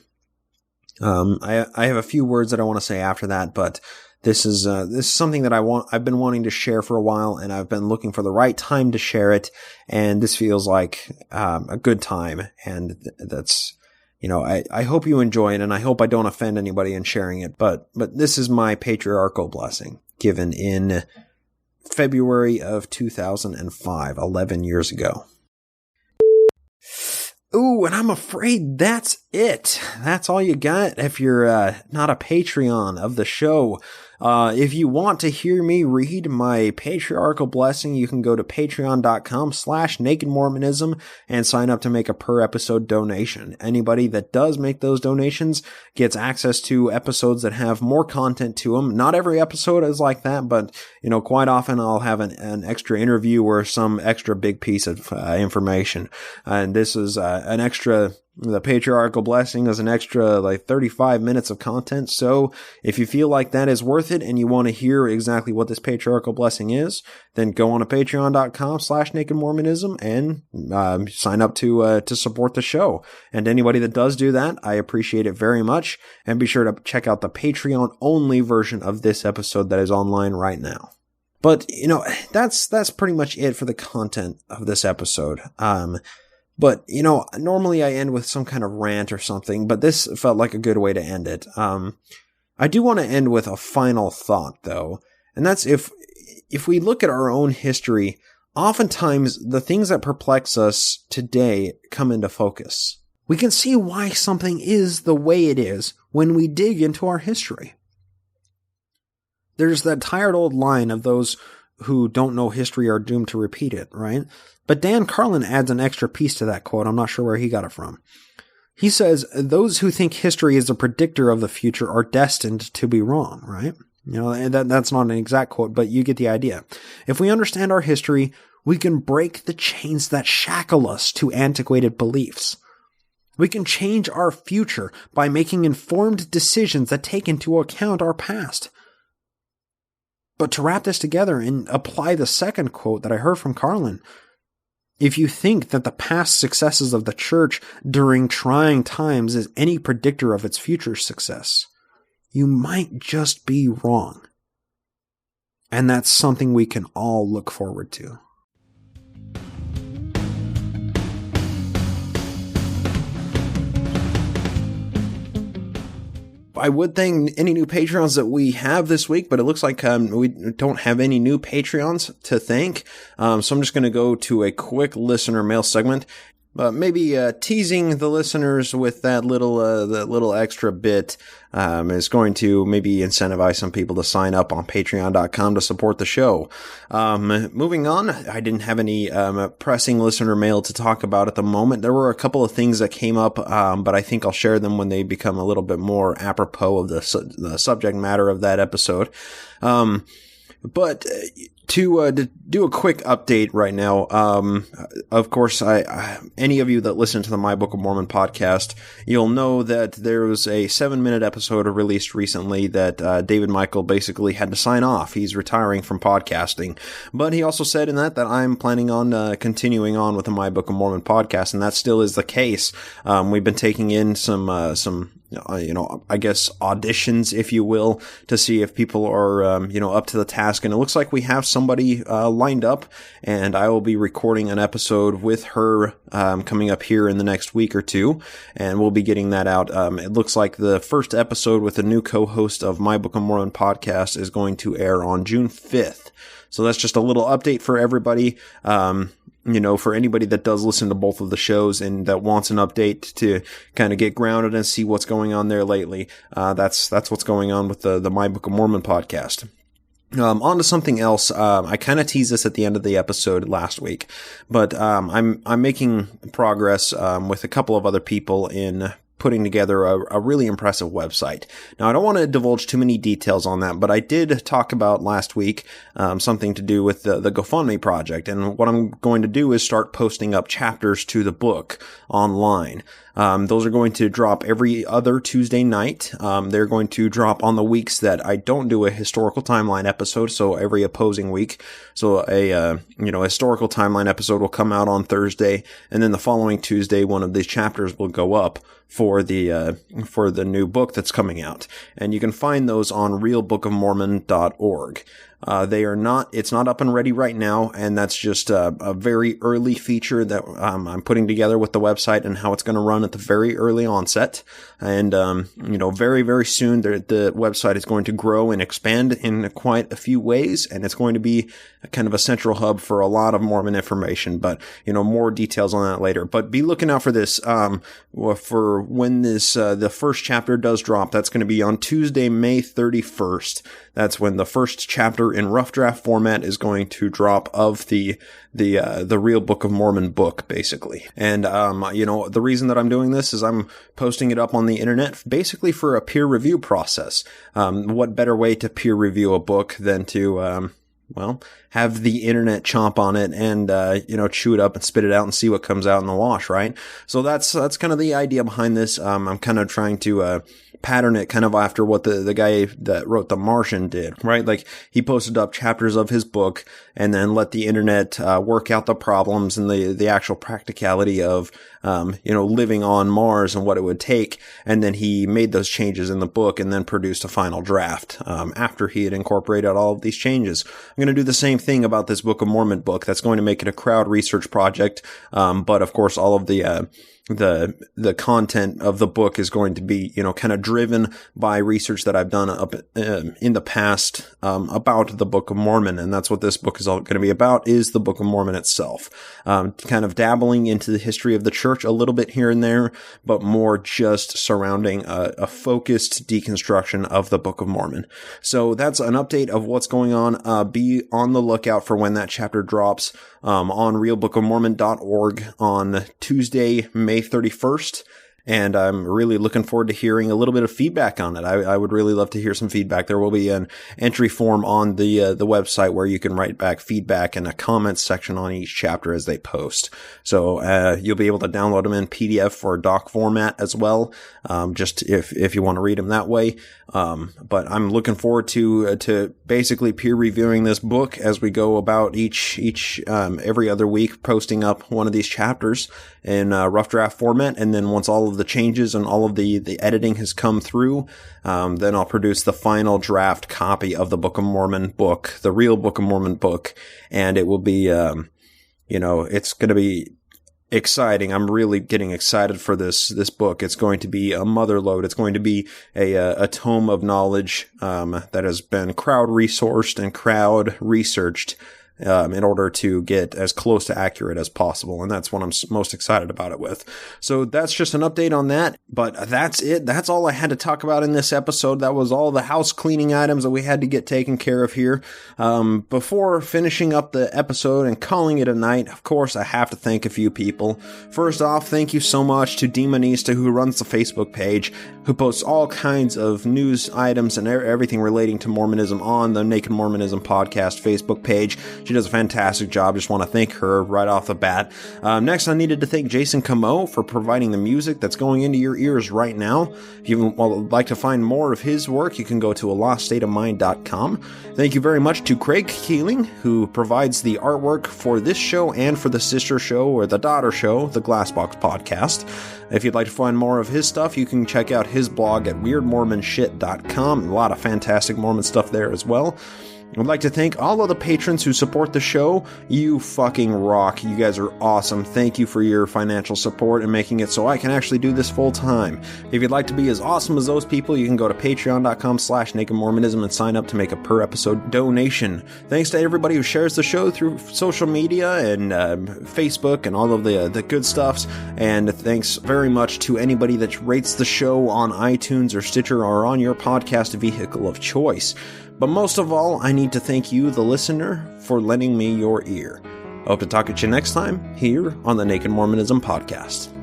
I have a few words that I want to say after that, but this is something that I've been wanting to share for a while, and I've been looking for the right time to share it. And this feels like, a good time. And that's, you know, I hope you enjoy it, and I hope I don't offend anybody in sharing it, but this is my patriarchal blessing given in February of 2005, 11 years ago. Ooh, and I'm afraid that's it. That's all you got if you're not a Patreon of the show. If you want to hear me read my patriarchal blessing, you can go to patreon.com/nakedmormonism and sign up to make a per episode donation. Anybody that does make those donations gets access to episodes that have more content to them. Not every episode is like that, but, you know, quite often I'll have an extra interview or some extra big piece of information. And this is an extra. The patriarchal blessing is an extra like 35 minutes of content. So if you feel like that is worth it and you want to hear exactly what this patriarchal blessing is, then go on to patreon.com/nakedmormonism and sign up to support the show. And anybody that does do that, I appreciate it very much. And be sure to check out the Patreon only version of this episode that is online right now. But, you know, that's pretty much it for the content of this episode. But, you know, normally I end with some kind of rant or something, but this felt like a good way to end it. I do want to end with a final thought, though, and that's if we look at our own history, oftentimes the things that perplex us today come into focus. We can see why something is the way it is when we dig into our history. There's that tired old line of those who don't know history are doomed to repeat it, right? But Dan Carlin adds an extra piece to that quote. I'm not sure where he got it from. He says, those who think history is a predictor of the future are destined to be wrong, right? You know, and that's not an exact quote, but you get the idea. If we understand our history, We can break the chains that shackle us to antiquated beliefs. We can change our future by making informed decisions that take into account our past. But to wrap this together and apply the second quote that I heard from Carlin, if you think that the past successes of the church during trying times is any predictor of its future success, you might just be wrong. And that's something we can all look forward to. I would thank any new Patreons that we have this week, but it looks like we don't have any new Patreons to thank. So I'm just going to go to a quick listener mail segment. Maybe teasing the listeners with that little extra bit is going to maybe incentivize some people to sign up on patreon.com to support the show. Moving on, I didn't have any pressing listener mail to talk about at the moment. There were a couple of things that came up, but I think I'll share them when they become a little bit more apropos of the subject matter of that episode. But to do a quick update right now, of course, any of you that listen to the My Book of Mormon podcast, you'll know that there was a 7-minute episode released recently that David Michael basically had to sign off. He's retiring from podcasting, but he also said in that I'm planning on continuing on with the My Book of Mormon podcast, and that still is the case. We've been taking in some I guess auditions, if you will, to see if people are, up to the task. And it looks like we have somebody lined up, and I will be recording an episode with her coming up here in the next week or two, and we'll be getting that out. It looks like the first episode with the new co-host of My Book of Mormon podcast is going to air on June 5th. So that's just a little update for everybody. For anybody that does listen to both of the shows and that wants an update to kind of get grounded and see what's going on there lately, that's what's going on with the My Book of Mormon podcast. On to something else. I kind of teased this at the end of the episode last week, but I'm making progress with a couple of other people in putting together a really impressive website. Now, I don't want to divulge too many details on that, but I did talk about last week something to do with the GoFundMe project. And what I'm going to do is start posting up chapters to the book online. Those are going to drop every other Tuesday night. They're going to drop on the weeks that I don't do a historical timeline episode, so every opposing week. So a historical timeline episode will come out on Thursday, and then the following Tuesday, one of these chapters will go up for the new book that's coming out. And you can find those on realbookofmormon.org. It's not up and ready right now, and that's just a very early feature that I'm putting together with the website and how it's going to run at the very early onset. And, very, very soon the website is going to grow and expand in quite a few ways, and it's going to be kind of a central hub for a lot of Mormon information, but, more details on that later. But be looking out for this, for when this, the first chapter does drop. That's going to be on Tuesday, May 31st. That's when the first chapter in rough draft format is going to drop of the Real Book of Mormon book, basically. And, the reason that I'm doing this is I'm posting it up on the internet basically for a peer review process. What better way to peer review a book than to, have the internet chomp on it and, chew it up and spit it out and see what comes out in the wash, right? So that's kind of the idea behind this. I'm kind of trying to, pattern it kind of after what the guy that wrote The Martian did, right? Like, he posted up chapters of his book and then let the internet, work out the problems and the actual practicality of, living on Mars and what it would take. And then he made those changes in the book and then produced a final draft, after he had incorporated all of these changes. I'm going to do the same thing about this Book of Mormon book. That's going to make it a crowd research project. But of course, all of the content of the book is going to be, kind of driven by research that I've done up in the past about the Book of Mormon. And that's what this book is all going to be about, is the Book of Mormon itself. Kind of dabbling into the history of the church a little bit here and there, but more just surrounding a focused deconstruction of the Book of Mormon. So that's an update of what's going on. Be on the lookout for when that chapter drops on realbookofmormon.org on Tuesday, May 31st. and I'm really looking forward to hearing a little bit of feedback on it. I would really love to hear some feedback. There will be an entry form on the website where you can write back feedback and a comments section on each chapter as they post. So you'll be able to download them in PDF or doc format as well, just if you want to read them that way. But I'm looking forward to basically peer reviewing this book as we go about every other week, posting up one of these chapters in rough draft format, and then once all of the changes and all of the editing has come through, then I'll produce the final draft copy of the Book of Mormon book, the real Book of Mormon book, and it will be, it's going to be exciting. I'm really getting excited for this book. It's going to be a mother lode. It's going to be a tome of knowledge that has been crowd resourced and crowd researched in order to get as close to accurate as possible. And that's what I'm most excited about it with. So that's just an update on that. But that's it. That's all I had to talk about in this episode. That was all the house cleaning items that we had to get taken care of here. Before finishing up the episode and calling it a night, of course, I have to thank a few people. First off, thank you so much to Demonista, who runs the Facebook page, who posts all kinds of news items and everything relating to Mormonism on the Naked Mormonism Podcast Facebook page. She does a fantastic job. Just want to thank her right off the bat. Next, I needed to thank Jason Camo for providing the music that's going into your ears right now. If you would like to find more of his work, you can go to aloststateofmind.com. Thank you very much to Craig Keeling, who provides the artwork for this show and for the sister show, or the daughter show, the Glassbox Podcast. If you'd like to find more of his stuff, you can check out his blog at weirdmormonshit.com. A lot of fantastic Mormon stuff there as well. I'd like to thank all of the patrons who support the show. You fucking rock. You guys are awesome. Thank you for your financial support and making it so I can actually do this full time. If you'd like to be as awesome as those people, you can go to patreon.com/nakedmormonism and sign up to make a per episode donation. Thanks to everybody who shares the show through social media and Facebook and all of the good stuffs. And thanks very much to anybody that rates the show on iTunes or Stitcher or on your podcast vehicle of choice. But most of all, I need to thank you, the listener, for lending me your ear. I hope to talk at you next time here on the Naked Mormonism Podcast.